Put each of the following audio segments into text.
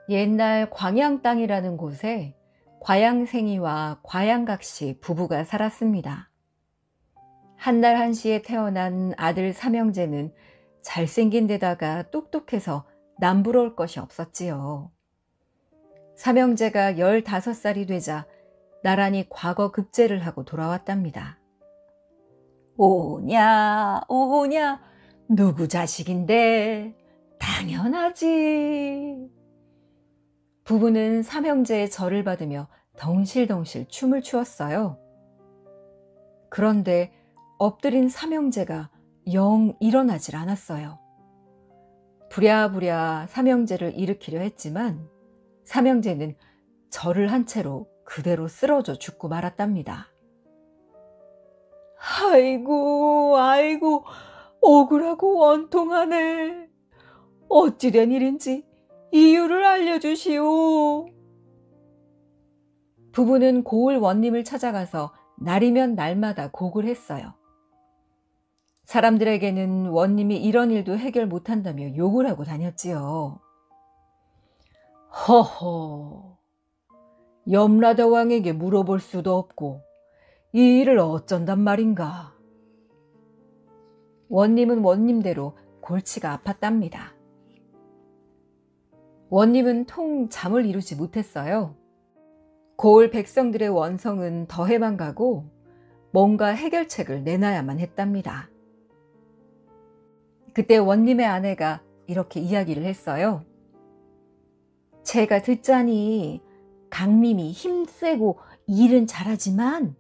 옛날 광양 땅이라는 곳에 과양생이와 과양각시 부부가 살았습니다. 한날 한시에 태어난 아들 삼형제는 잘생긴 데다가 똑똑해서 남부러울 것이 없었지요. 삼형제가 15살이 되자 나란히 과거 급제를 하고 돌아왔답니다. 오냐 오냐, 누구 자식인데? 당연하지. 부부는 삼형제의 절을 받으며 덩실덩실 춤을 추었어요. 그런데 엎드린 삼형제가 영 일어나질 않았어요. 부랴부랴 삼형제를 일으키려 했지만 삼형제는 절을 한 채로 그대로 쓰러져 죽고 말았답니다. 아이고 아이고, 억울하고 원통하네. 어찌된 일인지 이유를 알려주시오. 부부는 고을 원님을 찾아가서 날이면 날마다 곡을 했어요. 사람들에게는 원님이 이런 일도 해결 못한다며 욕을 하고 다녔지요. 허허, 염라대왕에게 물어볼 수도 없고 이 일을 어쩐단 말인가. 원님은 원님대로 골치가 아팠답니다. 원님은 통 잠을 이루지 못했어요. 고을 백성들의 원성은 더해만 가고 뭔가 해결책을 내놔야만 했답니다. 그때 원님의 아내가 이렇게 이야기를 했어요. 제가 듣자니 강림이 힘세고 일은 잘하지만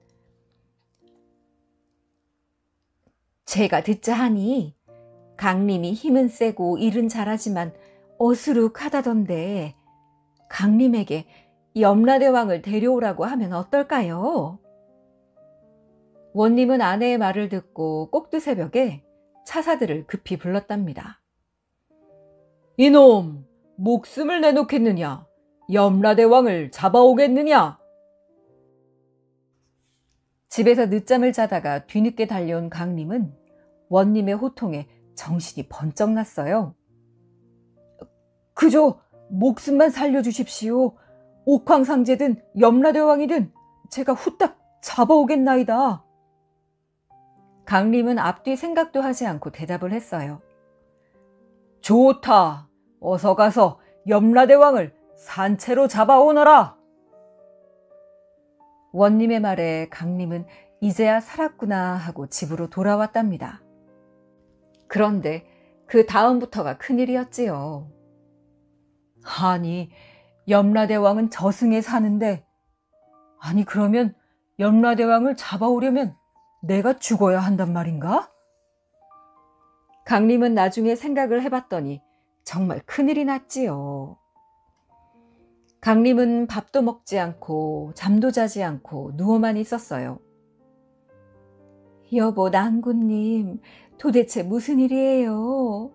강림이 힘은 세고 일은 잘하지만 어수룩하다던데 강림에게 염라대왕을 데려오라고 하면 어떨까요? 원님은 아내의 말을 듣고 꼭두새벽에 차사들을 급히 불렀답니다. 이놈, 목숨을 내놓겠느냐? 염라대왕을 잡아오겠느냐? 집에서 늦잠을 자다가 뒤늦게 달려온 강림은 원님의 호통에 정신이 번쩍 났어요. 그저 목숨만 살려주십시오. 옥황상제든 염라대왕이든 제가 후딱 잡아오겠나이다. 강림은 앞뒤 생각도 하지 않고 대답을 했어요. 좋다. 어서 가서 염라대왕을 산채로 잡아오너라. 원님의 말에 강림은 이제야 살았구나 하고 집으로 돌아왔답니다. 그런데 그 다음부터가 큰일이었지요. 아니, 염라대왕은 저승에 사는데, 아니 그러면 염라대왕을 잡아오려면 내가 죽어야 한단 말인가? 강림은 나중에 생각을 해봤더니 정말 큰일이 났지요. 강림은 밥도 먹지 않고 잠도 자지 않고 누워만 있었어요. 여보 낭군님, 도대체 무슨 일이에요?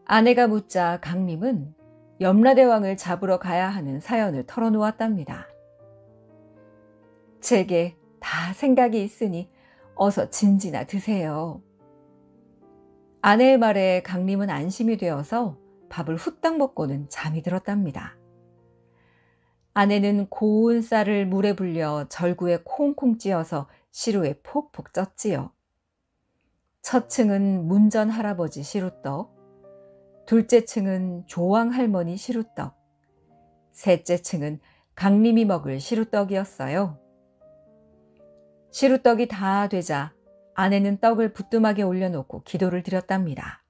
아내가 묻자 강림은 염라대왕을 잡으러 가야 하는 사연을 털어놓았답니다. 제게 다 생각이 있으니 어서 진지나 드세요. 아내의 말에 강림은 안심이 되어서 밥을 후딱 먹고는 잠이 들었답니다. 아내는 고운 쌀을 물에 불려 절구에 콩콩 찧어서 시루에 폭폭 쪘지요. 첫 층은 문전 할아버지 시루떡, 둘째 층은 조왕 할머니 시루떡, 셋째 층은 강림이 먹을 시루떡이었어요. 시루떡이 다 되자 아내는 떡을 부뚜막에 올려놓고 기도를 드렸답니다.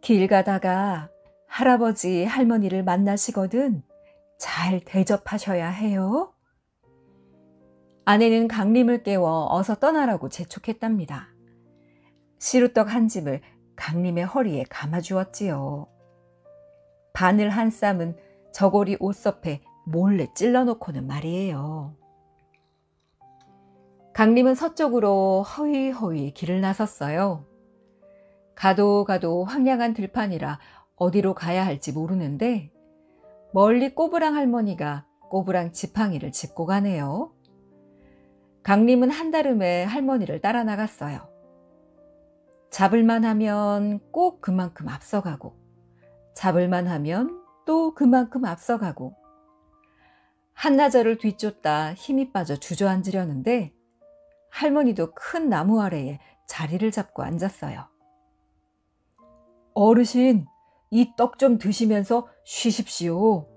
길 가다가 할아버지 할머니를 만나시거든 잘 대접하셔야 해요. 아내는 강림을 깨워 어서 떠나라고 재촉했답니다. 시루떡 한 집을 강림의 허리에 감아주었지요. 바늘 한 쌈은 저고리 옷섭에 몰래 찔러놓고는 말이에요. 강림은 서쪽으로 허위허위 길을 나섰어요. 가도 황량한 들판이라 어디로 가야 할지 모르는데 멀리 꼬부랑 할머니가 꼬부랑 지팡이를 짚고 가네요. 강림은 한달음에 할머니를 따라 나갔어요. 잡을만 하면 꼭 그만큼 앞서가고, 잡을만 하면 또 그만큼 앞서가고, 한나절을 뒤쫓다 힘이 빠져 주저앉으려는데 할머니도 큰 나무 아래에 자리를 잡고 앉았어요. 어르신, 이 떡 좀 드시면서 쉬십시오.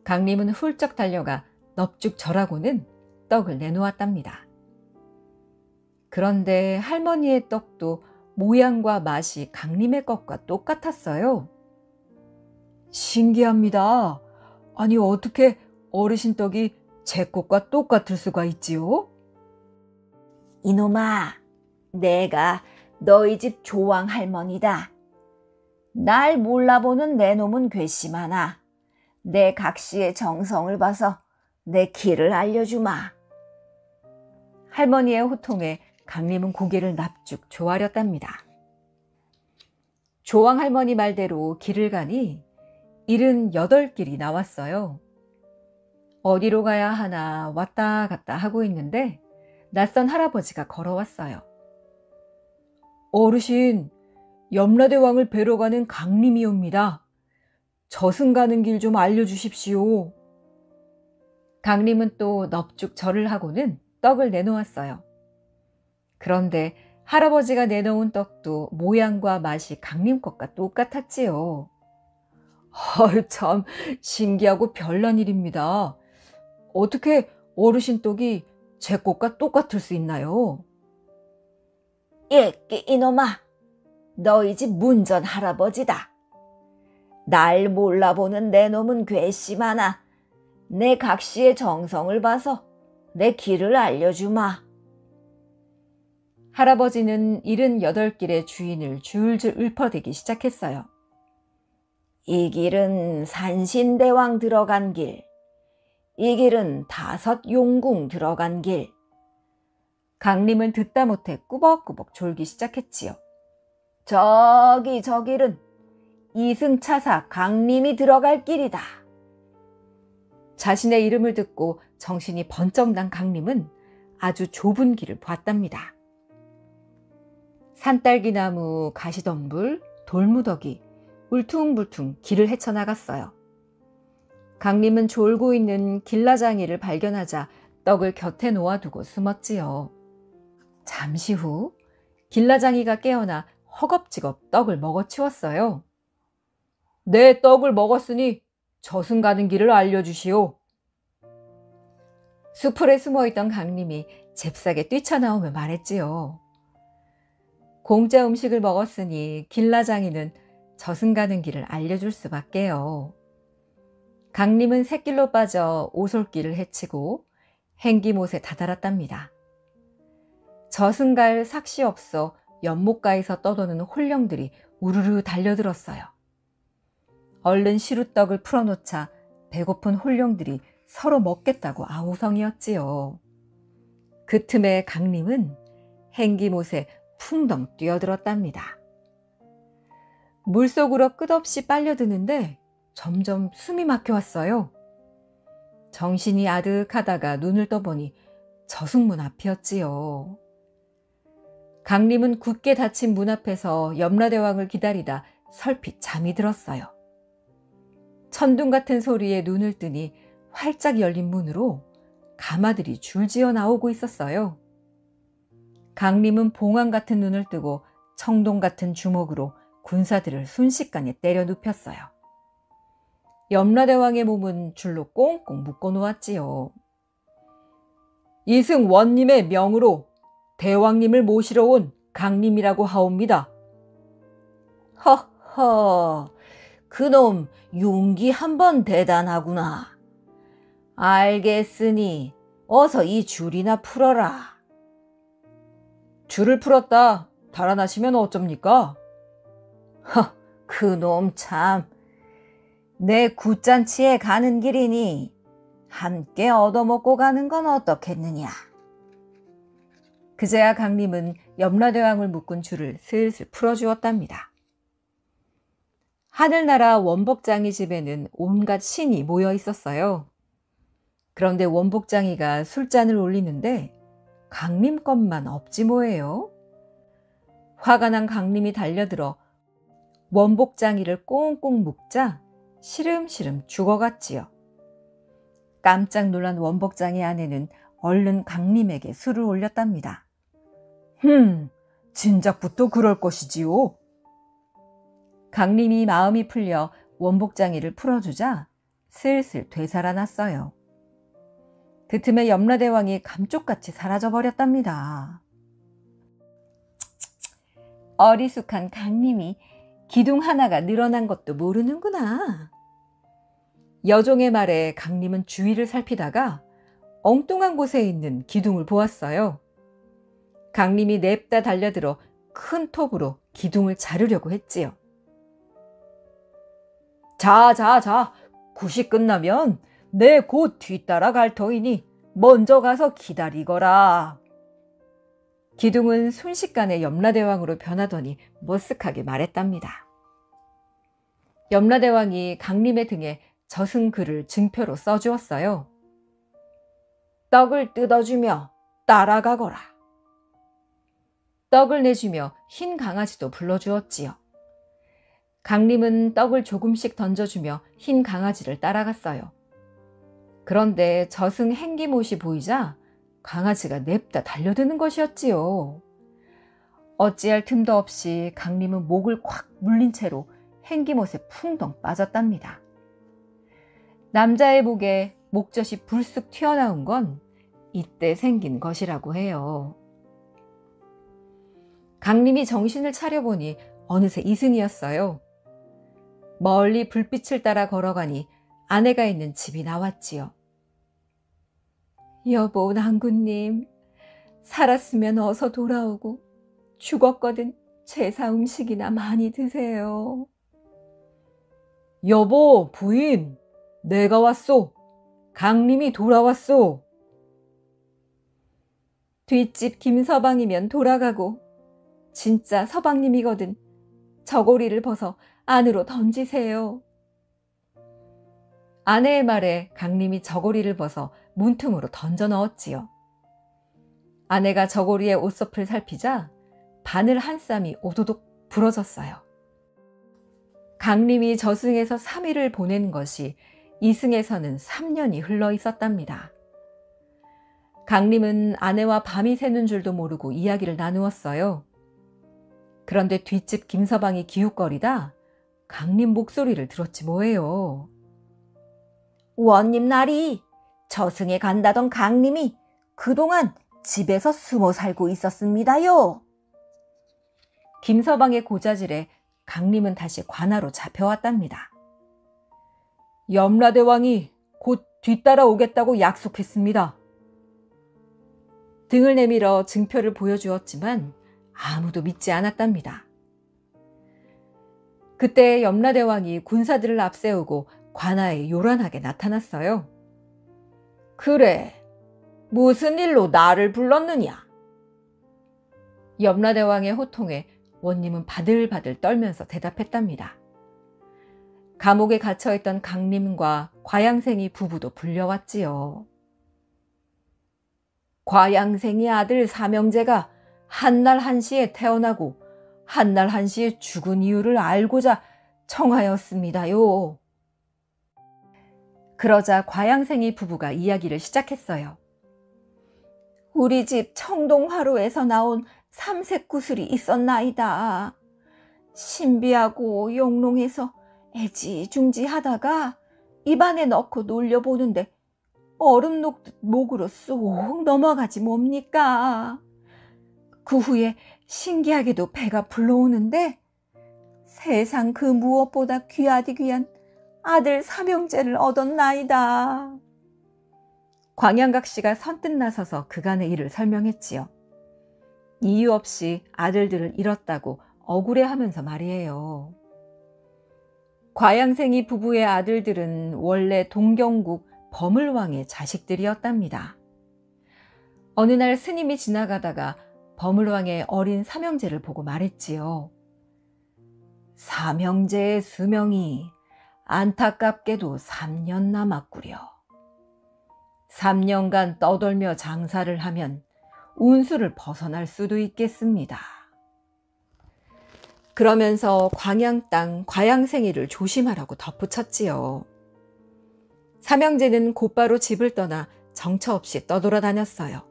강림은 훌쩍 달려가 넙죽 절하고는 떡을 내놓았답니다. 그런데 할머니의 떡도 모양과 맛이 강림의 것과 똑같았어요. 신기합니다. 아니, 어떻게 어르신 떡이 제 것과 똑같을 수가 있지요? 이놈아, 내가 너희 집 조왕 할머니다. 날 몰라보는 내 놈은 괘씸하나 내 각시의 정성을 봐서 내 길을 알려주마. 할머니의 호통에 강림은 고개를 납죽 조아렸답니다. 조왕 할머니 말대로 길을 가니 78길이 나왔어요. 어디로 가야 하나 왔다 갔다 하고 있는데 낯선 할아버지가 걸어왔어요. 어르신, 염라대왕을 뵈러 가는 강림이옵니다. 저승 가는 길 좀 알려주십시오. 강림은 또 넙죽 절을 하고는 떡을 내놓았어요. 그런데 할아버지가 내놓은 떡도 모양과 맛이 강림 것과 똑같았지요. 참 신기하고 별난 일입니다. 어떻게 어르신 떡이 제 것과 똑같을 수 있나요? 이놈아, 너희 집 문전 할아버지다. 날 몰라보는 내 놈은 괘씸하나 내 각시의 정성을 봐서 내 길을 알려주마. 할아버지는 78길의 주인을 줄줄 읊어대기 시작했어요. 이 길은 산신대왕 들어간 길, 이 길은 5 용궁 들어간 길. 강림은 듣다 못해 꾸벅꾸벅 졸기 시작했지요. 저 길은 이승차사 강림이 들어갈 길이다. 자신의 이름을 듣고 정신이 번쩍 난 강림은 아주 좁은 길을 봤답니다. 산딸기나무, 가시덤불, 돌무더기, 울퉁불퉁 길을 헤쳐나갔어요. 강림은 졸고 있는 길라장이를 발견하자 떡을 곁에 놓아두고 숨었지요. 잠시 후 길라장이가 깨어나 허겁지겁 떡을 먹어치웠어요. 내 떡을 먹었으니 저승 가는 길을 알려주시오. 수풀에 숨어있던 강림이 잽싸게 뛰쳐나오며 말했지요. 공짜 음식을 먹었으니 길라장이는 저승 가는 길을 알려줄 수밖에요. 강림은 샛길로 빠져 오솔길을 헤치고 행기못에 다다랐답니다. 저승 갈 삭시 없어 연못가에서 떠도는 홀령들이 우르르 달려들었어요. 얼른 시루떡을 풀어놓자 배고픈 홀령들이 서로 먹겠다고 아우성이었지요. 그 틈에 강림은 행기못에 풍덩 뛰어들었답니다. 물속으로 끝없이 빨려드는데 점점 숨이 막혀왔어요. 정신이 아득하다가 눈을 떠보니 저승문 앞이었지요. 강림은 굳게 닫힌 문 앞에서 염라대왕을 기다리다 설핏 잠이 들었어요. 천둥 같은 소리에 눈을 뜨니 활짝 열린 문으로 가마들이 줄지어 나오고 있었어요. 강림은 봉황 같은 눈을 뜨고 청동 같은 주먹으로 군사들을 순식간에 때려 눕혔어요. 염라대왕의 몸은 줄로 꽁꽁 묶어 놓았지요. 이승 원님의 명으로 대왕님을 모시러 온 강림이라고 하옵니다. 허허, 그놈 용기 한번 대단하구나. 알겠으니 어서 이 줄이나 풀어라. 줄을 풀었다 달아나시면 어쩝니까? 그놈 참. 내 굿잔치에 가는 길이니 함께 얻어먹고 가는 건 어떻겠느냐. 그제야 강림은 염라대왕을 묶은 줄을 슬슬 풀어주었답니다. 하늘나라 원복장이 집에는 온갖 신이 모여 있었어요. 그런데 원복장이가 술잔을 올리는데 강림 것만 없지 뭐예요. 화가 난 강림이 달려들어 원복장이를 꽁꽁 묶자 시름시름 죽어갔지요. 깜짝 놀란 원복장이 아내는 얼른 강림에게 술을 올렸답니다. 진작부터 그럴 것이지요. 강림이 마음이 풀려 원복장이를 풀어주자 슬슬 되살아났어요. 그 틈에 염라대왕이 감쪽같이 사라져버렸답니다. 어리숙한 강림이 기둥 하나가 늘어난 것도 모르는구나. 여종의 말에 강림은 주위를 살피다가 엉뚱한 곳에 있는 기둥을 보았어요. 강림이 냅다 달려들어 큰 톱으로 기둥을 자르려고 했지요. 자, 굿이 끝나면 내 곧 뒤따라 갈 터이니 먼저 가서 기다리거라. 기둥은 순식간에 염라대왕으로 변하더니 머쓱하게 말했답니다. 염라대왕이 강림의 등에 저승글을 증표로 써주었어요. 떡을 뜯어주며 따라가거라. 떡을 내주며 흰 강아지도 불러주었지요. 강림은 떡을 조금씩 던져주며 흰 강아지를 따라갔어요. 그런데 저승 행기못이 보이자 강아지가 냅다 달려드는 것이었지요. 어찌할 틈도 없이 강림은 목을 콱 물린 채로 행기못에 풍덩 빠졌답니다. 남자의 목에 목젖이 불쑥 튀어나온 건 이때 생긴 것이라고 해요. 강림이 정신을 차려보니 어느새 이승이었어요. 멀리 불빛을 따라 걸어가니 아내가 있는 집이 나왔지요. 여보, 낭군님, 살았으면 어서 돌아오고 죽었거든 제사 음식이나 많이 드세요. 여보, 부인, 내가 왔소. 강림이 돌아왔소. 뒷집 김서방이면 돌아가고 진짜 서방님이거든 저고리를 벗어 안으로 던지세요. 아내의 말에 강림이 저고리를 벗어 문틈으로 던져 넣었지요. 아내가 저고리의 옷섭을 살피자 바늘 한 쌈이 오도독 부러졌어요. 강림이 저승에서 3일을 보낸 것이 이승에서는 3년이 흘러 있었답니다. 강림은 아내와 밤이 새는 줄도 모르고 이야기를 나누었어요. 그런데 뒷집 김서방이 기웃거리다 강림 목소리를 들었지 뭐예요. 원님 날이 저승에 간다던 강림이 그동안 집에서 숨어 살고 있었습니다요. 김서방의 고자질에 강림은 다시 관하로 잡혀왔답니다. 염라대왕이 곧 뒤따라 오겠다고 약속했습니다. 등을 내밀어 증표를 보여주었지만 아무도 믿지 않았답니다. 그때 염라대왕이 군사들을 앞세우고 관아에 요란하게 나타났어요. 그래, 무슨 일로 나를 불렀느냐? 염라대왕의 호통에 원님은 바들바들 떨면서 대답했답니다. 감옥에 갇혀있던 강림과 과양생이 부부도 불려왔지요. 과양생이 아들 사명제가 한날 한시에 태어나고 한날 한시에 죽은 이유를 알고자 청하였습니다요. 그러자 과양생이 부부가 이야기를 시작했어요. 우리 집 청동화로에서 나온 삼색구슬이 있었나이다. 신비하고 영롱해서 애지중지하다가 입안에 넣고 놀려보는데 얼음 녹듯 목으로 쏙 넘어가지 뭡니까? 그 후에 신기하게도 배가 불러오는데 세상 그 무엇보다 귀하디 귀한 아들 삼형제를 얻었나이다. 광양각 씨가 선뜻 나서서 그간의 일을 설명했지요. 이유 없이 아들들을 잃었다고 억울해하면서 말이에요. 과양생이 부부의 아들들은 원래 동경국 버물왕의 자식들이었답니다. 어느 날 스님이 지나가다가 버물왕의 어린 삼형제를 보고 말했지요. 삼형제의 수명이 안타깝게도 3년 남았구려. 3년간 떠돌며 장사를 하면 운수를 벗어날 수도 있겠습니다. 그러면서 광양 땅 과양생이를 조심하라고 덧붙였지요. 삼형제는 곧바로 집을 떠나 정처 없이 떠돌아다녔어요.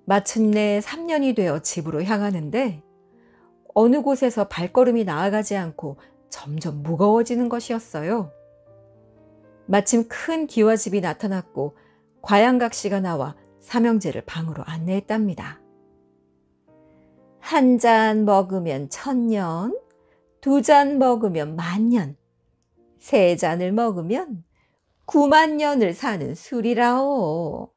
마침내 3년이 되어 집으로 향하는데 어느 곳에서 발걸음이 나아가지 않고 점점 무거워지는 것이었어요. 마침 큰 기와집이 나타났고 과양각 씨가 나와 삼형제를 방으로 안내했답니다. 한 잔 먹으면 1000년, 2잔 먹으면 10,000년, 3잔을 먹으면 90,000년을 사는 술이라오.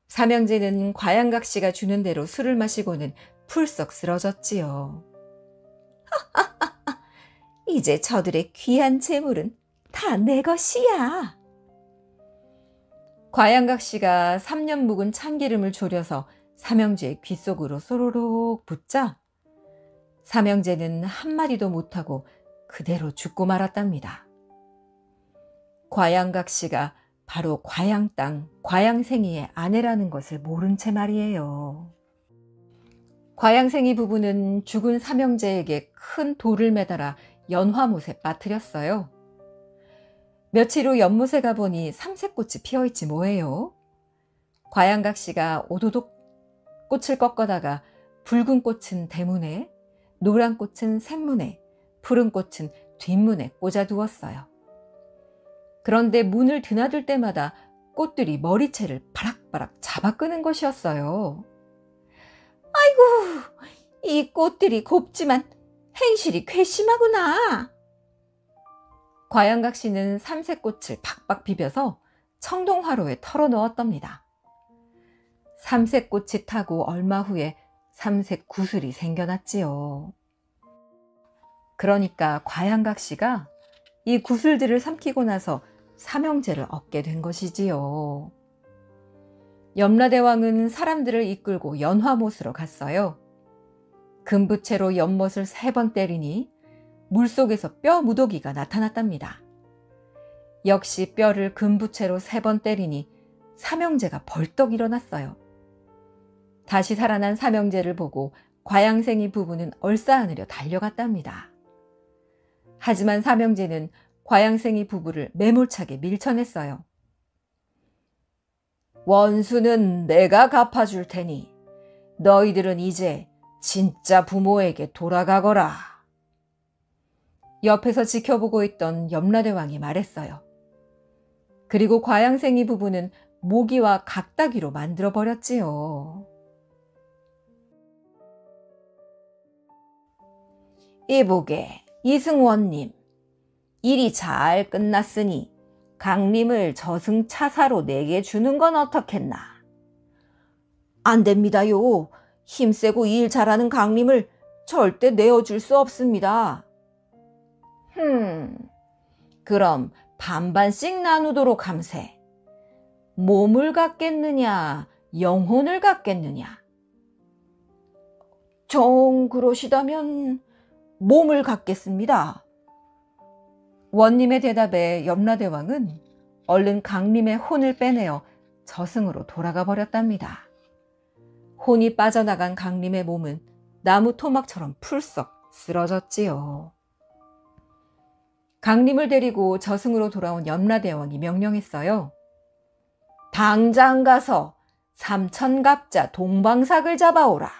삼형제는 과양각 씨가 주는 대로 술을 마시고는 풀썩 쓰러졌지요. 이제 저들의 귀한 재물은 다 내 것이야. 과양각 씨가 3년 묵은 참기름을 졸여서 삼형제의 귀 속으로 쏘로록 붓자 삼형제는 한마디도 못하고 그대로 죽고 말았답니다. 과양각 씨가 바로 과양 땅 과양생이의 아내라는 것을 모른 채 말이에요. 과양생이 부부는 죽은 삼형제에게 큰 돌을 매달아 연화못에 빠뜨렸어요. 며칠 후 연못에 가보니 삼색꽃이 피어있지 뭐예요. 과양각 씨가 오도독 꽃을 꺾어다가 붉은 꽃은 대문에, 노란 꽃은 샘문에, 푸른 꽃은 뒷문에 꽂아두었어요. 그런데 문을 드나들 때마다 꽃들이 머리채를 바락바락 잡아 끄는 것이었어요. 아이고, 이 꽃들이 곱지만 행실이 괘씸하구나. 과양각 씨는 삼색꽃을 팍팍 비벼서 청동화로에 털어넣었답니다. 삼색꽃이 타고 얼마 후에 삼색 구슬이 생겨났지요. 그러니까 과양각 씨가 이 구슬들을 삼키고 나서 삼형제를 얻게 된 것이지요. 염라대왕은 사람들을 이끌고 연화못으로 갔어요. 금부채로 연못을 3번 때리니 물속에서 뼈 무더기가 나타났답니다. 역시 뼈를 금부채로 3번 때리니 삼형제가 벌떡 일어났어요. 다시 살아난 삼형제를 보고 과양생이 부부는 얼싸안으려 달려갔답니다. 하지만 삼형제는 과양생이 부부를 매몰차게 밀쳐냈어요. 원수는 내가 갚아줄 테니 너희들은 이제 진짜 부모에게 돌아가거라. 옆에서 지켜보고 있던 염라대왕이 말했어요. 그리고 과양생이 부부는 모기와 각다기로 만들어버렸지요. 이보게 이승원님, 일이 잘 끝났으니 강림을 저승차사로 내게 주는 건 어떻겠나? 안 됩니다요. 힘세고 일 잘하는 강림을 절대 내어줄 수 없습니다. 그럼 반반씩 나누도록 함세. 몸을 갖겠느냐, 영혼을 갖겠느냐? 정 그러시다면 몸을 갖겠습니다. 원님의 대답에 염라대왕은 얼른 강림의 혼을 빼내어 저승으로 돌아가 버렸답니다. 혼이 빠져나간 강림의 몸은 나무 토막처럼 풀썩 쓰러졌지요. 강림을 데리고 저승으로 돌아온 염라대왕이 명령했어요. 당장 가서 삼천갑자 동방삭을 잡아오라.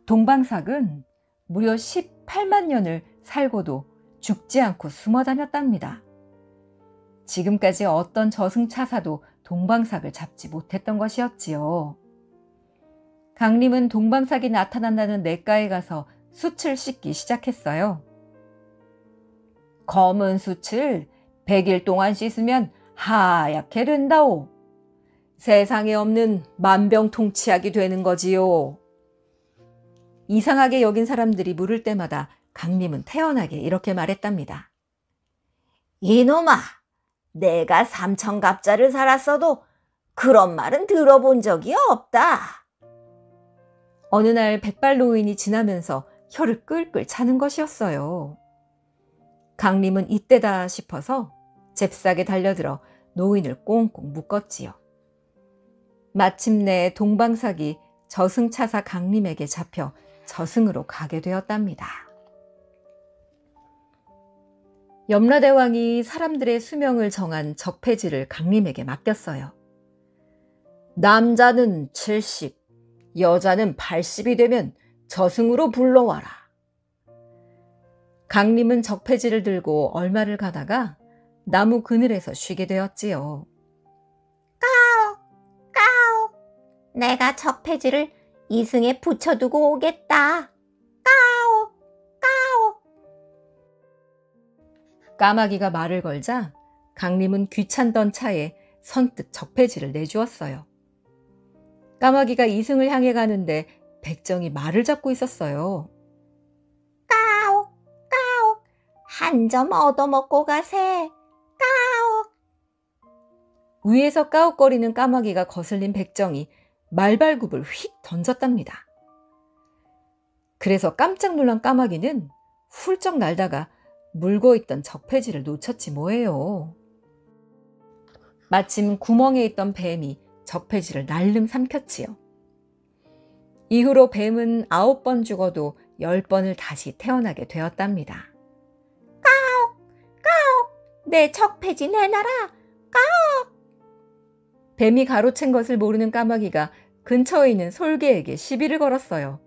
동방삭은 무려 18만 년을 살고도 죽지 않고 숨어 다녔답니다. 지금까지 어떤 저승차사도 동방삭을 잡지 못했던 것이었지요. 강림은 동방삭이 나타난다는 냇가에 가서 숯을 씻기 시작했어요. 검은 숯을 100일 동안 씻으면 하얗게 된다오. 세상에 없는 만병통치약이 되는 거지요. 이상하게 여긴 사람들이 물을 때마다 강림은 태연하게 이렇게 말했답니다. 이놈아, 내가 삼천갑자를 살았어도 그런 말은 들어본 적이 없다. 어느 날 백발노인이 지나면서 혀를 끌끌 차는 것이었어요. 강림은 이때다 싶어서 잽싸게 달려들어 노인을 꽁꽁 묶었지요. 마침내 동방삭이 저승차사 강림에게 잡혀 저승으로 가게 되었답니다. 염라대왕이 사람들의 수명을 정한 적폐지를 강림에게 맡겼어요. 남자는 70, 여자는 80이 되면 저승으로 불러와라. 강림은 적폐지를 들고 얼마를 가다가 나무 그늘에서 쉬게 되었지요. 내가 적폐지를 이승에 붙여두고 오겠다. 까오, 까오. 까마귀가 말을 걸자 강림은 귀찮던 차에 선뜻 적폐지를 내주었어요. 까마귀가 이승을 향해 가는데 백정이 말을 잡고 있었어요. 까오, 까오. 한 점 얻어먹고 가세. 까오. 위에서 까옥거리는 까마귀가 거슬린 백정이 말발굽을 휙 던졌답니다. 그래서 깜짝 놀란 까마귀는 훌쩍 날다가 물고 있던 적폐지를 놓쳤지 뭐예요. 마침 구멍에 있던 뱀이 적폐지를 날름 삼켰지요. 이후로 뱀은 9번 죽어도 10번을 다시 태어나게 되었답니다. 내 적폐지 내놔라. 뱀이 가로챈 것을 모르는 까마귀가 근처에 있는 솔개에게 시비를 걸었어요.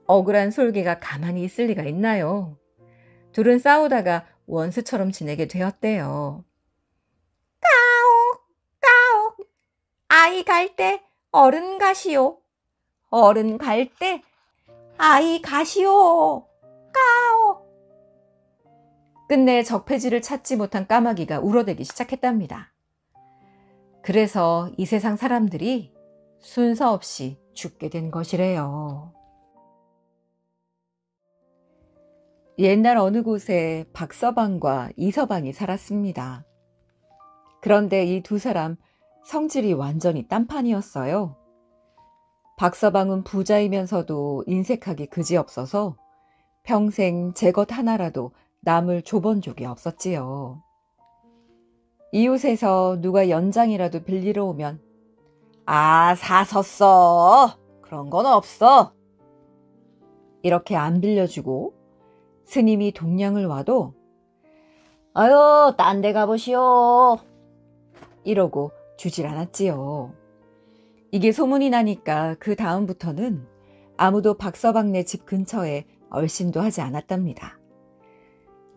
억울한 솔개가 가만히 있을 리가 있나요? 둘은 싸우다가 원수처럼 지내게 되었대요. 까오. 아이 갈 때 어른 가시오. 어른 갈 때 아이 가시오. 까오. 끝내 적폐지를 찾지 못한 까마귀가 울어대기 시작했답니다. 그래서 이 세상 사람들이 순서 없이 죽게 된 것이래요. 옛날 어느 곳에 박서방과 이서방이 살았습니다. 그런데 이 두 사람 성질이 완전히 딴판이었어요. 박서방은 부자이면서도 인색하기 그지없어서 평생 제 것 하나라도 남을 줘본 적이 없었지요. 이웃에서 누가 연장이라도 빌리러 오면 사섰어. 그런 건 없어. 이렇게 안 빌려주고 스님이 동냥을 와도 아유 딴 데 가보시오. 이러고 주질 않았지요. 이게 소문이 나니까 그 다음부터는 아무도 박서방네 집 근처에 얼씬도 하지 않았답니다.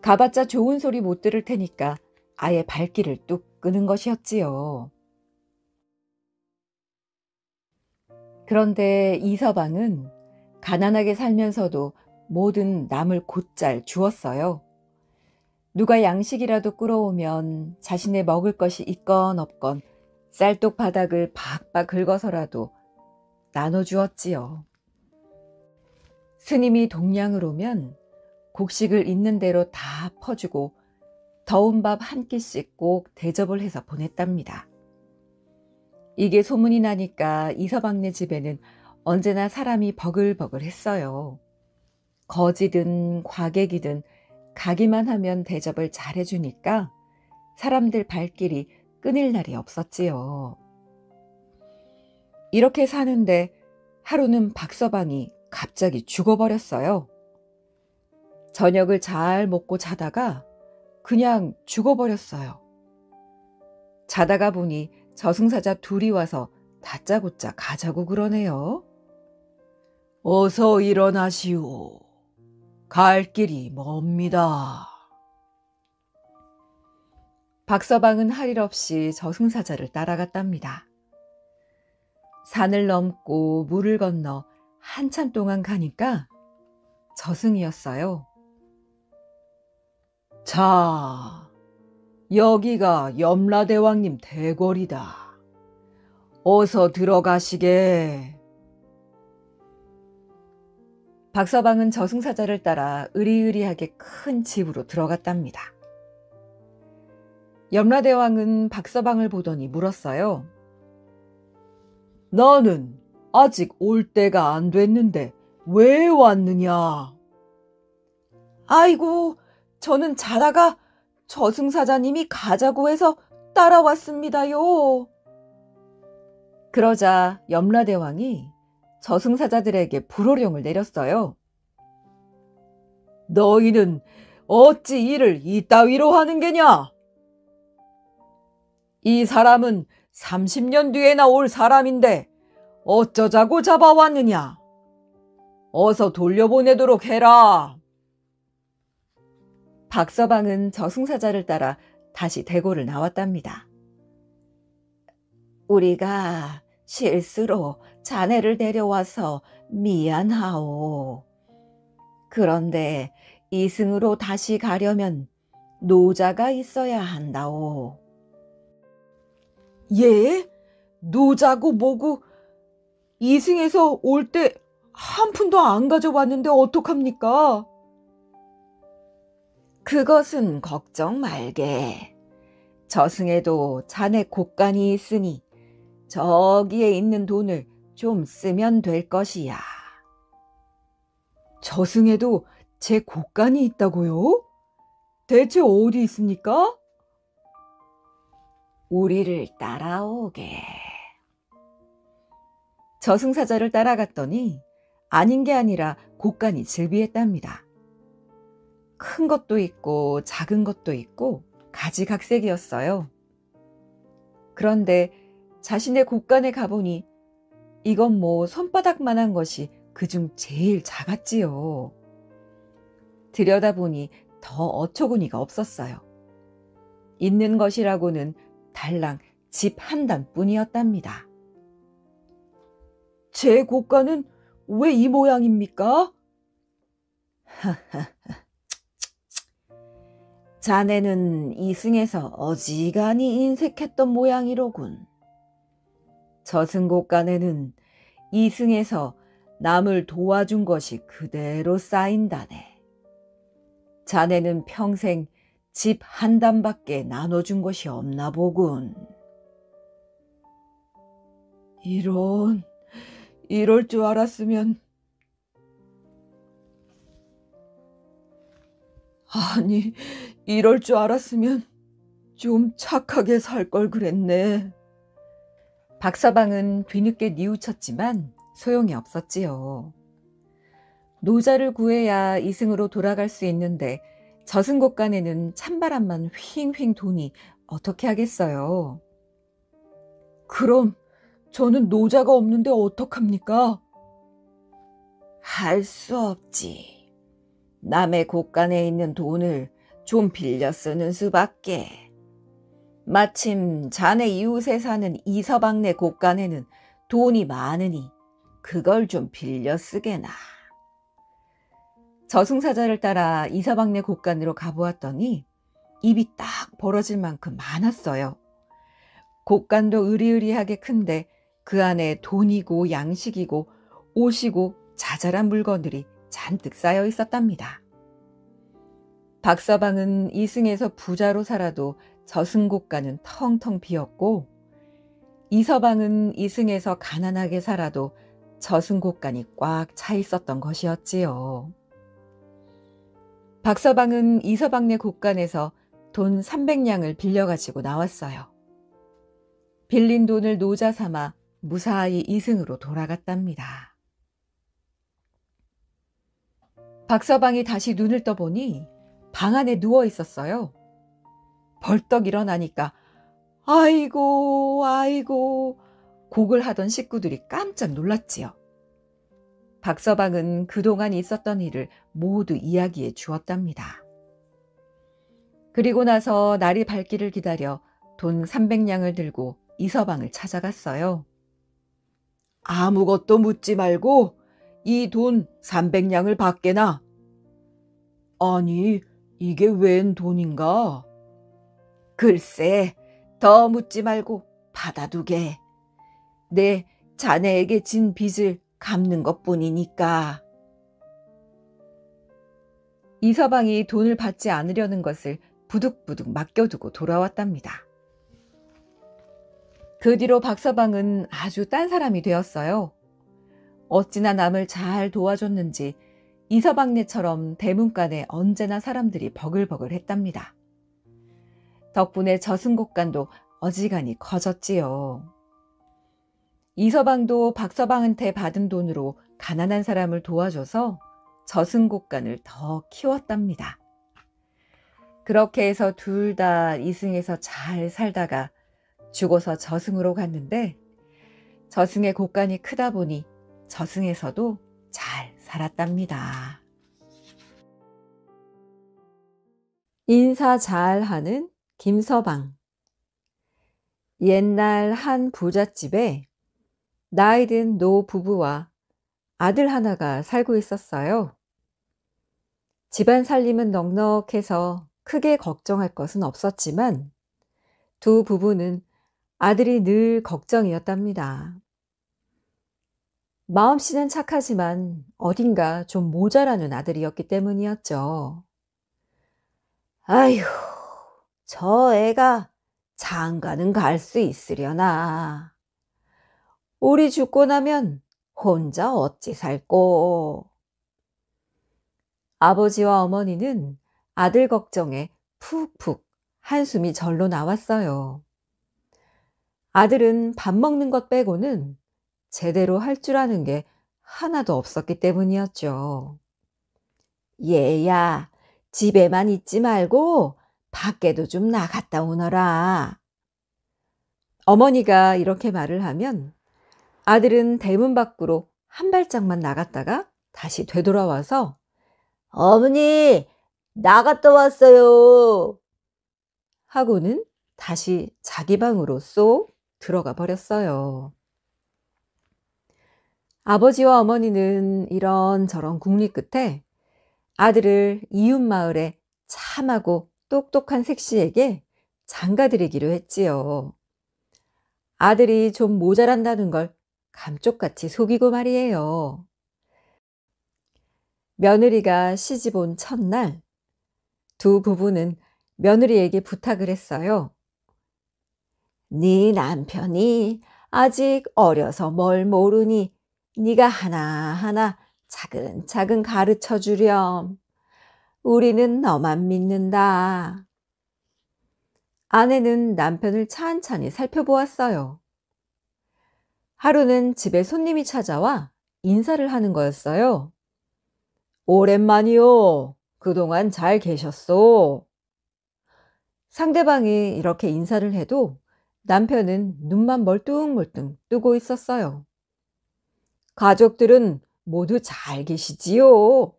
가봤자 좋은 소리 못 들을 테니까 아예 발길을 뚝 끄는 것이었지요. 그런데 이서방은 가난하게 살면서도 뭐든 남을 곧잘 주었어요. 누가 양식이라도 끌어오면 자신의 먹을 것이 있건 없건 쌀독 바닥을 박박 긁어서라도 나눠주었지요. 스님이 동냥을 오면 곡식을 있는 대로 다 퍼주고 더운 밥 한 끼씩 꼭 대접을 해서 보냈답니다. 이게 소문이 나니까 이서방네 집에는 언제나 사람이 버글버글했어요. 거지든 과객이든 가기만 하면 대접을 잘해주니까 사람들 발길이 끊일 날이 없었지요. 이렇게 사는데 하루는 박서방이 갑자기 죽어버렸어요. 저녁을 잘 먹고 자다가 그냥 죽어버렸어요. 자다가 보니 저승사자 둘이 와서 다짜고짜 가자고 그러네요. 어서 일어나시오. 갈 길이 멉니다. 박서방은 할 일 없이 저승사자를 따라갔답니다. 산을 넘고 물을 건너 한참 동안 가니까 저승이었어요. 자, 여기가 염라대왕님 대궐이다. 어서 들어가시게. 박서방은 저승사자를 따라 으리으리하게 큰 집으로 들어갔답니다. 염라대왕은 박서방을 보더니 물었어요. 너는 아직 올 때가 안 됐는데 왜 왔느냐? 아이고, 저는 자다가 저승사자님이 가자고 해서 따라왔습니다요. 그러자 염라대왕이 저승사자들에게 불호령을 내렸어요. 너희는 어찌 일을 이따위로 하는 게냐? 이 사람은 30년 뒤에나 올 사람인데 어쩌자고 잡아왔느냐? 어서 돌려보내도록 해라. 박서방은 저승사자를 따라 다시 대궐을 나왔답니다. 우리가 실수로 자네를 데려와서 미안하오. 그런데 이승으로 다시 가려면 노자가 있어야 한다오. 예? 노자고 뭐고 이승에서 올 때 한 푼도 안 가져왔는데 어떡합니까? 그것은 걱정 말게. 저승에도 자네 곳간이 있으니 저기에 있는 돈을 좀 쓰면 될 것이야. 저승에도 제 곳간이 있다고요? 대체 어디 있습니까? 우리를 따라오게. 저승사자를 따라갔더니 아닌 게 아니라 곳간이 즐비했답니다. 큰 것도 있고 작은 것도 있고 가지각색이었어요. 그런데 자신의 곳간에 가보니 이건 뭐 손바닥만한 것이 그중 제일 작았지요. 들여다보니 더 어처구니가 없었어요. 있는 것이라고는 달랑 집 한 단뿐이었답니다. 제 곳간은 왜 이 모양입니까? 자네는 이승에서 어지간히 인색했던 모양이로군. 저승곳간에는 이승에서 남을 도와준 것이 그대로 쌓인다네. 자네는 평생 집 한 단밖에 나눠준 것이 없나 보군. 이럴 줄 알았으면 이럴 줄 알았으면 좀 착하게 살 걸 그랬네. 박서방은 뒤늦게 뉘우쳤지만 소용이 없었지요. 노자를 구해야 이승으로 돌아갈 수 있는데 저승곳간에는 찬바람만 휑휑 도니 어떻게 하겠어요. 그럼 저는 노자가 없는데 어떡합니까? 할 수 없지. 남의 곳간에 있는 돈을 좀 빌려 쓰는 수밖에. 마침 자네 이웃에 사는 이서방네 곳간에는 돈이 많으니 그걸 좀 빌려 쓰게나. 저승사자를 따라 이서방네 곳간으로 가보았더니 입이 딱 벌어질 만큼 많았어요. 곳간도 으리으리하게 큰데 그 안에 돈이고 양식이고 옷이고 자잘한 물건들이 잔뜩 쌓여 있었답니다. 박서방은 이승에서 부자로 살아도 저승곳간은 텅텅 비었고, 이서방은 이승에서 가난하게 살아도 저승곳간이 꽉 차 있었던 것이었지요. 박서방은 이서방네 곳간에서 돈 300냥을 빌려가지고 나왔어요. 빌린 돈을 노자 삼아 무사히 이승으로 돌아갔답니다. 박서방이 다시 눈을 떠보니 방 안에 누워 있었어요. 벌떡 일어나니까 아이고 곡을 하던 식구들이 깜짝 놀랐지요. 박서방은 그동안 있었던 일을 모두 이야기해 주었답니다. 그리고 나서 날이 밝기를 기다려 돈 300냥을 들고 이서방을 찾아갔어요. 아무것도 묻지 말고 이 돈 300냥을 받게나. 아니, 이게 웬 돈인가? 글쎄, 더 묻지 말고 받아두게. 내 자네에게 진 빚을 갚는 것뿐이니까. 이서방이 돈을 받지 않으려는 것을 부득부득 맡겨두고 돌아왔답니다. 그 뒤로 박서방은 아주 딴 사람이 되었어요. 어찌나 남을 잘 도와줬는지 이서방네처럼 대문간에 언제나 사람들이 버글버글 했답니다. 덕분에 저승곳간도 어지간히 커졌지요. 이서방도 박서방한테 받은 돈으로 가난한 사람을 도와줘서 저승곡간을 더 키웠답니다. 그렇게 해서 둘 다 이승에서 잘 살다가 죽어서 저승으로 갔는데 저승의 곡간이 크다 보니 저승에서도 잘 살았답니다. 인사 잘하는 김서방. 옛날 한 부잣집에 나이 든 노부부와 아들 하나가 살고 있었어요. 집안 살림은 넉넉해서 크게 걱정할 것은 없었지만 두 부부는 아들이 늘 걱정이었답니다. 마음씨는 착하지만 어딘가 좀 모자라는 아들이었기 때문이었죠. 아휴, 저 애가 장가는 갈 수 있으려나. 우리 죽고 나면 혼자 어찌 살꼬. 아버지와 어머니는 아들 걱정에 푹푹 한숨이 절로 나왔어요. 아들은 밥 먹는 것 빼고는 제대로 할 줄 아는 게 하나도 없었기 때문이었죠. 얘야, 집에만 있지 말고 밖에도 좀 나갔다 오너라. 어머니가 이렇게 말을 하면 아들은 대문 밖으로 한 발짝만 나갔다가 다시 되돌아와서 어머니, 나갔다 왔어요. 하고는 다시 자기 방으로 쏙 들어가 버렸어요. 아버지와 어머니는 이런저런 궁리 끝에 아들을 이웃 마을에 참하고 똑똑한 색시에게 장가들이기로 했지요. 아들이 좀 모자란다는 걸 감쪽같이 속이고 말이에요. 며느리가 시집 온 첫날 두 부부는 며느리에게 부탁을 했어요. 네 남편이 아직 어려서 뭘 모르니 네가 하나하나 차근차근 가르쳐 주렴. 우리는 너만 믿는다. 아내는 남편을 찬찬히 살펴보았어요. 하루는 집에 손님이 찾아와 인사를 하는 거였어요. 오랜만이요. 그동안 잘 계셨소? 상대방이 이렇게 인사를 해도 남편은 눈만 멀뚱멀뚱 뜨고 있었어요. 가족들은 모두 잘 계시지요?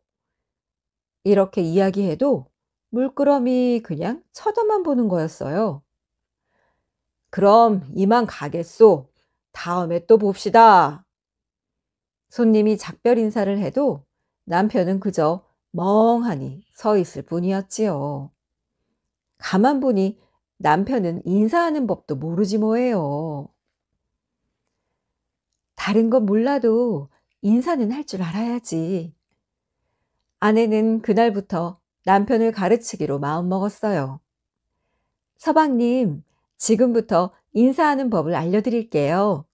이렇게 이야기해도 물끄러미 그냥 쳐다만 보는 거였어요. 그럼 이만 가겠소. 다음에 또 봅시다. 손님이 작별 인사를 해도 남편은 그저 멍하니 서 있을 뿐이었지요. 가만 보니 남편은 인사하는 법도 모르지 뭐예요. 다른 건 몰라도 인사는 할 줄 알아야지. 아내는 그날부터 남편을 가르치기로 마음먹었어요. 서방님, 지금부터 인사하는 법을 알려드릴게요.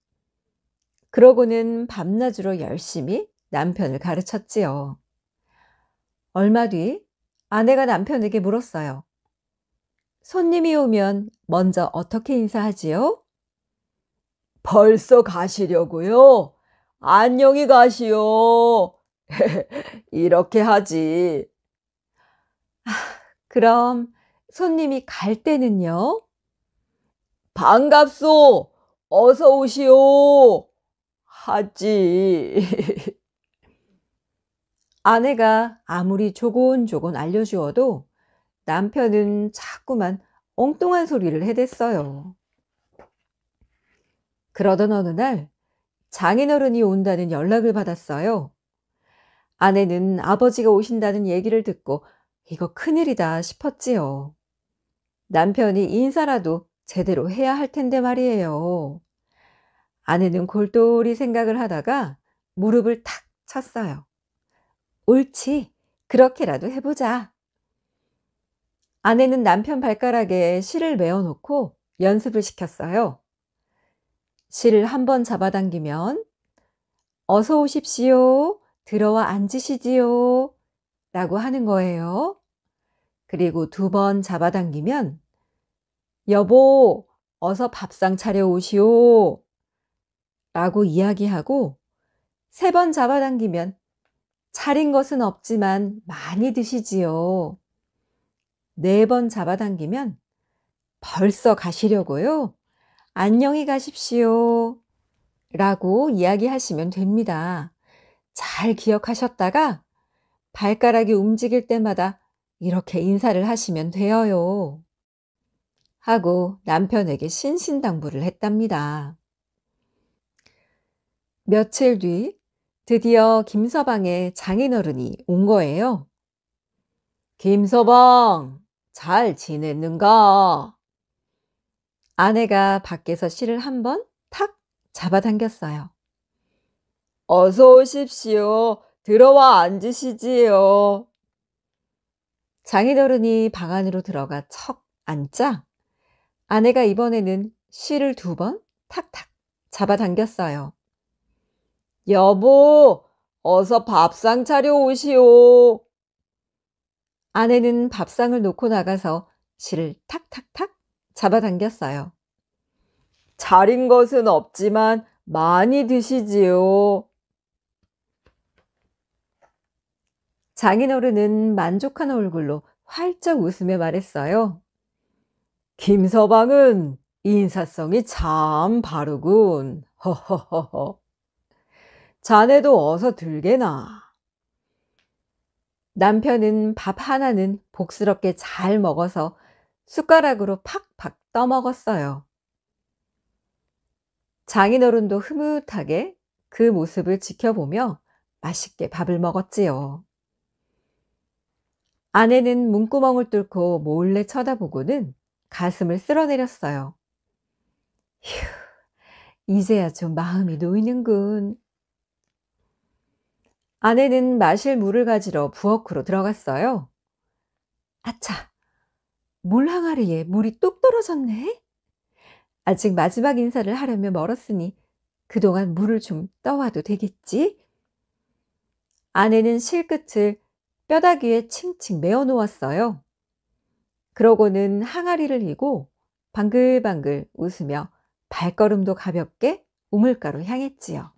그러고는 밤낮으로 열심히 남편을 가르쳤지요. 얼마 뒤 아내가 남편에게 물었어요. 손님이 오면 먼저 어떻게 인사하지요? 벌써 가시려고요? 안녕히 가시오. 이렇게 하지. 그럼 손님이 갈 때는요? 반갑소. 어서 오시오. 하지. 아내가 아무리 조곤조곤 알려주어도 남편은 자꾸만 엉뚱한 소리를 해댔어요. 그러던 어느 날 장인어른이 온다는 연락을 받았어요. 아내는 아버지가 오신다는 얘기를 듣고 이거 큰일이다 싶었지요. 남편이 인사라도 제대로 해야 할 텐데 말이에요. 아내는 골똘히 생각을 하다가 무릎을 탁 쳤어요. 옳지, 그렇게라도 해보자. 아내는 남편 발가락에 실을 메어놓고 연습을 시켰어요. 실을 한 번 잡아당기면 어서 오십시오, 들어와 앉으시지요 라고 하는 거예요. 그리고 두 번 잡아당기면 여보, 어서 밥상 차려오시오. 라고 이야기하고 3번 잡아당기면 차린 것은 없지만 많이 드시지요. 4번 잡아당기면 벌써 가시려고요. 안녕히 가십시오. 라고 이야기하시면 됩니다. 잘 기억하셨다가 발가락이 움직일 때마다 이렇게 인사를 하시면 되어요. 하고 남편에게 신신당부를 했답니다. 며칠 뒤 드디어 김서방의 장인어른이 온 거예요. 김서방, 잘 지냈는가? 아내가 밖에서 실을 한번 탁 잡아당겼어요. 어서 오십시오. 들어와 앉으시지요. 장인어른이 방 안으로 들어가 척 앉자 아내가 이번에는 실을 2번 탁탁 잡아당겼어요. 여보, 어서 밥상 차려오시오. 아내는 밥상을 놓고 나가서 실을 탁탁탁 잡아당겼어요. 차린 것은 없지만 많이 드시지요. 장인어른은 만족한 얼굴로 활짝 웃으며 말했어요. 김서방은 인사성이 참 바르군. 허허허허. 자네도 어서 들게나. 남편은 밥 하나는 복스럽게 잘 먹어서 숟가락으로 팍팍 떠먹었어요. 장인어른도 흐뭇하게 그 모습을 지켜보며 맛있게 밥을 먹었지요. 아내는 문구멍을 뚫고 몰래 쳐다보고는 가슴을 쓸어내렸어요. 휴, 이제야 좀 마음이 놓이는군. 아내는 마실 물을 가지러 부엌으로 들어갔어요. 아차, 물 항아리에 물이 뚝 떨어졌네. 아직 마지막 인사를 하려면 멀었으니 그동안 물을 좀 떠와도 되겠지? 아내는 실끝을 뼈다귀 위에 칭칭 메어 놓았어요. 그러고는 항아리를 이고 방글방글 웃으며 발걸음도 가볍게 우물가로 향했지요.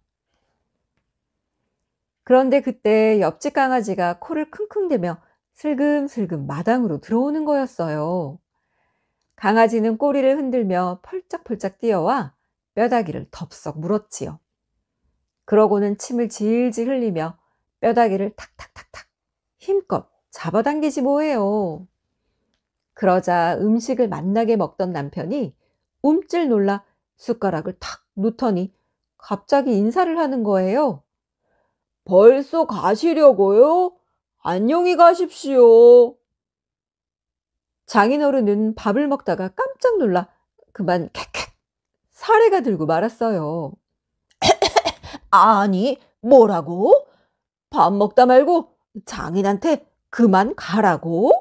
그런데 그때 옆집 강아지가 코를 킁킁대며 슬금슬금 마당으로 들어오는 거였어요. 강아지는 꼬리를 흔들며 펄쩍펄쩍 뛰어와 뼈다귀를 덥석 물었지요. 그러고는 침을 질질 흘리며 뼈다귀를 탁탁탁탁 힘껏 잡아당기지 뭐예요. 그러자 음식을 맛나게 먹던 남편이 움찔 놀라 숟가락을 탁 놓더니 갑자기 인사를 하는 거예요. 벌써 가시려고요? 안녕히 가십시오. 장인어른은 밥을 먹다가 깜짝 놀라 그만 캑캑 사례가 들고 말았어요. 아니, 뭐라고? 밥 먹다 말고 장인한테 그만 가라고?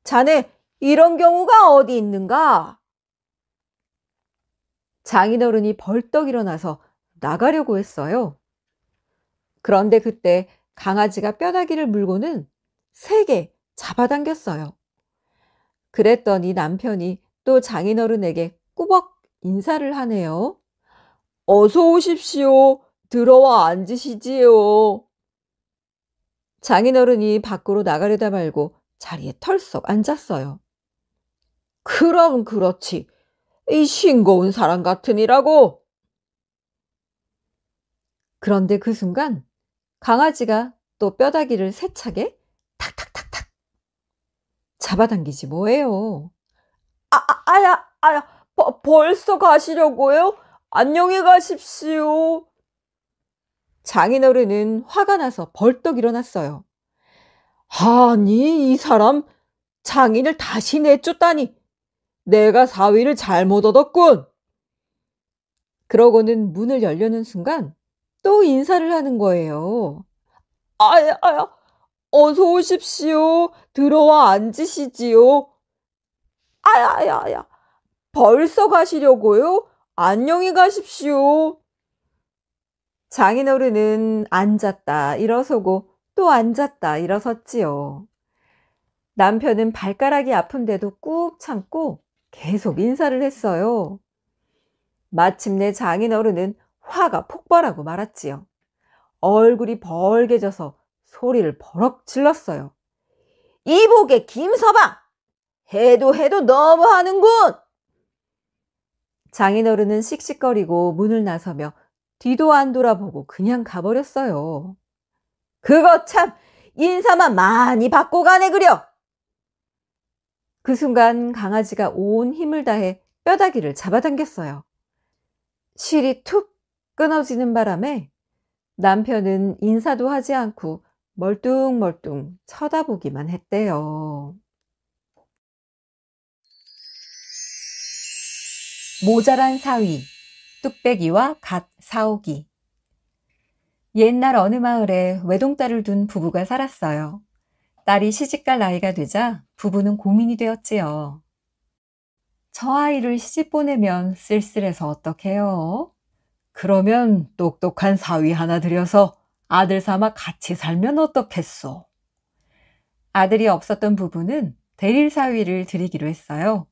자네 이런 경우가 어디 있는가? 장인어른이 벌떡 일어나서 나가려고 했어요. 그런데 그때 강아지가 뼈다귀를 물고는 세게 잡아당겼어요. 그랬더니 남편이 또 장인어른에게 꾸벅 인사를 하네요. 어서 오십시오. 들어와 앉으시지요. 장인어른이 밖으로 나가려다 말고 자리에 털썩 앉았어요. 그럼 그렇지. 이 싱거운 사람 같으니라고. 그런데 그 순간 강아지가 또 뼈다귀를 세차게 탁탁탁탁 잡아당기지 뭐예요. 아야, 벌써 가시려고요? 안녕히 가십시오. 장인어른은 화가 나서 벌떡 일어났어요. 아니, 이 사람 장인을 다시 내쫓다니. 내가 사위를 잘못 얻었군. 그러고는 문을 열려는 순간 또 인사를 하는 거예요. 아야, 어서 오십시오. 들어와 앉으시지요. 아야, 벌써 가시려고요? 안녕히 가십시오. 장인어른은 앉았다 일어서고 또 앉았다 일어섰지요. 남편은 발가락이 아픈데도 꾹 참고 계속 인사를 했어요. 마침내 장인어른은 화가 폭발하고 말았지요. 얼굴이 벌개져서 소리를 버럭 질렀어요. 이복의 김서방! 해도 너무하는군! 장인어른은 씩씩거리고 문을 나서며 뒤도 안 돌아보고 그냥 가버렸어요. 그거 참 인사만 많이 받고 가네 그려. 그 순간 강아지가 온 힘을 다해 뼈다귀를 잡아당겼어요. 실이 툭 끊어지는 바람에 남편은 인사도 하지 않고 멀뚱멀뚱 쳐다보기만 했대요. 모자란 사위, 뚝배기와 갓 사오기. 옛날 어느 마을에 외동딸을 둔 부부가 살았어요. 딸이 시집갈 나이가 되자 부부는 고민이 되었지요. 저 아이를 시집 보내면 쓸쓸해서 어떡해요? 그러면 똑똑한 사위 하나 들여서 아들 삼아 같이 살면 어떻겠소? 아들이 없었던 부부는 대릴 사위를 들이기로 했어요.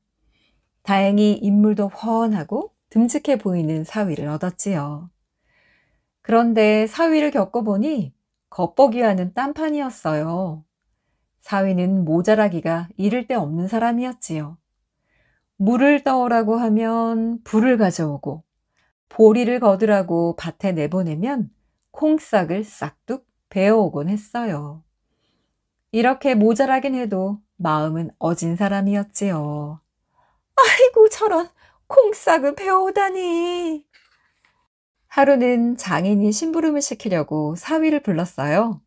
다행히 인물도 훤하고 듬직해 보이는 사위를 얻었지요. 그런데 사위를 겪어보니 겉보기와는 딴판이었어요. 사위는 모자라기가 이를 데 없는 사람이었지요. 물을 떠오라고 하면 불을 가져오고, 보리를 거두라고 밭에 내보내면 콩싹을 싹둑 베어오곤 했어요. 이렇게 모자라긴 해도 마음은 어진 사람이었지요. 아이고 저런, 콩싹을 베어오다니. 하루는 장인이 심부름을 시키려고 사위를 불렀어요.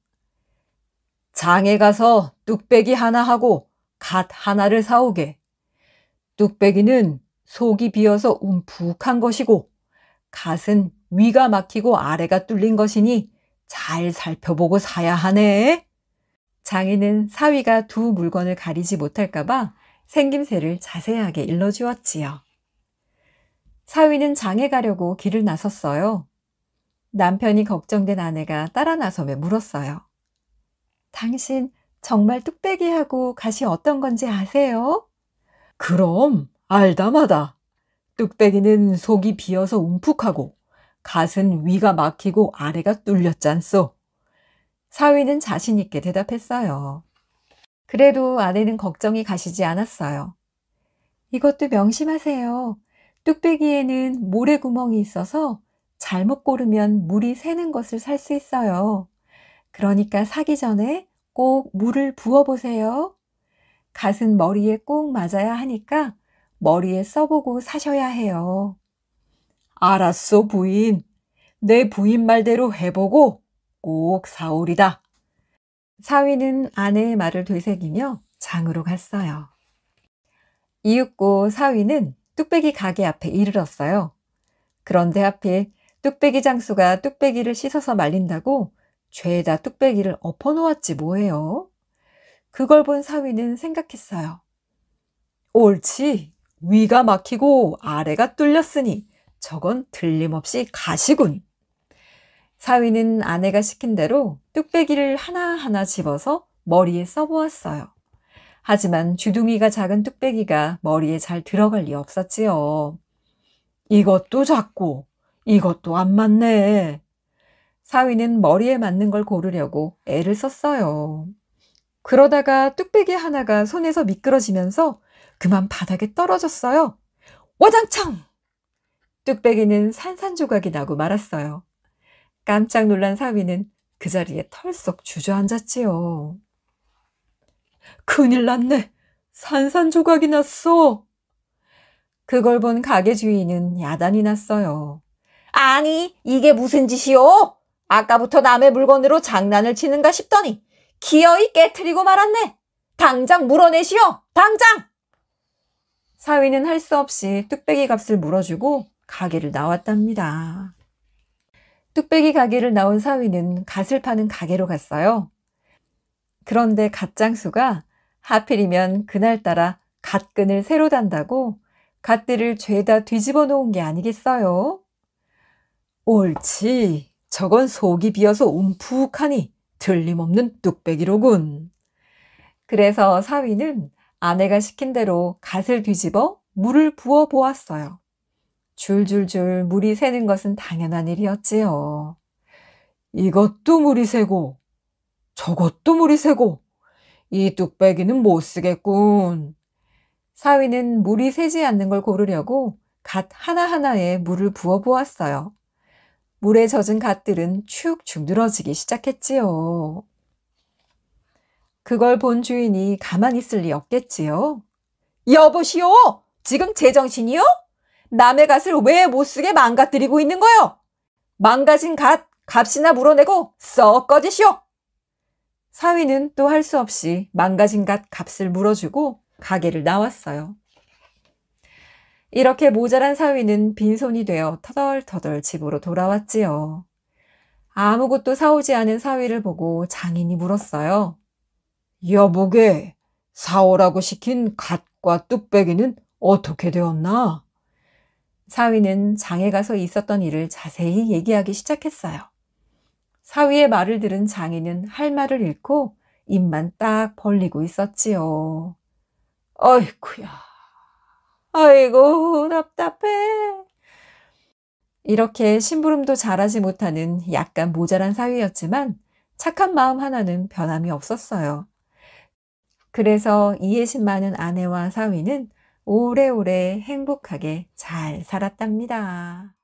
장에 가서 뚝배기 하나 하고 갓 하나를 사오게. 뚝배기는 속이 비어서 움푹한 것이고 갓은 위가 막히고 아래가 뚫린 것이니 잘 살펴보고 사야 하네. 장인은 사위가 두 물건을 가리지 못할까봐 생김새를 자세하게 일러주었지요. 사위는 장에 가려고 길을 나섰어요. 남편이 걱정된 아내가 따라 나서며 물었어요. 당신 정말 뚝배기하고 갓이 어떤 건지 아세요? 그럼 알다마다. 뚝배기는 속이 비어서 움푹하고 갓은 위가 막히고 아래가 뚫렸잖소. 사위는 자신 있게 대답했어요. 그래도 아내는 걱정이 가시지 않았어요. 이것도 명심하세요. 뚝배기에는 모래구멍이 있어서 잘못 고르면 물이 새는 것을 살 수 있어요. 그러니까 사기 전에 꼭 물을 부어보세요. 갓은 머리에 꼭 맞아야 하니까 머리에 써보고 사셔야 해요. 알았소, 부인. 내 부인 말대로 해보고 꼭 사오리다. 사위는 아내의 말을 되새기며 장으로 갔어요. 이윽고 사위는 뚝배기 가게 앞에 이르렀어요. 그런데 하필 뚝배기 장수가 뚝배기를 씻어서 말린다고 죄다 뚝배기를 엎어놓았지 뭐예요. 그걸 본 사위는 생각했어요. 옳지, 위가 막히고 아래가 뚫렸으니 저건 틀림없이 갓이군. 사위는 아내가 시킨 대로 뚝배기를 하나하나 집어서 머리에 써보았어요. 하지만 주둥이가 작은 뚝배기가 머리에 잘 들어갈 리 없었지요. 이것도 작고 이것도 안 맞네. 사위는 머리에 맞는 걸 고르려고 애를 썼어요. 그러다가 뚝배기 하나가 손에서 미끄러지면서 그만 바닥에 떨어졌어요. 와장창! 뚝배기는 산산조각이 나고 말았어요. 깜짝 놀란 사위는 그 자리에 털썩 주저앉았지요. 큰일 났네. 산산조각이 났어. 그걸 본 가게 주인은 야단이 났어요. 아니, 이게 무슨 짓이오? 아까부터 남의 물건으로 장난을 치는가 싶더니 기어이 깨트리고 말았네. 당장 물어내시오. 당장! 사위는 할 수 없이 뚝배기 값을 물어주고 가게를 나왔답니다. 뚝배기 가게를 나온 사위는 갓을 파는 가게로 갔어요. 그런데 갓장수가 하필이면 그날따라 갓끈을 새로 단다고 갓들을 죄다 뒤집어 놓은 게 아니겠어요? 옳지, 저건 속이 비어서 움푹하니 틀림없는 뚝배기로군. 그래서 사위는 아내가 시킨 대로 갓을 뒤집어 물을 부어 보았어요. 줄줄줄 물이 새는 것은 당연한 일이었지요. 이것도 물이 새고 저것도 물이 새고 이 뚝배기는 못 쓰겠군. 사위는 물이 새지 않는 걸 고르려고 갓 하나하나에 물을 부어 보았어요. 물에 젖은 갓들은 축축 늘어지기 시작했지요. 그걸 본 주인이 가만히 있을 리 없겠지요. 여보시오! 지금 제정신이요? 남의 갓을 왜 못 쓰게 망가뜨리고 있는 거요? 망가진 갓 값이나 물어내고 썩 꺼지시오! 사위는 또 할 수 없이 망가진 갓 값을 물어주고 가게를 나왔어요. 이렇게 모자란 사위는 빈손이 되어 터덜터덜 집으로 돌아왔지요. 아무것도 사오지 않은 사위를 보고 장인이 물었어요. 여보게, 사오라고 시킨 갓과 뚝배기는 어떻게 되었나? 사위는 장에 가서 있었던 일을 자세히 얘기하기 시작했어요. 사위의 말을 들은 장인은 할 말을 잃고 입만 딱 벌리고 있었지요. 어이쿠야, 아이고 답답해. 이렇게 심부름도 잘하지 못하는 약간 모자란 사위였지만 착한 마음 하나는 변함이 없었어요. 그래서 이해심 많은 아내와 사위는 오래오래 행복하게 잘 살았답니다.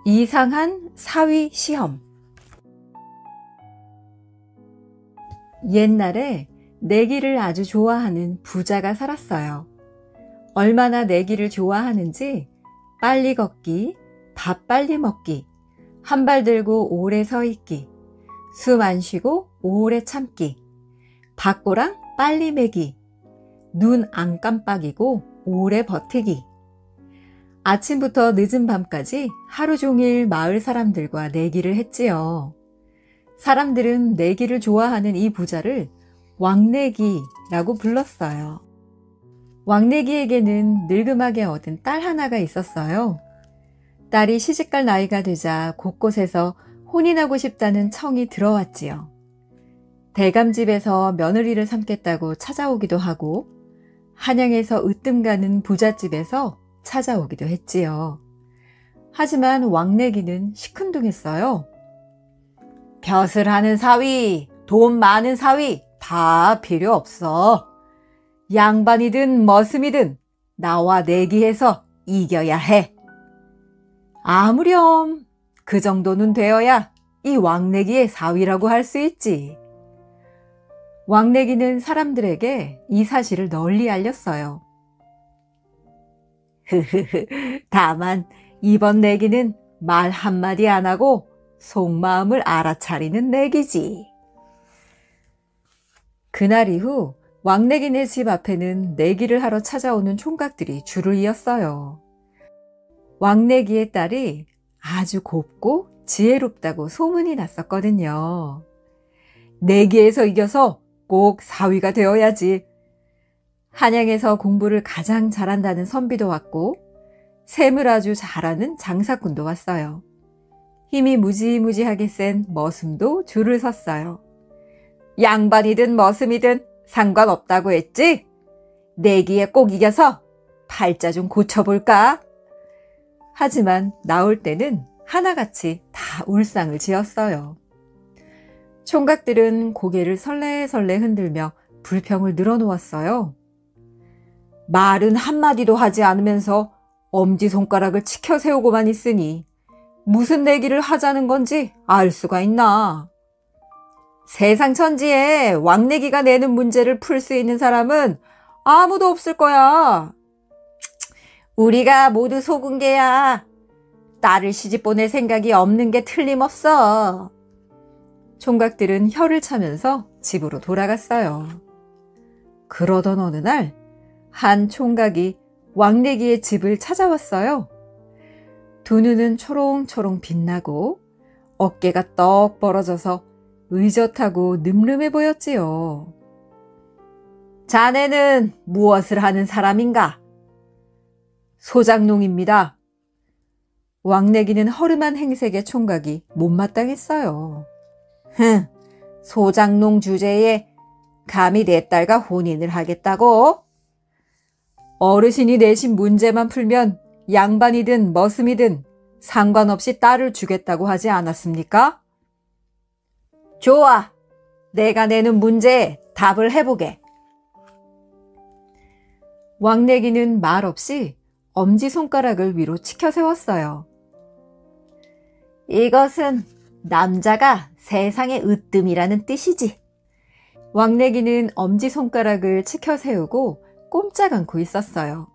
이상한 사위 시험. 옛날에 내기를 아주 좋아하는 부자가 살았어요. 얼마나 내기를 좋아하는지 빨리 걷기, 밥 빨리 먹기, 한 발 들고 오래 서 있기, 숨 안 쉬고 오래 참기, 박고랑 빨리 매기, 눈 안 깜빡이고 오래 버티기. 아침부터 늦은 밤까지 하루 종일 마을 사람들과 내기를 했지요. 사람들은 내기를 좋아하는 이 부자를 왕내기라고 불렀어요. 왕내기에게는 늙음하게 얻은 딸 하나가 있었어요. 딸이 시집갈 나이가 되자 곳곳에서 혼인하고 싶다는 청이 들어왔지요. 대감집에서 며느리를 삼겠다고 찾아오기도 하고 한양에서 으뜸 가는 부잣집에서 찾아오기도 했지요. 하지만 왕내기는 시큰둥했어요. 벼슬 하는 사위, 돈 많은 사위 다 필요 없어. 양반이든 머슴이든 나와 내기해서 이겨야 해. 아무렴 그 정도는 되어야 이 왕내기의 사위라고 할 수 있지. 왕내기는 사람들에게 이 사실을 널리 알렸어요. 다만 이번 내기는 말 한마디 안 하고 속마음을 알아차리는 내기지. 그날 이후 왕내기네 집 앞에는 내기를 하러 찾아오는 총각들이 줄을 이었어요. 왕내기의 딸이 아주 곱고 지혜롭다고 소문이 났었거든요. 내기에서 이겨서 꼭 사위가 되어야지. 한양에서 공부를 가장 잘한다는 선비도 왔고 셈을 아주 잘하는 장사꾼도 왔어요. 힘이 무지무지하게 센 머슴도 줄을 섰어요. 양반이든 머슴이든 상관없다고 했지? 내기에 꼭 이겨서 팔자 좀 고쳐볼까? 하지만 나올 때는 하나같이 다 울상을 지었어요. 총각들은 고개를 설레설레 흔들며 불평을 늘어놓았어요. 말은 한마디도 하지 않으면서 엄지손가락을 치켜 세우고만 있으니 무슨 내기를 하자는 건지 알 수가 있나. 세상 천지에 왕내기가 내는 문제를 풀 수 있는 사람은 아무도 없을 거야. 우리가 모두 속은 게야. 딸을 시집 보낼 생각이 없는 게 틀림없어. 총각들은 혀를 차면서 집으로 돌아갔어요. 그러던 어느 날 한 총각이 왕내기의 집을 찾아왔어요. 두 눈은 초롱초롱 빛나고 어깨가 떡 벌어져서 의젓하고 늠름해 보였지요. 자네는 무엇을 하는 사람인가? 소장농입니다. 왕내기는 허름한 행색의 총각이 못마땅했어요. 소장농 주제에 감히 내 딸과 혼인을 하겠다고? 어르신이 내신 문제만 풀면 양반이든 머슴이든 상관없이 딸을 주겠다고 하지 않았습니까? 좋아. 내가 내는 문제에 답을 해보게. 왕래기는 말없이 엄지손가락을 위로 치켜 세웠어요. 이것은 남자가 세상의 으뜸이라는 뜻이지. 왕래기는 엄지손가락을 치켜 세우고 꼼짝 않고 있었어요.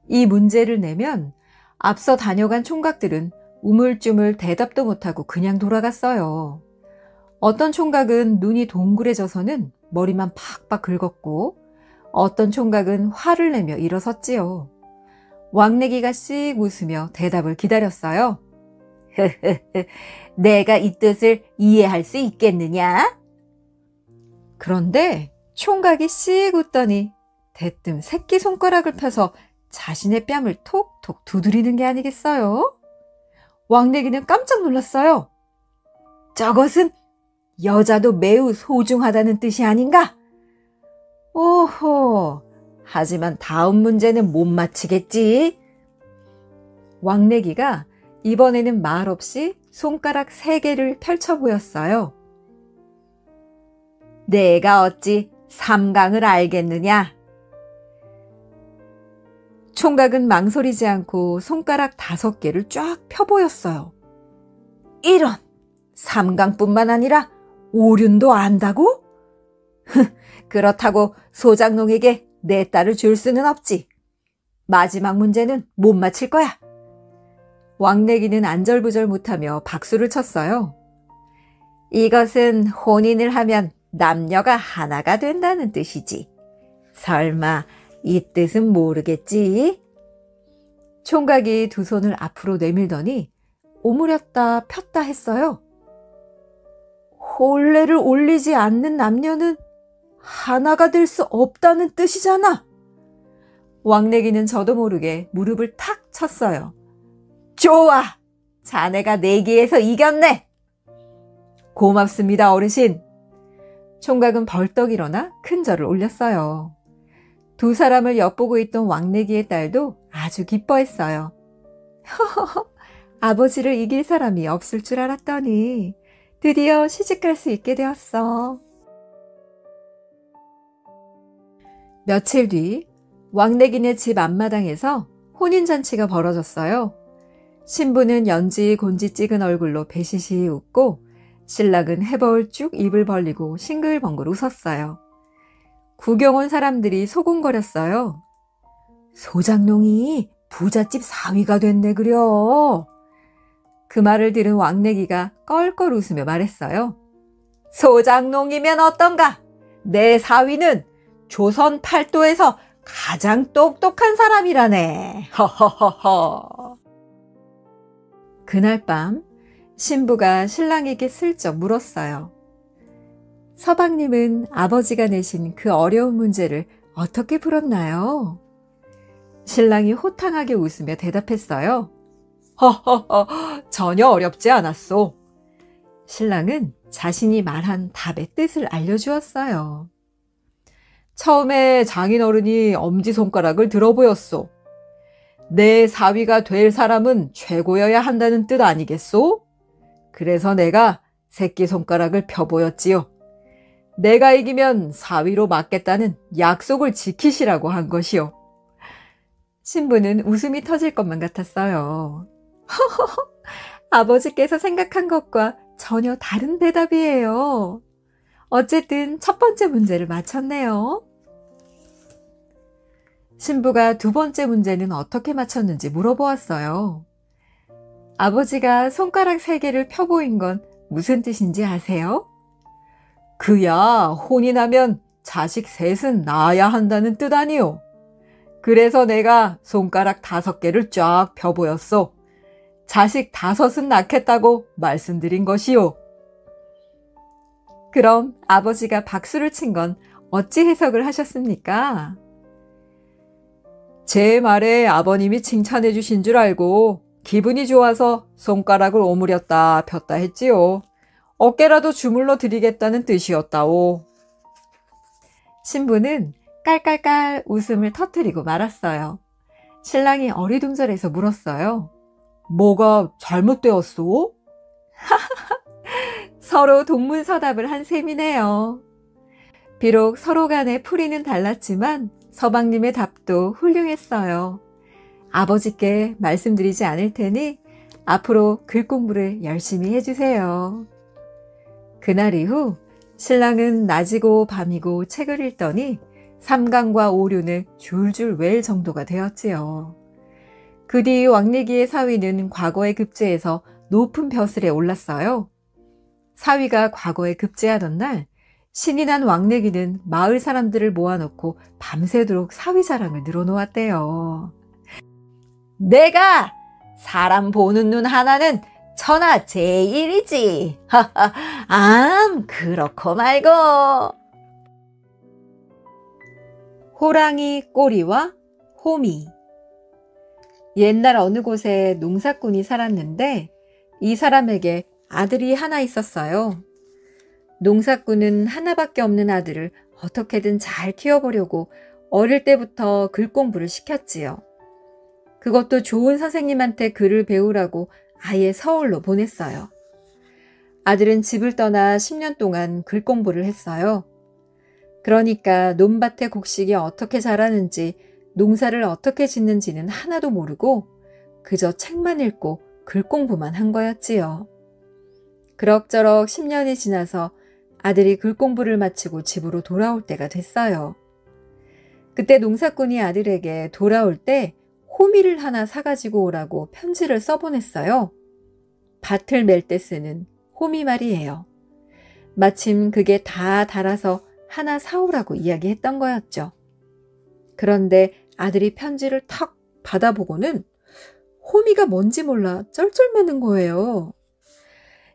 이 문제를 내면 앞서 다녀간 총각들은 우물쭈물 대답도 못하고 그냥 돌아갔어요. 어떤 총각은 눈이 동그래져서는 머리만 팍팍 긁었고 어떤 총각은 화를 내며 일어섰지요. 왕래기가 씩 웃으며 대답을 기다렸어요. 내가 이 뜻을 이해할 수 있겠느냐? 그런데 총각이 씩 웃더니 대뜸 새끼손가락을 펴서 자신의 뺨을 톡톡 두드리는 게 아니겠어요? 왕래기는 깜짝 놀랐어요. 저것은 여자도 매우 소중하다는 뜻이 아닌가? 오호, 하지만 다음 문제는 못 맞히겠지? 왕래기가 이번에는 말없이 손가락 3개를 펼쳐 보였어요. 내가 어찌 삼강을 알겠느냐? 총각은 망설이지 않고 손가락 5개를 쫙 펴보였어요. 이런! 삼강뿐만 아니라 오륜도 안다고? 그렇다고 소장농에게 내 딸을 줄 수는 없지. 마지막 문제는 못 맞힐 거야. 왕래기는 안절부절 못하며 박수를 쳤어요. 이것은 혼인을 하면 남녀가 하나가 된다는 뜻이지. 설마 이 뜻은 모르겠지? 총각이 두 손을 앞으로 내밀더니 오므렸다 폈다 했어요. 혼례를 올리지 않는 남녀는 하나가 될 수 없다는 뜻이잖아. 왕래기는 저도 모르게 무릎을 탁 쳤어요. 좋아! 자네가 내기에서 이겼네! 고맙습니다, 어르신. 총각은 벌떡 일어나 큰 절을 올렸어요. 두 사람을 엿보고 있던 왕래기의 딸도 아주 기뻐했어요. 허허허, 아버지를 이길 사람이 없을 줄 알았더니 드디어 시집갈 수 있게 되었어. 며칠 뒤 왕래기네 집 앞마당에서 혼인잔치가 벌어졌어요. 신부는 연지 곤지 찍은 얼굴로 배시시 웃고 신랑은 해벌쭉 입을 벌리고 싱글벙글 웃었어요. 구경 온 사람들이 소곤거렸어요. 소장농이 부잣집 사위가 됐네 그려. 그 말을 들은 왕래기가 껄껄 웃으며 말했어요. 소장농이면 어떤가? 내 사위는 조선 팔도에서 가장 똑똑한 사람이라네. 허허허허. 그날 밤 신부가 신랑에게 슬쩍 물었어요. 서방님은 아버지가 내신 그 어려운 문제를 어떻게 풀었나요? 신랑이 호탕하게 웃으며 대답했어요. 허허허, 전혀 어렵지 않았소. 신랑은 자신이 말한 답의 뜻을 알려주었어요. 처음에 장인어른이 엄지손가락을 들어보였소. 내 사위가 될 사람은 최고여야 한다는 뜻 아니겠소? 그래서 내가 새끼손가락을 펴보였지요. 내가 이기면 사위로 맡겠다는 약속을 지키시라고 한 것이요. 신부는 웃음이 터질 것만 같았어요. 아버지께서 생각한 것과 전혀 다른 대답이에요. 어쨌든 첫 번째 문제를 맞췄네요. 신부가 두 번째 문제는 어떻게 맞췄는지 물어보았어요. 아버지가 손가락 3개를 펴보인 건 무슨 뜻인지 아세요? 그야 혼인하면 자식 셋은 낳아야 한다는 뜻 아니요. 그래서 내가 손가락 5개를 쫙 펴보였소. 자식 5은 낳겠다고 말씀드린 것이요. 그럼 아버지가 박수를 친 건 어찌 해석을 하셨습니까? 제 말에 아버님이 칭찬해 주신 줄 알고 기분이 좋아서 손가락을 오므렸다 폈다 했지요. 어깨라도 주물러 드리겠다는 뜻이었다오. 신부는 깔깔깔 웃음을 터뜨리고 말았어요. 신랑이 어리둥절해서 물었어요. 뭐가 잘못되었소? 서로 동문서답을 한 셈이네요. 비록 서로 간의 풀이는 달랐지만 서방님의 답도 훌륭했어요. 아버지께 말씀드리지 않을 테니 앞으로 글 공부를 열심히 해주세요. 그날 이후 신랑은 낮이고 밤이고 책을 읽더니 삼강과 오류는 줄줄 외울 정도가 되었지요. 그 뒤 왕래기의 사위는 과거에 급제해서 높은 벼슬에 올랐어요. 사위가 과거에 급제하던 날 신이 난 왕래기는 마을 사람들을 모아놓고 밤새도록 사위 자랑을 늘어놓았대요. 내가 사람 보는 눈 하나는 천하제일이지. 그렇고 말고. 호랑이 꼬리와 호미. 옛날 어느 곳에 농사꾼이 살았는데 이 사람에게 아들이 하나 있었어요. 농사꾼은 하나밖에 없는 아들을 어떻게든 잘 키워보려고 어릴 때부터 글 공부를 시켰지요. 그것도 좋은 선생님한테 글을 배우라고 아예 서울로 보냈어요. 아들은 집을 떠나 10년 동안 글 공부를 했어요. 그러니까 논밭의 곡식이 어떻게 자라는지, 농사를 어떻게 짓는지는 하나도 모르고 그저 책만 읽고 글 공부만 한 거였지요. 그럭저럭 10년이 지나서 아들이 글 공부를 마치고 집으로 돌아올 때가 됐어요. 그때 농사꾼이 아들에게 돌아올 때 호미를 하나 사가지고 오라고 편지를 써보냈어요. 밭을 멜 때 쓰는 호미 말이에요. 마침 그게 다 달아서 하나 사오라고 이야기했던 거였죠. 그런데 아들이 편지를 탁 받아보고는 호미가 뭔지 몰라 쩔쩔매는 거예요.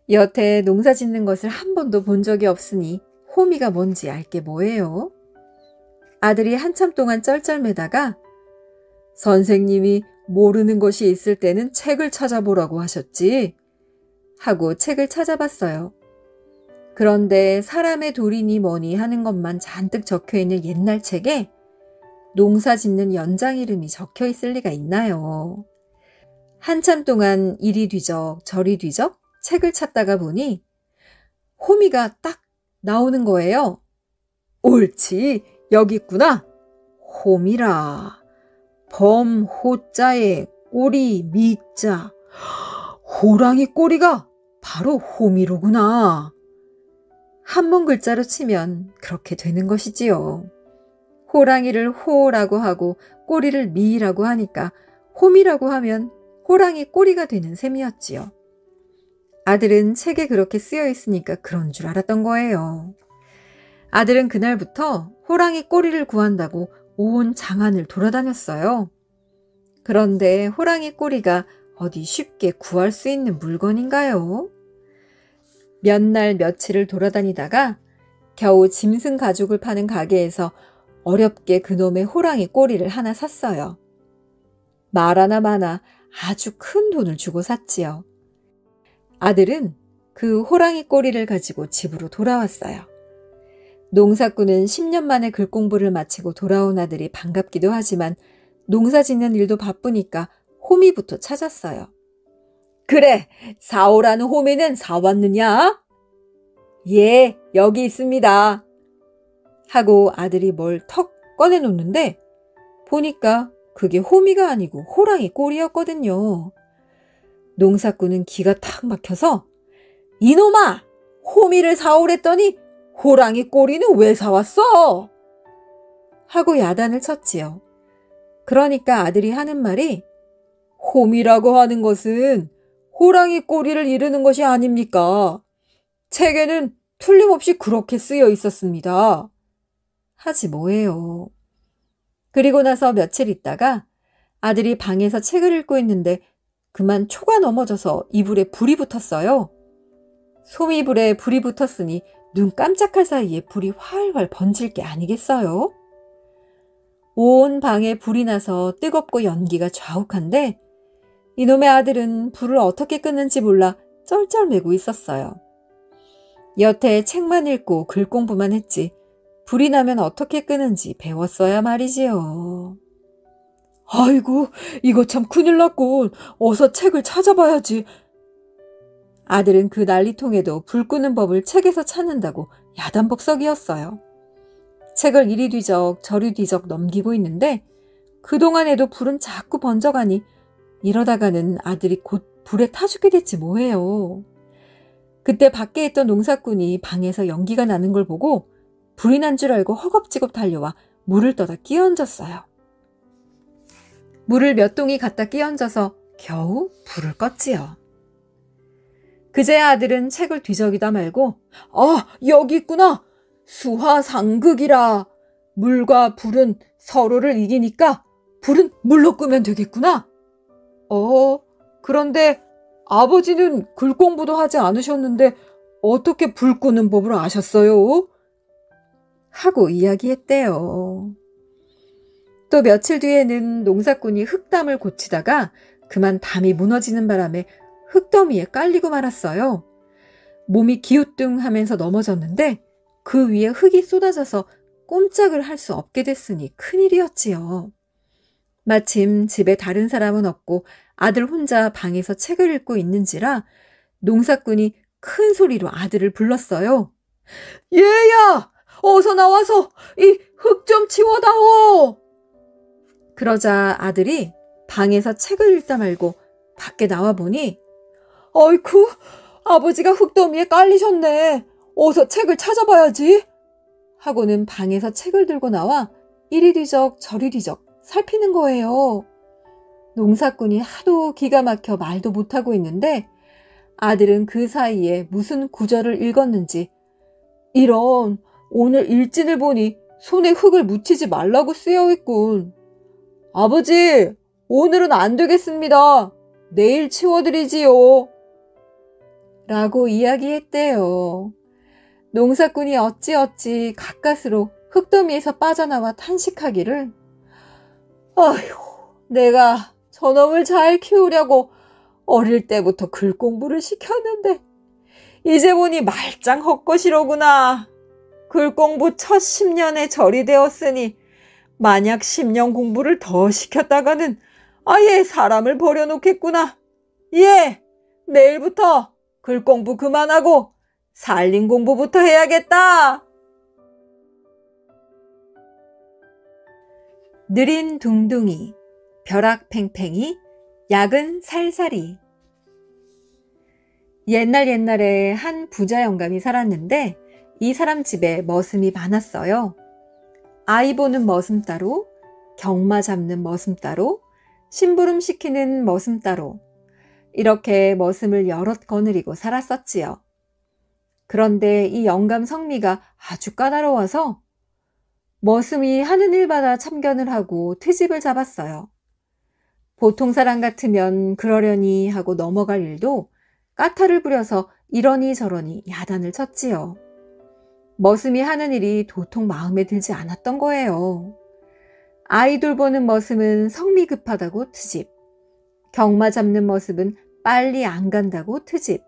여태 농사 짓는 것을 한 번도 본 적이 없으니 호미가 뭔지 알게 뭐예요? 아들이 한참 동안 쩔쩔매다가 선생님이 모르는 것이 있을 때는 책을 찾아보라고 하셨지 하고 책을 찾아봤어요. 그런데 사람의 돌이니 뭐니 하는 것만 잔뜩 적혀있는 옛날 책에 농사 짓는 연장 이름이 적혀 있을 리가 있나요? 한참 동안 이리 뒤적 저리 뒤적 책을 찾다가 보니 호미가 딱 나오는 거예요. 옳지, 여기 있구나. 호미라. 범호자에 꼬리 미자. 호랑이 꼬리가 바로 호미로구나. 한문 글자로 치면 그렇게 되는 것이지요. 호랑이를 호라고 하고 꼬리를 미라고 하니까 호미라고 하면 호랑이 꼬리가 되는 셈이었지요. 아들은 책에 그렇게 쓰여 있으니까 그런 줄 알았던 거예요. 아들은 그날부터 호랑이 꼬리를 구한다고 온 장안을 돌아다녔어요. 그런데 호랑이 꼬리가 어디 쉽게 구할 수 있는 물건인가요? 몇 날 며칠을 돌아다니다가 겨우 짐승 가죽을 파는 가게에서 어렵게 그놈의 호랑이 꼬리를 하나 샀어요. 말하나 마나 아주 큰 돈을 주고 샀지요. 아들은 그 호랑이 꼬리를 가지고 집으로 돌아왔어요. 농사꾼은 10년 만에 글 공부를 마치고 돌아온 아들이 반갑기도 하지만 농사 짓는 일도 바쁘니까 호미부터 찾았어요. 그래, 사오라는 호미는 사왔느냐? 예, 여기 있습니다. 하고 아들이 뭘 턱 꺼내놓는데 보니까 그게 호미가 아니고 호랑이 꼬리였거든요. 농사꾼은 기가 탁 막혀서 이놈아! 호미를 사오랬더니 호랑이 꼬리는 왜 사왔어? 하고 야단을 쳤지요. 그러니까 아들이 하는 말이 호미라고 하는 것은 호랑이 꼬리를 이르는 것이 아닙니까? 책에는 틀림없이 그렇게 쓰여 있었습니다. 하지 뭐예요. 그리고 나서 며칠 있다가 아들이 방에서 책을 읽고 있는데 그만 초가 넘어져서 이불에 불이 붙었어요. 소미불에 불이 붙었으니 눈 깜짝할 사이에 불이 활활 번질 게 아니겠어요? 온 방에 불이 나서 뜨겁고 연기가 좌욱한데 이놈의 아들은 불을 어떻게 끄는지 몰라 쩔쩔매고 있었어요. 여태 책만 읽고 글 공부만 했지 불이 나면 어떻게 끄는지 배웠어야 말이지요. 아이고, 이거 참 큰일 났군. 어서 책을 찾아봐야지. 아들은 그 난리통에도 불 끄는 법을 책에서 찾는다고 야단법석이었어요. 책을 이리 뒤적 저리 뒤적 넘기고 있는데 그동안에도 불은 자꾸 번져가니 이러다가는 아들이 곧 불에 타 죽게 됐지 뭐예요. 그때 밖에 있던 농사꾼이 방에서 연기가 나는 걸 보고 불이 난 줄 알고 허겁지겁 달려와 물을 떠다 끼얹었어요. 물을 몇 동이 갖다 끼얹어서 겨우 불을 껐지요. 그제야 아들은 책을 뒤적이다 말고 여기 있구나. 수화상극이라. 물과 불은 서로를 이기니까 불은 물로 끄면 되겠구나. 그런데 아버지는 글 공부도 하지 않으셨는데 어떻게 불 끄는 법을 아셨어요? 하고 이야기했대요. 또 며칠 뒤에는 농사꾼이 흙담을 고치다가 그만 담이 무너지는 바람에 흙더미에 깔리고 말았어요. 몸이 기우뚱하면서 넘어졌는데 그 위에 흙이 쏟아져서 꼼짝을 할 수 없게 됐으니 큰일이었지요. 마침 집에 다른 사람은 없고 아들 혼자 방에서 책을 읽고 있는지라 농사꾼이 큰 소리로 아들을 불렀어요. 얘야! 어서 나와서 이 흙 좀 치워다오! 그러자 아들이 방에서 책을 읽다 말고 밖에 나와보니 아이쿠, 아버지가 흙더미에 깔리셨네. 어서 책을 찾아봐야지. 하고는 방에서 책을 들고 나와 이리 뒤적 저리 뒤적 살피는 거예요. 농사꾼이 하도 기가 막혀 말도 못하고 있는데 아들은 그 사이에 무슨 구절을 읽었는지 이런 오늘 일진을 보니 손에 흙을 묻히지 말라고 쓰여있군. 아버지, 오늘은 안 되겠습니다. 내일 치워드리지요. 라고 이야기했대요. 농사꾼이 어찌어찌 가까스로 흙더미에서 빠져나와 탄식하기를 아휴, 내가 저놈을 잘 키우려고 어릴 때부터 글 공부를 시켰는데 이제 보니 말짱 헛것이로구나. 글 공부 첫 10년에 절이 되었으니 만약 10년 공부를 더 시켰다가는 아예 사람을 버려놓겠구나. 예, 내일부터 글 공부 그만하고 살림 공부부터 해야겠다. 느린 둥둥이, 벼락 팽팽이, 약은 살살이. 옛날에 한 부자 영감이 살았는데 이 사람 집에 머슴이 많았어요. 아이 보는 머슴 따로, 경마 잡는 머슴 따로, 심부름 시키는 머슴 따로, 이렇게 머슴을 여럿 거느리고 살았었지요. 그런데 이 영감 성미가 아주 까다로워서 머슴이 하는 일마다 참견을 하고 트집을 잡았어요. 보통 사람 같으면 그러려니 하고 넘어갈 일도 까탈을 부려서 이러니 저러니 야단을 쳤지요. 머슴이 하는 일이 도통 마음에 들지 않았던 거예요. 아이돌 보는 머슴은 성미 급하다고 트집, 경마 잡는 머슴은 빨리 안 간다고 트집,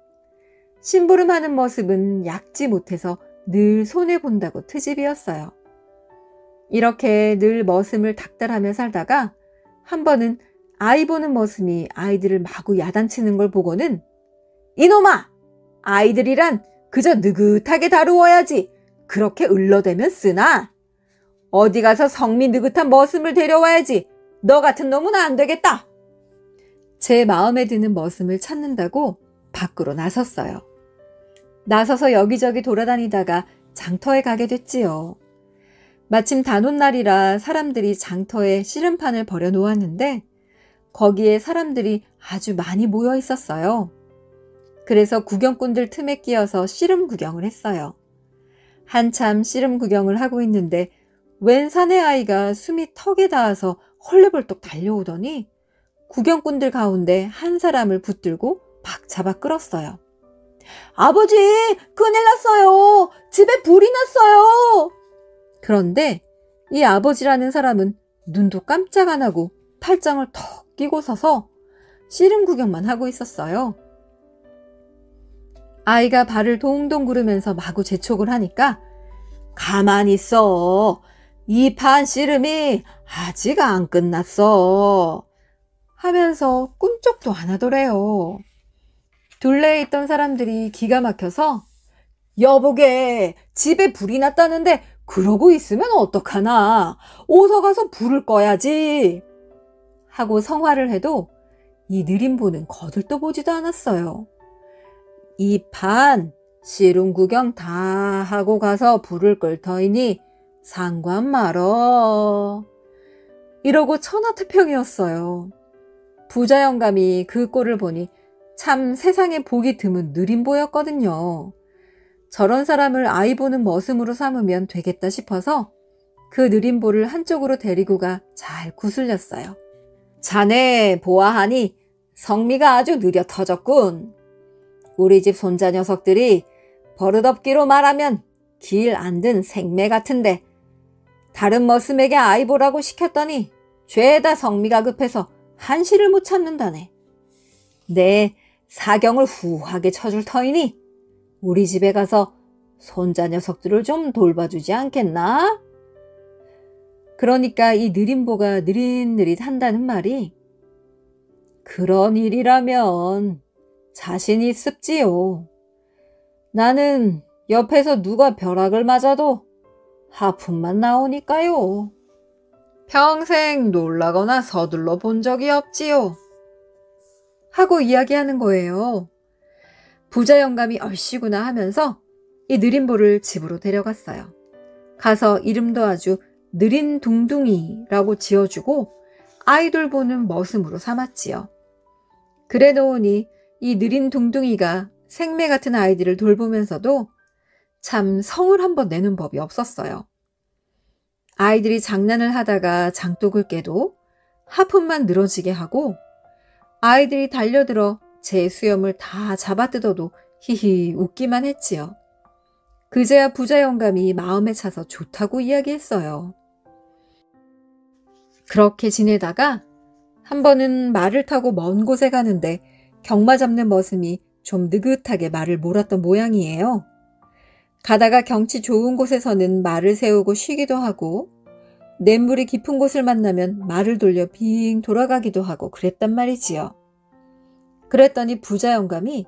심부름하는 머슴은 약지 못해서 늘 손해본다고 트집이었어요. 이렇게 늘 머슴을 닥달하며 살다가 한 번은 아이 보는 머슴이 아이들을 마구 야단치는 걸 보고는 이놈아! 아이들이란 그저 느긋하게 다루어야지 그렇게 을러대면 쓰나? 어디 가서 성미 느긋한 머슴을 데려와야지 너 같은 놈은 안 되겠다. 제 마음에 드는 머슴을 찾는다고 밖으로 나섰어요. 나서서 여기저기 돌아다니다가 장터에 가게 됐지요. 마침 단오날이라 사람들이 장터에 씨름판을 벌여놓았는데 거기에 사람들이 아주 많이 모여 있었어요. 그래서 구경꾼들 틈에 끼어서 씨름 구경을 했어요. 한참 씨름 구경을 하고 있는데 웬 사내 아이가 숨이 턱에 닿아서 헐레벌떡 달려오더니 구경꾼들 가운데 한 사람을 붙들고 박 잡아 끌었어요. 아버지, 큰일 났어요. 집에 불이 났어요. 그런데 이 아버지라는 사람은 눈도 깜짝 안 하고 팔짱을 턱 끼고 서서 씨름 구경만 하고 있었어요. 아이가 발을 동동 구르면서 마구 재촉을 하니까 가만히 있어. 이 판 씨름이 아직 안 끝났어. 하면서 꿈쩍도 안 하더래요. 둘레에 있던 사람들이 기가 막혀서 여보게 집에 불이 났다는데 그러고 있으면 어떡하나. 어서 가서 불을 꺼야지. 하고 성화를 해도 이 느림보는 거들떠보지도 않았어요. 이 판 씨름 구경 다 하고 가서 불을 끌 터이니 상관 말어. 이러고 천하태평이었어요. 부자 영감이 그 꼴을 보니 참 세상에 복이 드문 느림보였거든요. 저런 사람을 아이 보는 머슴으로 삼으면 되겠다 싶어서 그 느림보를 한쪽으로 데리고 가 잘 구슬렸어요. 자네 보아하니 성미가 아주 느려 터졌군. 우리 집 손자 녀석들이 버릇없기로 말하면 길 안 든 생매 같은데 다른 머슴에게 아이 보라고 시켰더니 죄다 성미가 급해서 한시를 못 참는다네. 내 사경을 후하게 쳐줄 터이니 우리 집에 가서 손자 녀석들을 좀 돌봐주지 않겠나? 그러니까 이 느림보가 느릿느릿 한다는 말이 그런 일이라면 자신이 습지요. 나는 옆에서 누가 벼락을 맞아도 하품만 나오니까요. 평생 놀라거나 서둘러 본 적이 없지요. 하고 이야기하는 거예요. 부자 영감이 얼씨구나 하면서 이 느림보를 집으로 데려갔어요. 가서 이름도 아주 느린둥둥이라고 지어주고 아이돌 보는 머슴으로 삼았지요. 그래 놓으니 이 느린둥둥이가 생매 같은 아이들을 돌보면서도 참 성을 한번 내는 법이 없었어요. 아이들이 장난을 하다가 장독을 깨도 하품만 늘어지게 하고 아이들이 달려들어 제 수염을 다 잡아뜯어도 히히 웃기만 했지요. 그제야 부자 영감이 마음에 차서 좋다고 이야기했어요. 그렇게 지내다가 한 번은 말을 타고 먼 곳에 가는데 경마 잡는 머슴이 좀 느긋하게 말을 몰았던 모양이에요. 가다가 경치 좋은 곳에서는 말을 세우고 쉬기도 하고 냇물이 깊은 곳을 만나면 말을 돌려 빙 돌아가기도 하고 그랬단 말이지요. 그랬더니 부자 영감이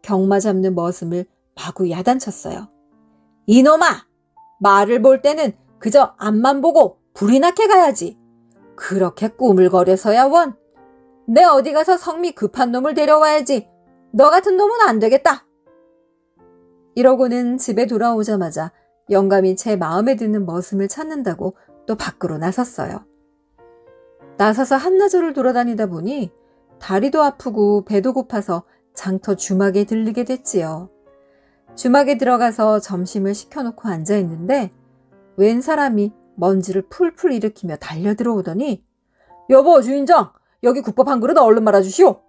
경마 잡는 머슴을 마구 야단쳤어요. 이놈아! 말을 볼 때는 그저 앞만 보고 불이 나게 가야지. 그렇게 꾸물거려서야 원. 내 어디 가서 성미 급한 놈을 데려와야지. 너 같은 놈은 안 되겠다. 이러고는 집에 돌아오자마자 영감이 제 마음에 드는 머슴을 찾는다고 또 밖으로 나섰어요. 나서서 한나절을 돌아다니다 보니 다리도 아프고 배도 고파서 장터 주막에 들르게 됐지요. 주막에 들어가서 점심을 시켜놓고 앉아있는데 웬 사람이 먼지를 풀풀 일으키며 달려 들어오더니 여보 주인장 여기 국밥 한 그릇 얼른 말아주시오.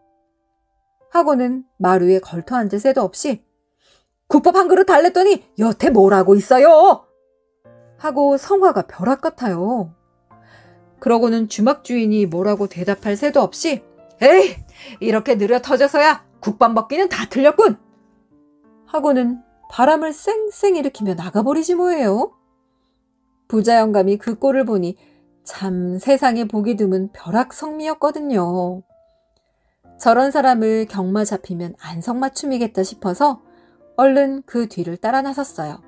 하고는 마루에 걸터 앉을 새도 없이 국밥 한 그릇 달랬더니 여태 뭘 하고 있어요? 하고 성화가 벼락 같아요. 그러고는 주막 주인이 뭐라고 대답할 새도 없이 에이 이렇게 느려 터져서야 국밥 먹기는 다 틀렸군. 하고는 바람을 쌩쌩 일으키며 나가버리지 뭐예요. 부자 영감이 그 꼴을 보니 참 세상에 복이 드문 벼락성미였거든요. 저런 사람을 경마 잡히면 안성맞춤이겠다 싶어서 얼른 그 뒤를 따라 나섰어요.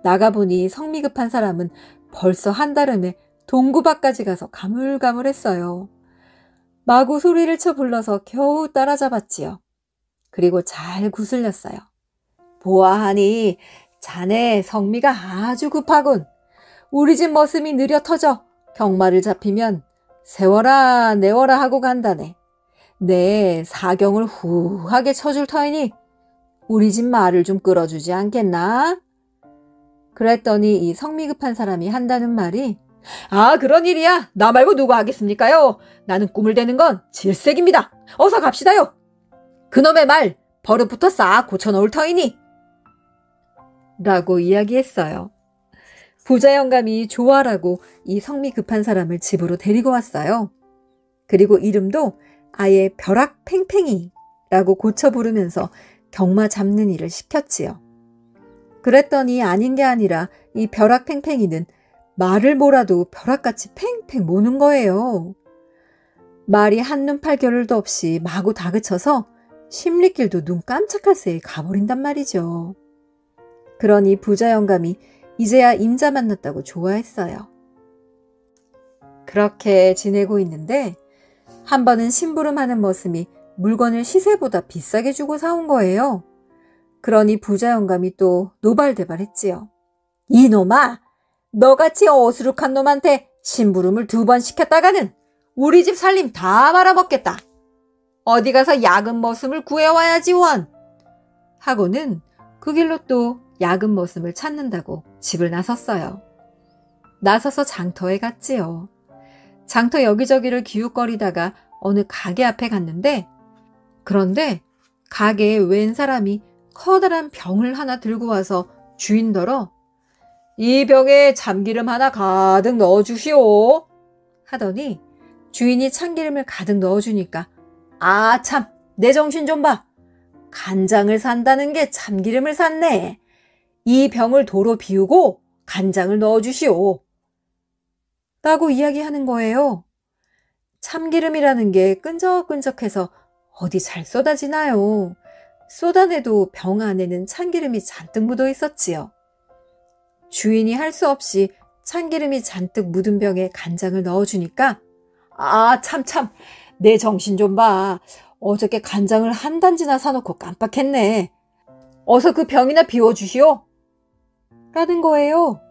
나가보니 성미 급한 사람은 벌써 한달음에 동구밭까지 가서 가물가물했어요. 마구 소리를 쳐 불러서 겨우 따라잡았지요. 그리고 잘 구슬렸어요. 보아하니 자네 성미가 아주 급하군. 우리 집 머슴이 느려 터져 경마를 잡히면 세워라 내워라 하고 간다네. 내 사경을 후하게 쳐줄 터이니 우리 집 말을 좀 끌어주지 않겠나? 그랬더니 이 성미 급한 사람이 한다는 말이 아 그런 일이야. 나 말고 누가 하겠습니까요? 나는 꿈을 대는 건 질색입니다. 어서 갑시다요. 그놈의 말 버릇부터 싹 고쳐놓을 터이니 라고 이야기했어요. 부자 영감이 좋아라고 이 성미 급한 사람을 집으로 데리고 왔어요. 그리고 이름도 아예 벼락팽팽이라고 고쳐 부르면서 경마 잡는 일을 시켰지요. 그랬더니 아닌 게 아니라 이 벼락팽팽이는 말을 몰아도 벼락같이 팽팽 모는 거예요. 말이 한눈 팔 겨를도 없이 마구 다그쳐서 심리길도 눈 깜짝할 새에 가버린단 말이죠. 그러니 부자 영감이 이제야 임자 만났다고 좋아했어요. 그렇게 지내고 있는데 한 번은 심부름하는 머슴이 물건을 시세보다 비싸게 주고 사온 거예요. 그러니 부자 영감이 또 노발대발했지요. 이놈아! 너같이 어수룩한 놈한테 심부름을 2번 시켰다가는 우리 집 살림 다 말아먹겠다. 어디 가서 야근 머슴을 구해와야지 원. 하고는 그 길로 또 야근 머슴을 찾는다고 집을 나섰어요. 나서서 장터에 갔지요. 장터 여기저기를 기웃거리다가 어느 가게 앞에 갔는데 그런데 가게에 웬 사람이 커다란 병을 하나 들고 와서 주인더러 이 병에 참기름 하나 가득 넣어주시오 하더니 주인이 참기름을 가득 넣어주니까 아 참 내 정신 좀 봐. 간장을 산다는 게 참기름을 샀네. 이 병을 도로 비우고 간장을 넣어주시오. 라고 이야기하는 거예요. 참기름이라는 게 끈적끈적해서 어디 잘 쏟아지나요? 쏟아내도 병 안에는 참기름이 잔뜩 묻어 있었지요. 주인이 할 수 없이 참기름이 잔뜩 묻은 병에 간장을 넣어주니까 아 참 내 정신 좀 봐. 어저께 간장을 한 단지나 사놓고 깜빡했네. 어서 그 병이나 비워주시오. 라는 거예요.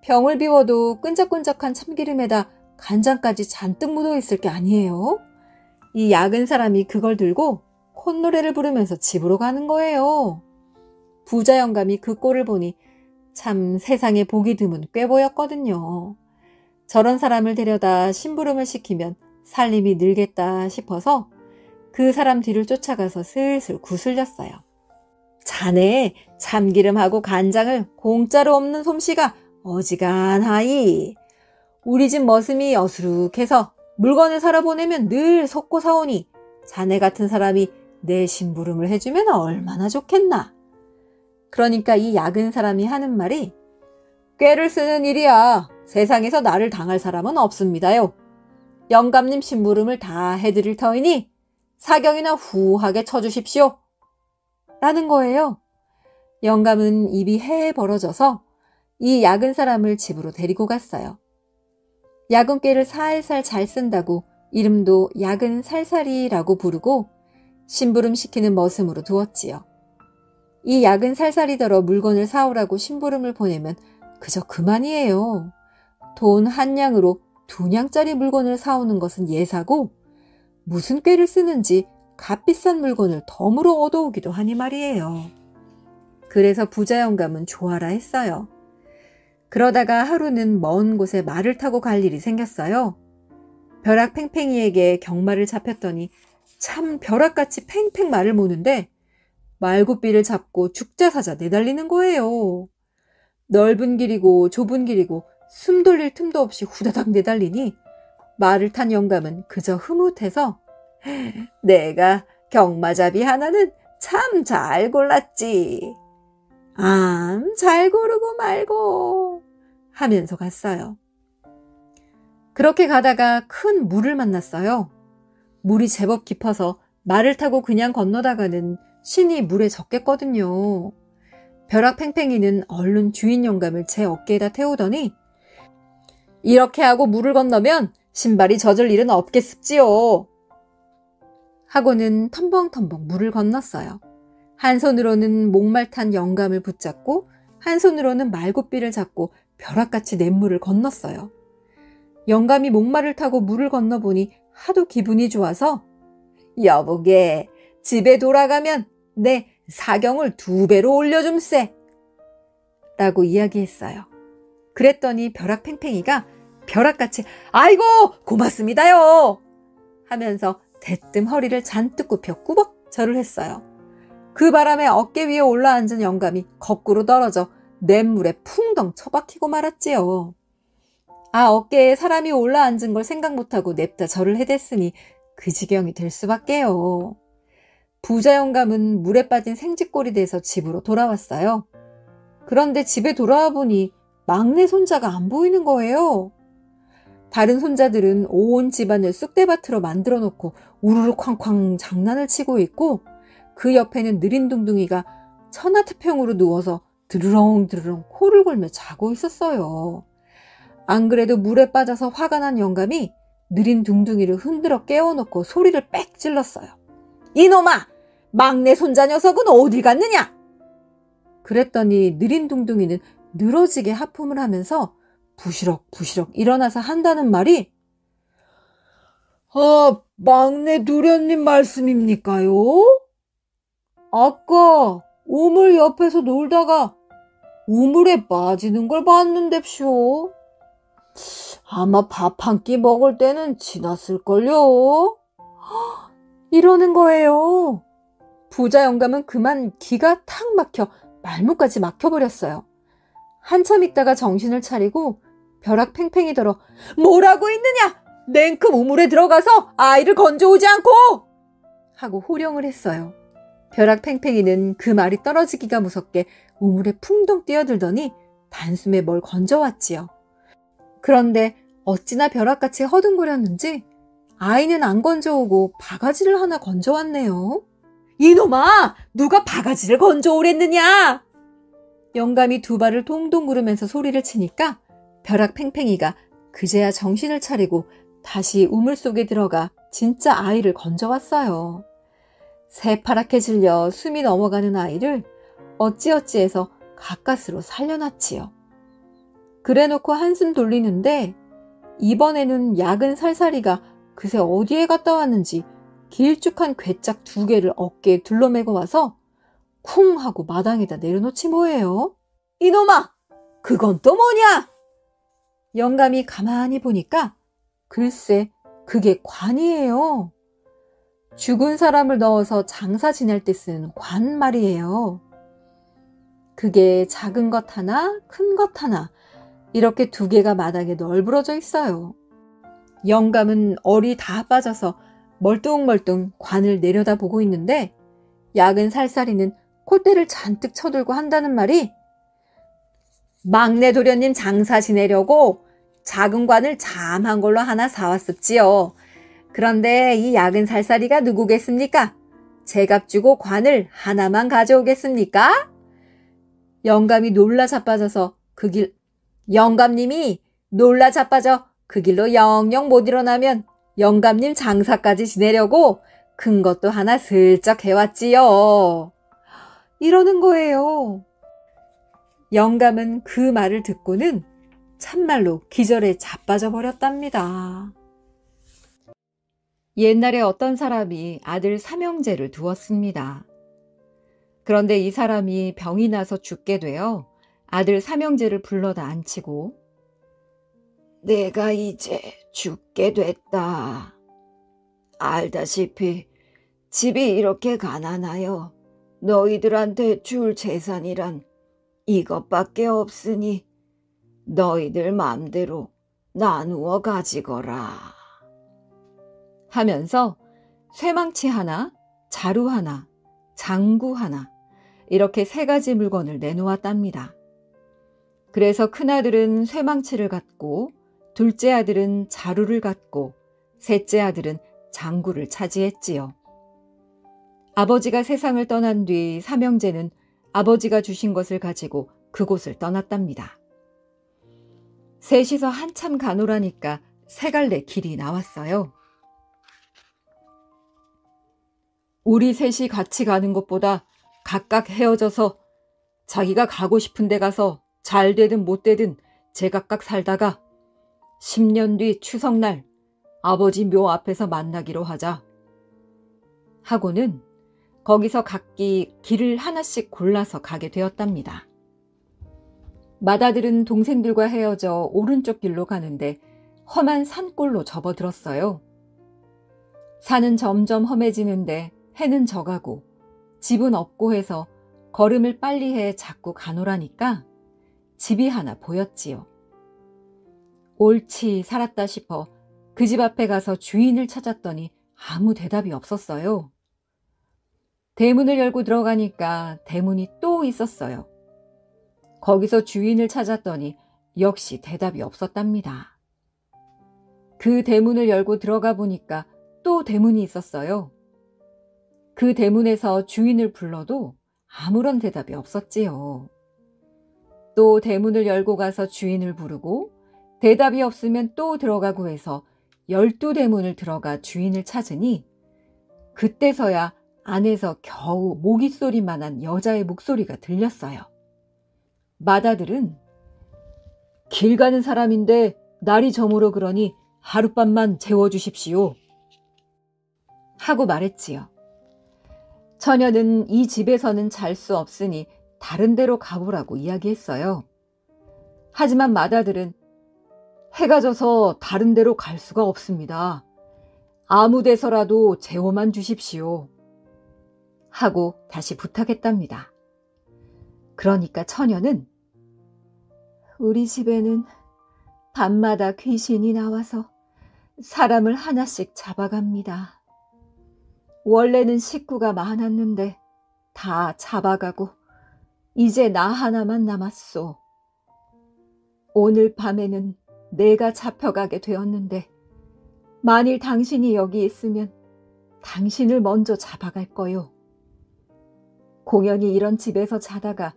병을 비워도 끈적끈적한 참기름에다 간장까지 잔뜩 묻어 있을 게 아니에요. 이 야근 사람이 그걸 들고 콧노래를 부르면서 집으로 가는 거예요. 부자 영감이 그 꼴을 보니 참 세상에 복이 드문 꽤 보였거든요. 저런 사람을 데려다 심부름을 시키면 살림이 늘겠다 싶어서 그 사람 뒤를 쫓아가서 슬슬 구슬렸어요. 자네 참기름하고 간장을 공짜로 없는 솜씨가 어지간하이. 우리 집 머슴이 어수룩해서 물건을 사러 보내면 늘 속고 사오니 자네 같은 사람이 내 심부름을 해주면 얼마나 좋겠나. 그러니까 이 야근 사람이 하는 말이 꾀를 쓰는 일이야. 세상에서 나를 당할 사람은 없습니다요. 영감님 심부름을 다 해드릴 터이니 사경이나 후하게 쳐주십시오. 라는 거예요. 영감은 입이 해해 벌어져서 이 야근 사람을 집으로 데리고 갔어요. 야근꾀를 살살 잘 쓴다고 이름도 야근 살살이라고 부르고 심부름 시키는 머슴으로 두었지요. 이 야근 살살이더러 물건을 사오라고 심부름을 보내면 그저 그만이에요. 돈 한 냥으로 2냥짜리 물건을 사오는 것은 예사고 무슨 꾀를 쓰는지 값비싼 물건을 덤으로 얻어오기도 하니 말이에요. 그래서 부자 영감은 좋아라 했어요. 그러다가 하루는 먼 곳에 말을 타고 갈 일이 생겼어요. 벼락팽팽이에게 경마를 잡혔더니 참 벼락같이 팽팽 말을 모는데 말굽비를 잡고 죽자사자 내달리는 거예요. 넓은 길이고 좁은 길이고 숨 돌릴 틈도 없이 후다닥 내달리니 말을 탄 영감은 그저 흐뭇해서 내가 경마잡이 하나는 참 잘 골랐지. 잘 고르고 말고 하면서 갔어요. 그렇게 가다가 큰 물을 만났어요. 물이 제법 깊어서 말을 타고 그냥 건너다가는 신이 물에 젖겠거든요. 벼락팽팽이는 얼른 주인 영감을 제 어깨에다 태우더니 이렇게 하고 물을 건너면 신발이 젖을 일은 없겠습지요. 하고는 텀벙텀벙 물을 건넜어요. 한 손으로는 목말 탄 영감을 붙잡고 한 손으로는 말굽비를 잡고 벼락같이 냇물을 건넜어요. 영감이 목말을 타고 물을 건너보니 하도 기분이 좋아서 여보게 집에 돌아가면 내 사경을 2배로 올려줌세 라고 이야기했어요. 그랬더니 벼락팽팽이가 벼락같이 아이고 고맙습니다요 하면서 대뜸 허리를 잔뜩 굽혀 꾸벅 절을 했어요. 그 바람에 어깨 위에 올라앉은 영감이 거꾸로 떨어져 냇물에 풍덩 처박히고 말았지요. 어깨에 사람이 올라앉은 걸 생각 못하고 냅다 절을 해댔으니 그 지경이 될 수밖에요. 부자 영감은 물에 빠진 생쥐꼴이 돼서 집으로 돌아왔어요. 그런데 집에 돌아와 보니 막내 손자가 안 보이는 거예요. 다른 손자들은 온 집안을 쑥대밭으로 만들어 놓고 우르르 쾅쾅 장난을 치고 있고, 그 옆에는 느린 둥둥이가 천하태평으로 누워서 드르렁 드르렁 코를 골며 자고 있었어요. 안 그래도 물에 빠져서 화가 난 영감이 느린 둥둥이를 흔들어 깨워놓고 소리를 빽 질렀어요. 이놈아! 막내 손자 녀석은 어딜 갔느냐? 그랬더니 느린 둥둥이는 늘어지게 하품을 하면서 부시럭부시럭 일어나서 한다는 말이, 막내 도련님 말씀입니까요? 아까 우물 옆에서 놀다가 우물에 빠지는 걸 봤는데쇼. 아마 밥 한 끼 먹을 때는 지났을걸요. 이러는 거예요. 부자 영감은 그만 기가 탁 막혀 말문까지 막혀버렸어요. 한참 있다가 정신을 차리고 벼락 팽팽이더러 뭐라고 있느냐! 냉큼 우물에 들어가서 아이를 건져오지 않고! 하고 호령을 했어요. 벼락 팽팽이는 그 말이 떨어지기가 무섭게 우물에 풍덩 뛰어들더니 단숨에 뭘 건져왔지요. 그런데 어찌나 벼락같이 허둥거렸는지 아이는 안 건져오고 바가지를 하나 건져왔네요. 이놈아! 누가 바가지를 건져오랬느냐! 영감이 두 발을 동동 구르면서 소리를 치니까 벼락 팽팽이가 그제야 정신을 차리고 다시 우물 속에 들어가 진짜 아이를 건져왔어요. 새파랗게 질려 숨이 넘어가는 아이를 어찌어찌해서 가까스로 살려놨지요. 그래놓고 한숨 돌리는데 이번에는 약은 살살이가 그새 어디에 갔다 왔는지 길쭉한 괴짝 2개를 어깨에 둘러매고 와서 쿵 하고 마당에다 내려놓지 뭐예요. 이놈아! 그건 또 뭐냐? 영감이 가만히 보니까 글쎄 그게 관이에요. 죽은 사람을 넣어서 장사 지낼 때 쓰는 관 말이에요. 그게 작은 것 하나, 큰 것 하나 이렇게 2개가 마당에 널브러져 있어요. 영감은 얼이 다 빠져서 멀뚱멀뚱 관을 내려다보고 있는데 약은 살살이는 콧대를 잔뜩 쳐들고 한다는 말이, 막내 도련님 장사 지내려고 작은 관을 잠한 걸로 하나 사왔었지요. 그런데 이 약은 살살이가 누구겠습니까? 제값 주고 관을 하나만 가져오겠습니까? 영감이 놀라 자빠져서 영감님이 놀라 자빠져 그 길로 영영 못 일어나면 영감님 장사까지 지내려고 큰 것도 하나 슬쩍 해왔지요. 이러는 거예요. 영감은 그 말을 듣고는 참말로 기절에 자빠져 버렸답니다. 옛날에 어떤 사람이 아들 삼형제를 두었습니다. 그런데 이 사람이 병이 나서 죽게 되어 아들 삼형제를 불러다 앉히고, 내가 이제 죽게 됐다. 알다시피 집이 이렇게 가난하여 너희들한테 줄 재산이란 이것밖에 없으니 너희들 맘대로 나누어 가지거라. 하면서 쇠망치 하나, 자루 하나, 장구 하나 이렇게 3가지 물건을 내놓았답니다. 그래서 큰아들은 쇠망치를 갖고, 둘째 아들은 자루를 갖고, 셋째 아들은 장구를 차지했지요. 아버지가 세상을 떠난 뒤 삼형제는 아버지가 주신 것을 가지고 그곳을 떠났답니다. 셋이서 한참 가노라니까 3갈래 길이 나왔어요. 우리 셋이 같이 가는 것보다 각각 헤어져서 자기가 가고 싶은 데 가서 잘 되든 못 되든 제각각 살다가 10년 뒤 추석날 아버지 묘 앞에서 만나기로 하자. 하고는 거기서 각기 길을 하나씩 골라서 가게 되었답니다. 맏아들은 동생들과 헤어져 오른쪽 길로 가는데 험한 산골로 접어들었어요. 산은 점점 험해지는데 해는 져가고 집은 없고 해서 걸음을 빨리 해 자꾸 가노라니까 집이 하나 보였지요. 옳지 살았다 싶어 그 집 앞에 가서 주인을 찾았더니 아무 대답이 없었어요. 대문을 열고 들어가니까 대문이 또 있었어요. 거기서 주인을 찾았더니 역시 대답이 없었답니다. 그 대문을 열고 들어가 보니까 또 대문이 있었어요. 그 대문에서 주인을 불러도 아무런 대답이 없었지요. 또 대문을 열고 가서 주인을 부르고 대답이 없으면 또 들어가고 해서 12대문을 들어가 주인을 찾으니 그때서야 안에서 겨우 모깃소리만한 여자의 목소리가 들렸어요. 맏아들은 길 가는 사람인데 날이 저물어 그러니 하룻밤만 재워주십시오 하고 말했지요. 처녀는 이 집에서는 잘 수 없으니 다른 데로 가보라고 이야기했어요. 하지만 맏아들은 해가 져서 다른 데로 갈 수가 없습니다. 아무 데서라도 재워만 주십시오 하고 다시 부탁했답니다. 그러니까 처녀는 우리 집에는 밤마다 귀신이 나와서 사람을 하나씩 잡아갑니다. 원래는 식구가 많았는데 다 잡아가고 이제 나 하나만 남았소. 오늘 밤에는 내가 잡혀가게 되었는데 만일 당신이 여기 있으면 당신을 먼저 잡아갈 거요. 공연히 이런 집에서 자다가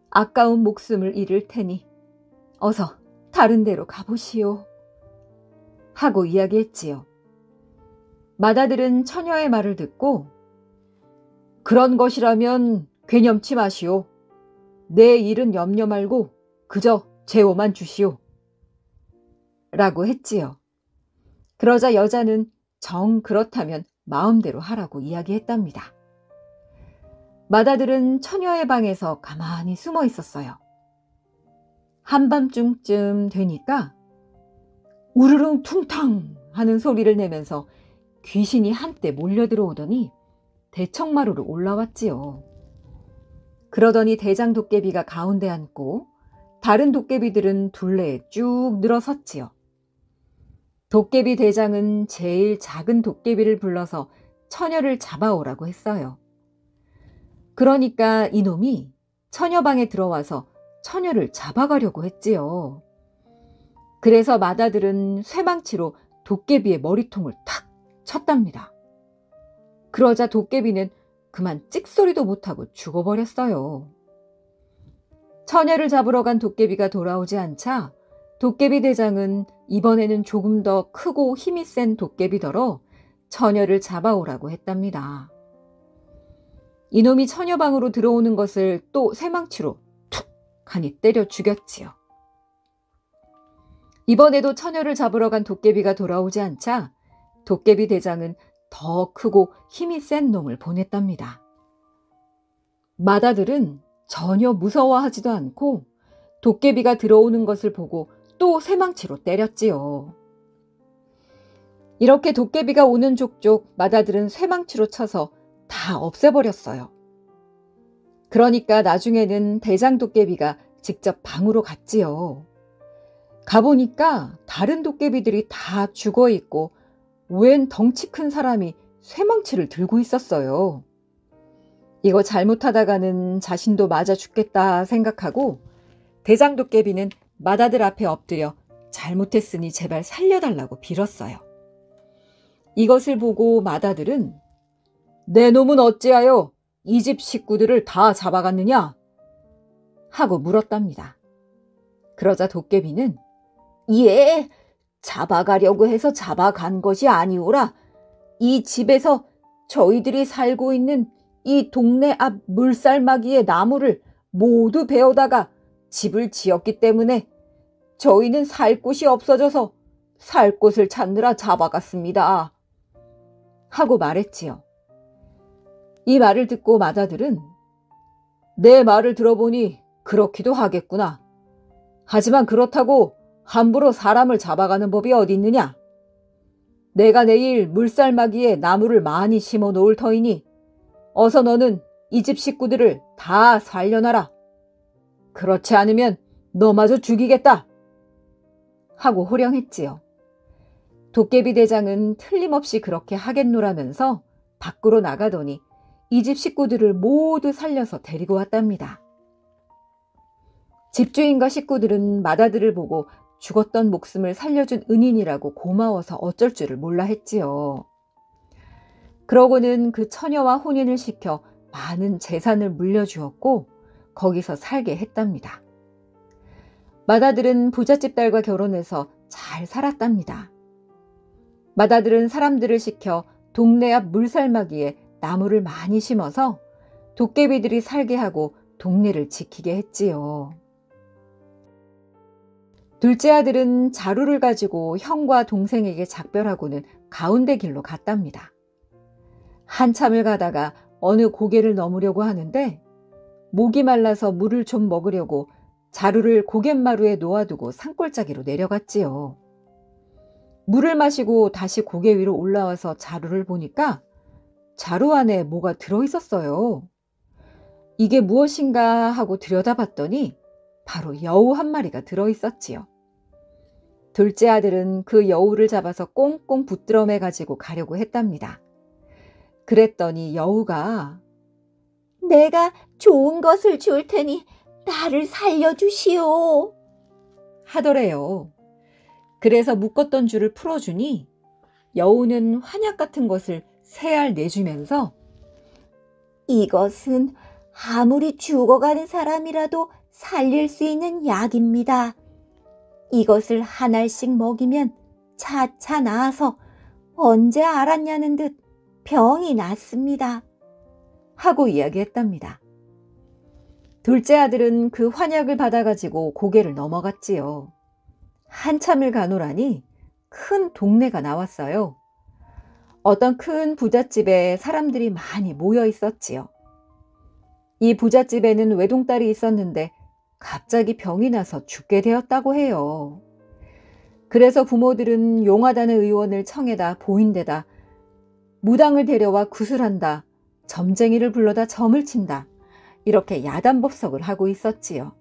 아까운 목숨을 잃을 테니 어서 다른 데로 가보시오 하고 이야기했지요. 맏아들은 처녀의 말을 듣고 그런 것이라면 괴념치 마시오. 내 일은 염려 말고 그저 재워만 주시오 라고 했지요. 그러자 여자는 정 그렇다면 마음대로 하라고 이야기했답니다. 맏아들은 처녀의 방에서 가만히 숨어 있었어요. 한밤중쯤 되니까 우르릉 퉁탕 하는 소리를 내면서 귀신이 한때 몰려들어오더니 대청마루로 올라왔지요. 그러더니 대장 도깨비가 가운데 앉고 다른 도깨비들은 둘레에 쭉 늘어섰지요. 도깨비 대장은 제일 작은 도깨비를 불러서 처녀를 잡아오라고 했어요. 그러니까 이놈이 처녀방에 들어와서 처녀를 잡아가려고 했지요. 그래서 맏아들은 쇠망치로 도깨비의 머리통을 탁 쳤답니다. 그러자 도깨비는 그만 찍소리도 못하고 죽어버렸어요. 처녀를 잡으러 간 도깨비가 돌아오지 않자 도깨비 대장은 이번에는 조금 더 크고 힘이 센 도깨비더러 처녀를 잡아오라고 했답니다. 이놈이 처녀방으로 들어오는 것을 또 쇠망치로 툭 하니 때려 죽였지요. 이번에도 처녀를 잡으러 간 도깨비가 돌아오지 않자 도깨비 대장은 더 크고 힘이 센 놈을 보냈답니다. 맏아들은 전혀 무서워하지도 않고 도깨비가 들어오는 것을 보고 또 쇠망치로 때렸지요. 이렇게 도깨비가 오는 족족 맏아들은 쇠망치로 쳐서 다 없애버렸어요. 그러니까 나중에는 대장 도깨비가 직접 방으로 갔지요. 가보니까 다른 도깨비들이 다 죽어있고 웬 덩치 큰 사람이 쇠망치를 들고 있었어요. 이거 잘못하다가는 자신도 맞아 죽겠다 생각하고 대장 도깨비는 맏아들 앞에 엎드려 잘못했으니 제발 살려달라고 빌었어요. 이것을 보고 맏아들은 내 놈은 어찌하여 이 집 식구들을 다 잡아갔느냐? 하고 물었답니다. 그러자 도깨비는 예, 잡아가려고 해서 잡아간 것이 아니오라. 이 집에서 저희들이 살고 있는 이 동네 앞 물살마기의 나무를 모두 베어다가 집을 지었기 때문에 저희는 살 곳이 없어져서 살 곳을 찾느라 잡아갔습니다. 하고 말했지요. 이 말을 듣고 맏아들은 내 말을 들어보니 그렇기도 하겠구나. 하지만 그렇다고 함부로 사람을 잡아가는 법이 어디 있느냐? 내가 내일 물살마기에 나무를 많이 심어 놓을 터이니 어서 너는 이 집 식구들을 다 살려놔라. 그렇지 않으면 너마저 죽이겠다. 하고 호령했지요. 도깨비 대장은 틀림없이 그렇게 하겠노라면서 밖으로 나가더니 이 집 식구들을 모두 살려서 데리고 왔답니다. 집주인과 식구들은 맏아들을 보고 죽었던 목숨을 살려준 은인이라고 고마워서 어쩔 줄을 몰라 했지요. 그러고는 그 처녀와 혼인을 시켜 많은 재산을 물려주었고 거기서 살게 했답니다. 맏아들은 부잣집 딸과 결혼해서 잘 살았답니다. 맏아들은 사람들을 시켜 동네 앞 물살마기에 나무를 많이 심어서 도깨비들이 살게 하고 동네를 지키게 했지요. 둘째 아들은 자루를 가지고 형과 동생에게 작별하고는 가운데 길로 갔답니다. 한참을 가다가 어느 고개를 넘으려고 하는데 목이 말라서 물을 좀 먹으려고 자루를 고갯마루에 놓아두고 산골짜기로 내려갔지요. 물을 마시고 다시 고개 위로 올라와서 자루를 보니까 자루 안에 뭐가 들어있었어요. 이게 무엇인가 하고 들여다봤더니 바로 여우 한 마리가 들어있었지요. 둘째 아들은 그 여우를 잡아서 꽁꽁 붙들어 매 가지고 가려고 했답니다. 그랬더니 여우가 내가 좋은 것을 줄 테니 나를 살려주시오 하더래요. 그래서 묶었던 줄을 풀어주니 여우는 환약 같은 것을 세 알 내주면서 이것은 아무리 죽어가는 사람이라도 살릴 수 있는 약입니다. 이것을 한 알씩 먹이면 차차 나아서 언제 알았냐는 듯 병이 낫습니다. 하고 이야기했답니다. 둘째 아들은 그 환약을 받아가지고 고개를 넘어갔지요. 한참을 가노라니 큰 동네가 나왔어요. 어떤 큰 부잣집에 사람들이 많이 모여 있었지요. 이 부잣집에는 외동딸이 있었는데 갑자기 병이 나서 죽게 되었다고 해요. 그래서 부모들은 용하다는 의원을 청에다 보인데다 무당을 데려와 구슬한다, 점쟁이를 불러다 점을 친다, 이렇게 야단법석을 하고 있었지요.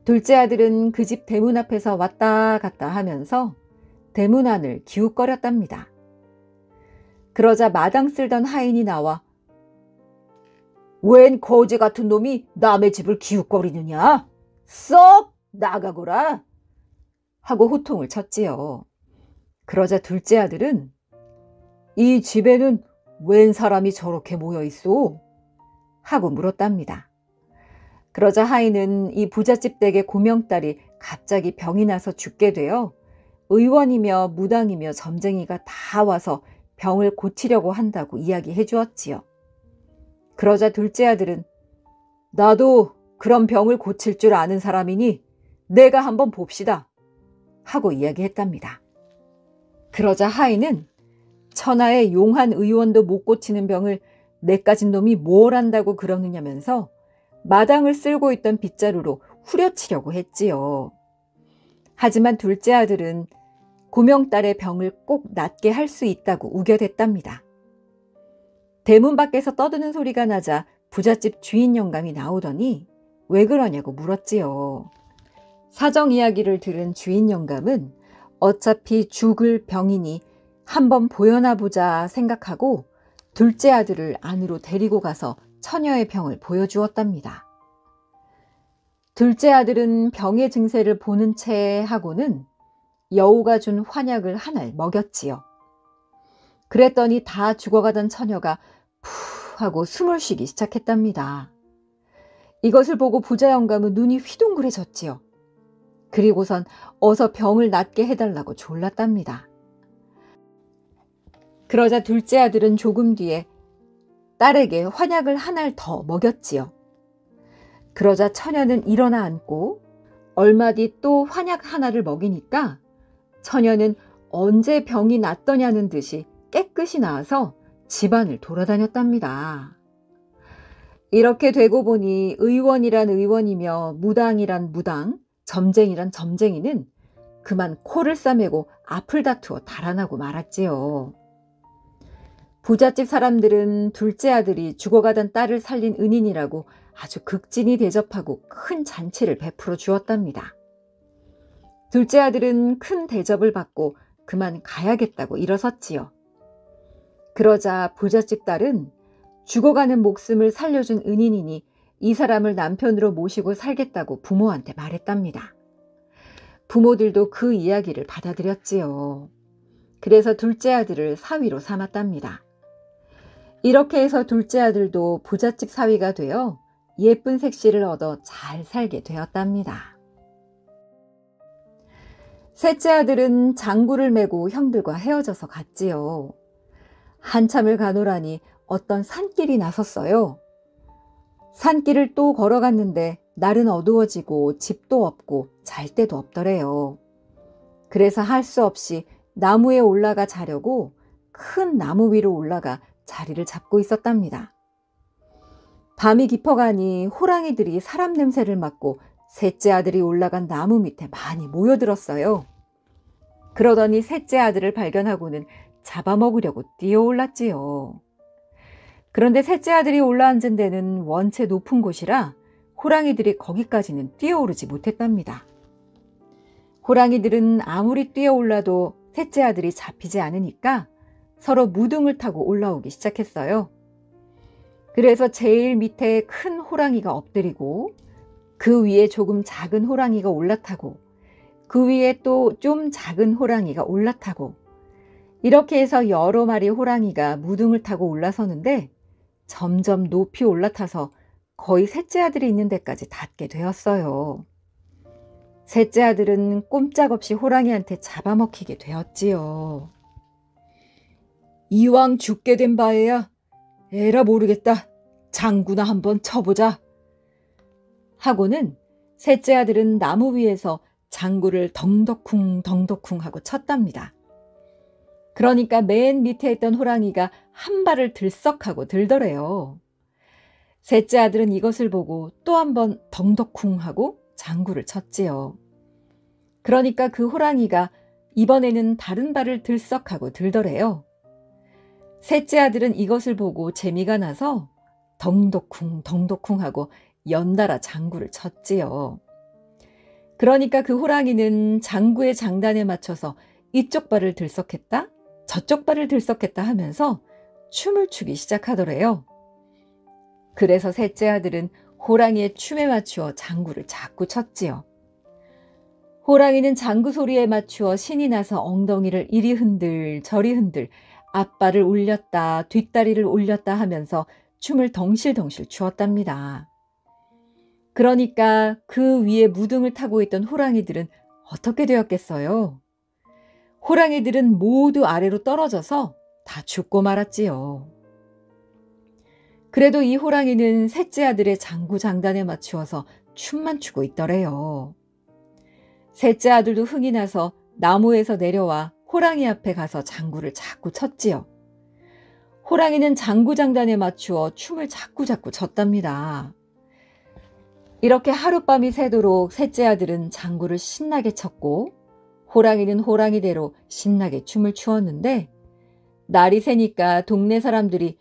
둘째 아들은 그 집 대문 앞에서 왔다 갔다 하면서 대문 안을 기웃거렸답니다. 그러자 마당 쓸던 하인이 나와 웬 거지 같은 놈이 남의 집을 기웃거리느냐? 썩 나가거라! 하고 호통을 쳤지요. 그러자 둘째 아들은 이 집에는 웬 사람이 저렇게 모여 있소? 하고 물었답니다. 그러자 하인은 이 부잣집 댁의 고명딸이 갑자기 병이 나서 죽게 되어 의원이며 무당이며 점쟁이가 다 와서 병을 고치려고 한다고 이야기해 주었지요. 그러자 둘째 아들은 나도 그런 병을 고칠 줄 아는 사람이니 내가 한번 봅시다 하고 이야기했답니다. 그러자 하인은 천하의 용한 의원도 못 고치는 병을 내까진 놈이 뭘 안다고 그러느냐면서 마당을 쓸고 있던 빗자루로 후려치려고 했지요. 하지만 둘째 아들은 고명딸의 병을 꼭 낫게 할 수 있다고 우겨댔답니다. 대문 밖에서 떠드는 소리가 나자 부잣집 주인 영감이 나오더니 왜 그러냐고 물었지요. 사정 이야기를 들은 주인 영감은 어차피 죽을 병이니 한번 보여나 보자 생각하고 둘째 아들을 안으로 데리고 가서 처녀의 병을 보여주었답니다. 둘째 아들은 병의 증세를 보는 채 하고는 여우가 준 환약을 한 알 먹였지요. 그랬더니 다 죽어가던 처녀가 푸 하고 숨을 쉬기 시작했답니다. 이것을 보고 부자 영감은 눈이 휘둥그레졌지요. 그리고선 어서 병을 낫게 해달라고 졸랐답니다. 그러자 둘째 아들은 조금 뒤에 딸에게 환약을 한 알 더 먹였지요. 그러자 처녀는 일어나 앉고 얼마 뒤 또 환약 하나를 먹이니까 처녀는 언제 병이 낫더냐는 듯이 깨끗이 나아서 집안을 돌아다녔답니다. 이렇게 되고 보니 의원이란 의원이며 무당이란 무당, 점쟁이란 점쟁이는 그만 코를 싸매고 앞을 다투어 달아나고 말았지요. 부잣집 사람들은 둘째 아들이 죽어가던 딸을 살린 은인이라고 아주 극진히 대접하고 큰 잔치를 베풀어 주었답니다. 둘째 아들은 큰 대접을 받고 그만 가야겠다고 일어섰지요. 그러자 부잣집 딸은 죽어가는 목숨을 살려준 은인이니 이 사람을 남편으로 모시고 살겠다고 부모한테 말했답니다. 부모들도 그 이야기를 받아들였지요. 그래서 둘째 아들을 사위로 삼았답니다. 이렇게 해서 둘째 아들도 부잣집 사위가 되어 예쁜 색시를 얻어 잘 살게 되었답니다. 셋째 아들은 장구를 메고 형들과 헤어져서 갔지요. 한참을 가노라니 어떤 산길이 나섰어요. 산길을 또 걸어갔는데 날은 어두워지고 집도 없고 잘 데도 없더래요. 그래서 할 수 없이 나무에 올라가 자려고 큰 나무 위로 올라가 자리를 잡고 있었답니다. 밤이 깊어가니 호랑이들이 사람 냄새를 맡고 셋째 아들이 올라간 나무 밑에 많이 모여들었어요. 그러더니 셋째 아들을 발견하고는 잡아먹으려고 뛰어올랐지요. 그런데 셋째 아들이 올라앉은 데는 원체 높은 곳이라 호랑이들이 거기까지는 뛰어오르지 못했답니다. 호랑이들은 아무리 뛰어올라도 셋째 아들이 잡히지 않으니까 서로 무등을 타고 올라오기 시작했어요. 그래서 제일 밑에 큰 호랑이가 엎드리고 그 위에 조금 작은 호랑이가 올라타고 그 위에 또 좀 작은 호랑이가 올라타고 이렇게 해서 여러 마리 호랑이가 무등을 타고 올라서는데 점점 높이 올라타서 거의 셋째 아들이 있는 데까지 닿게 되었어요. 셋째 아들은 꼼짝없이 호랑이한테 잡아먹히게 되었지요. 이왕 죽게 된 바에야 에라 모르겠다. 장구나 한번 쳐보자. 하고는 셋째 아들은 나무 위에서 장구를 덩덕쿵 덩덕쿵 하고 쳤답니다. 그러니까 맨 밑에 있던 호랑이가 한 발을 들썩하고 들더래요. 셋째 아들은 이것을 보고 또 한 번 덩덕쿵 하고 장구를 쳤지요. 그러니까 그 호랑이가 이번에는 다른 발을 들썩하고 들더래요. 셋째 아들은 이것을 보고 재미가 나서 덩덕쿵 덩덕쿵 하고 연달아 장구를 쳤지요. 그러니까 그 호랑이는 장구의 장단에 맞춰서 이쪽 발을 들썩했다, 저쪽 발을 들썩했다 하면서 춤을 추기 시작하더래요. 그래서 셋째 아들은 호랑이의 춤에 맞추어 장구를 자꾸 쳤지요. 호랑이는 장구 소리에 맞추어 신이 나서 엉덩이를 이리 흔들 저리 흔들 앞발을 올렸다 뒷다리를 올렸다 하면서 춤을 덩실덩실 추었답니다. 그러니까 그 위에 무등을 타고 있던 호랑이들은 어떻게 되었겠어요? 호랑이들은 모두 아래로 떨어져서 다 죽고 말았지요. 그래도 이 호랑이는 셋째 아들의 장구 장단에 맞추어서 춤만 추고 있더래요. 셋째 아들도 흥이 나서 나무에서 내려와 호랑이 앞에 가서 장구를 자꾸 쳤지요. 호랑이는 장구 장단에 맞추어 춤을 자꾸 췄답니다. 이렇게 하룻밤이 새도록 셋째 아들은 장구를 신나게 쳤고 호랑이는 호랑이대로 신나게 춤을 추었는데 날이 새니까 동네 사람들이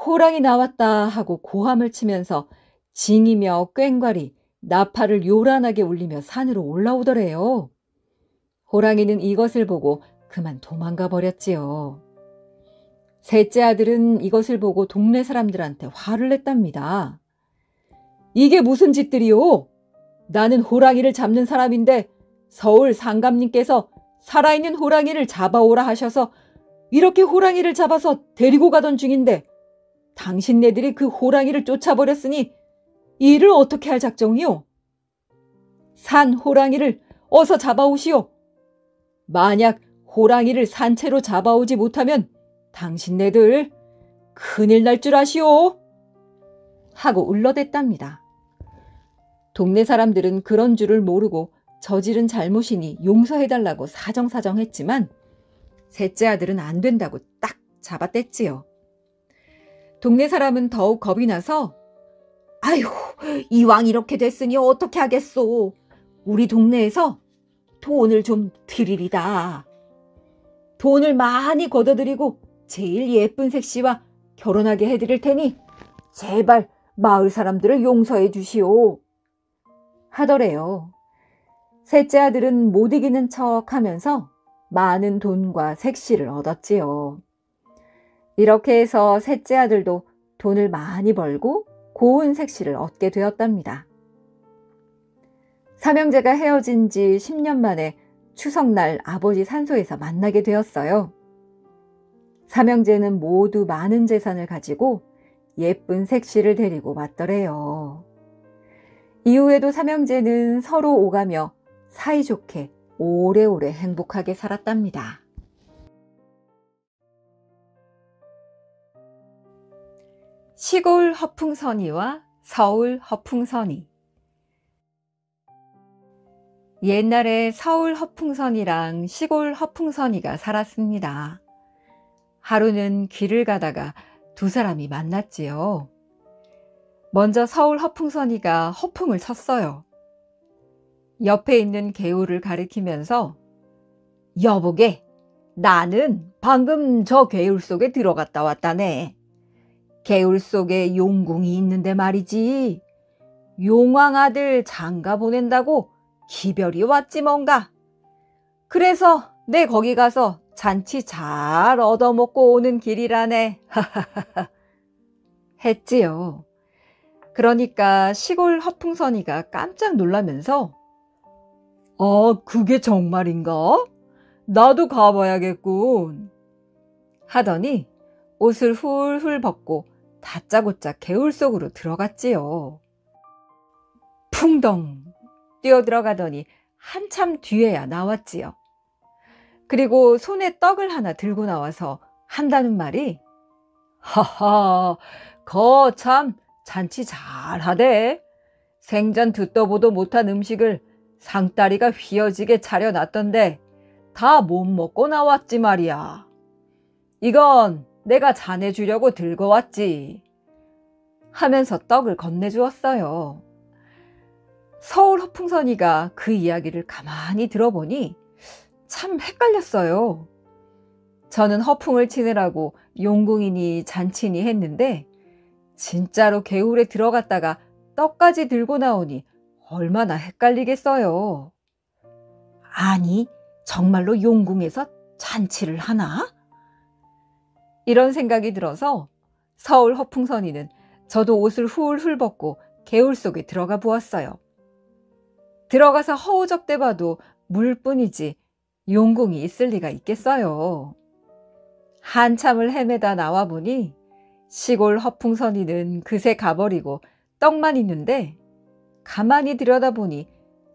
호랑이 나왔다 하고 고함을 치면서 징이며 꽹과리, 나팔을 요란하게 울리며 산으로 올라오더래요. 호랑이는 이것을 보고 그만 도망가 버렸지요. 셋째 아들은 이것을 보고 동네 사람들한테 화를 냈답니다. 이게 무슨 짓들이오? 나는 호랑이를 잡는 사람인데 서울 상감님께서 살아있는 호랑이를 잡아오라 하셔서 이렇게 호랑이를 잡아서 데리고 가던 중인데 당신네들이 그 호랑이를 쫓아버렸으니 이 일을 어떻게 할 작정이오? 산 호랑이를 어서 잡아오시오. 만약 호랑이를 산채로 잡아오지 못하면 당신네들 큰일 날 줄 아시오. 하고 울러댔답니다. 동네 사람들은 그런 줄을 모르고 저지른 잘못이니 용서해달라고 사정사정했지만 셋째 아들은 안 된다고 딱 잡아댔지요. 동네 사람은 더욱 겁이 나서 아이고 이왕 이렇게 됐으니 어떻게 하겠소. 우리 동네에서 돈을 좀 드리리다. 돈을 많이 걷어들이고 제일 예쁜 색시와 결혼하게 해드릴 테니 제발 마을 사람들을 용서해 주시오. 하더래요. 셋째 아들은 못 이기는 척 하면서 많은 돈과 색시를 얻었지요. 이렇게 해서 셋째 아들도 돈을 많이 벌고 고운 색시를 얻게 되었답니다. 삼형제가 헤어진 지 10년 만에 추석날 아버지 산소에서 만나게 되었어요. 삼형제는 모두 많은 재산을 가지고 예쁜 색시를 데리고 왔더래요. 이후에도 삼형제는 서로 오가며 사이좋게 오래오래 행복하게 살았답니다. 시골 허풍선이와 서울 허풍선이. 옛날에 서울 허풍선이랑 시골 허풍선이가 살았습니다. 하루는 길을 가다가 두 사람이 만났지요. 먼저 서울 허풍선이가 허풍을 쳤어요. 옆에 있는 개울을 가리키면서 여보게, 나는 방금 저 개울 속에 들어갔다 왔다네. 개울 속에 용궁이 있는데 말이지. 용왕 아들 장가 보낸다고 기별이 왔지 뭔가. 그래서 내 거기 가서 잔치 잘 얻어먹고 오는 길이라네. 했지요. 그러니까 시골 허풍선이가 깜짝 놀라면서 그게 정말인가? 나도 가봐야겠군. 하더니 옷을 훌훌 벗고 다짜고짜 개울 속으로 들어갔지요. 풍덩 뛰어들어가더니 한참 뒤에야 나왔지요. 그리고 손에 떡을 하나 들고 나와서 한다는 말이 하하, 거참 잔치 잘하대. 생전 듣도 보도 못한 음식을 상다리가 휘어지게 차려놨던데 다 못 먹고 나왔지 말이야. 이건 내가 자네 주려고 들고 왔지. 하면서 떡을 건네주었어요. 서울 허풍선이가 그 이야기를 가만히 들어보니 참 헷갈렸어요. 저는 허풍을 치느라고 용궁이니 잔치니 했는데 진짜로 개울에 들어갔다가 떡까지 들고 나오니 얼마나 헷갈리겠어요. 아니, 정말로 용궁에서 잔치를 하나? 이런 생각이 들어서 서울 허풍선이는 저도 옷을 훌훌 벗고 개울 속에 들어가 보았어요. 들어가서 허우적대 봐도 물뿐이지 용궁이 있을 리가 있겠어요. 한참을 헤매다 나와 보니 시골 허풍선이는 그새 가버리고 떡만 있는데 가만히 들여다보니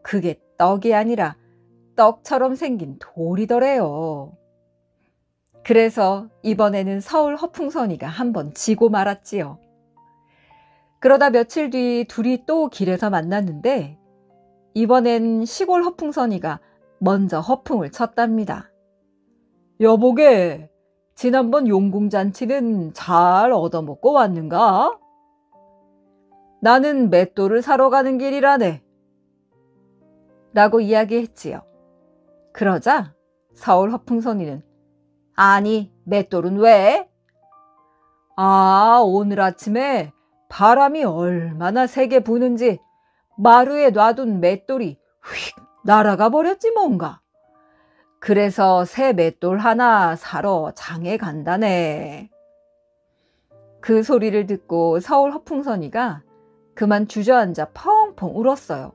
그게 떡이 아니라 떡처럼 생긴 돌이더래요. 그래서 이번에는 서울 허풍선이가 한번 지고 말았지요. 그러다 며칠 뒤 둘이 또 길에서 만났는데 이번엔 시골 허풍선이가 먼저 허풍을 쳤답니다. 여보게, 지난번 용궁잔치는 잘 얻어먹고 왔는가? 나는 맷돌을 사러 가는 길이라네. 라고 이야기했지요. 그러자 서울 허풍선이는 아니, 맷돌은 왜? 오늘 아침에 바람이 얼마나 세게 부는지 마루에 놔둔 맷돌이 휙 날아가 버렸지 뭔가. 그래서 새 맷돌 하나 사러 장에 간다네. 그 소리를 듣고 서울 허풍선이가 그만 주저앉아 펑펑 울었어요.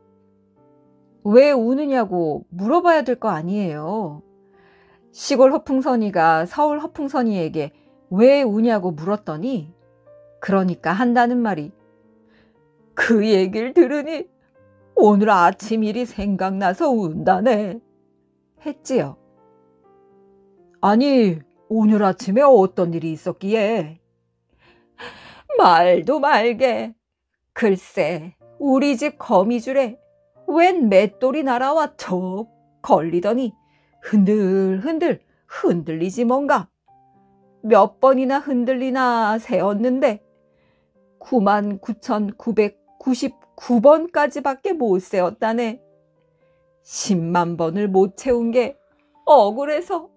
왜 우느냐고 물어봐야 될 거 아니에요. 시골 허풍선이가 서울 허풍선이에게 왜 우냐고 물었더니 그러니까 한다는 말이 그 얘기를 들으니 오늘 아침 일이 생각나서 운다네. 했지요. 아니, 오늘 아침에 어떤 일이 있었기에? 말도 말게. 글쎄, 우리 집 거미줄에 웬 맷돌이 날아와 척 걸리더니 흔들흔들 흔들리지 뭔가. 몇 번이나 흔들리나 세었는데 99,999번까지밖에 못 세었다네. 10만 번을 못 채운 게 억울해서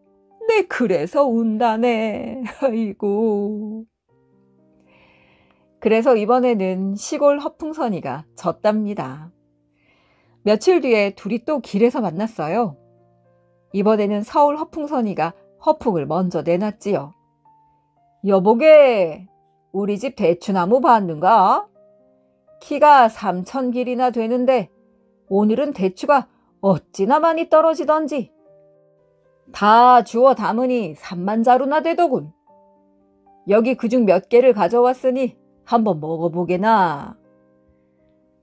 내 그래서 운다네. 아이고. 그래서 이번에는 시골 허풍선이가 졌답니다. 며칠 뒤에 둘이 또 길에서 만났어요. 이번에는 서울 허풍선이가 허풍을 먼저 내놨지요. 여보게, 우리 집 대추나무 봤는가? 키가 3,000길이나 되는데 오늘은 대추가 어찌나 많이 떨어지던지. 다 주워 담으니 3만 자루나 되더군. 여기 그중 몇 개를 가져왔으니 한번 먹어보게나.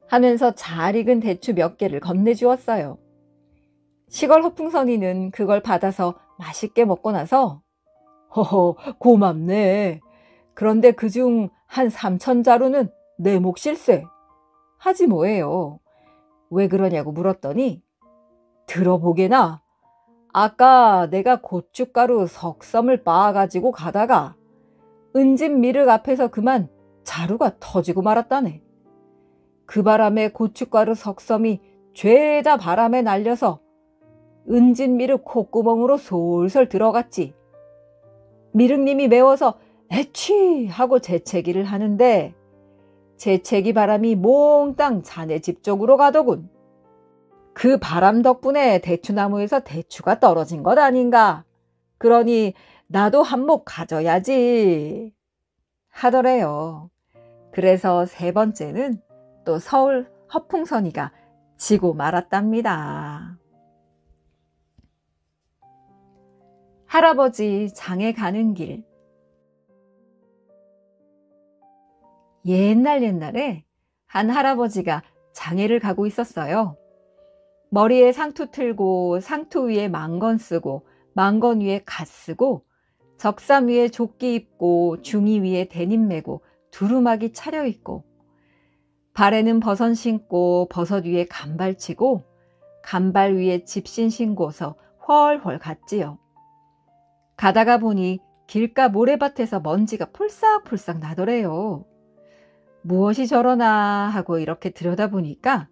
하면서 잘 익은 대추 몇 개를 건네주었어요. 시골 허풍선이는 그걸 받아서 맛있게 먹고 나서 허허, 고맙네. 그런데 그중 한 3,000자루는 내 몫일세. 하지 뭐예요. 왜 그러냐고 물었더니 들어보게나. 아까 내가 고춧가루 석섬을 빻아가지고 가다가 은진 미륵 앞에서 그만 자루가 터지고 말았다네. 그 바람에 고춧가루 석섬이 죄다 바람에 날려서 은진 미륵 콧구멍으로 솔솔 들어갔지. 미륵님이 매워서 에취 하고 재채기를 하는데 재채기 바람이 몽땅 자네 집 쪽으로 가더군. 그 바람 덕분에 대추나무에서 대추가 떨어진 것 아닌가. 그러니 나도 한 몫 가져야지 하더래요. 그래서 세 번째는 또 서울 허풍선이가 지고 말았답니다. 할아버지 장에 가는 길. 옛날에 한 할아버지가 장애를 가고 있었어요. 머리에 상투 틀고 상투 위에 망건 쓰고 망건 위에 갓 쓰고 적삼 위에 조끼 입고 중이 위에 데님 메고 두루마기 차려입고 발에는 버선 신고 버섯 위에 간발 치고 간발 위에 집신 신고서 훨훨 갔지요. 가다가 보니 길가 모래밭에서 먼지가 폴싹폴싹 나더래요. 무엇이 저러나 하고 이렇게 들여다보니까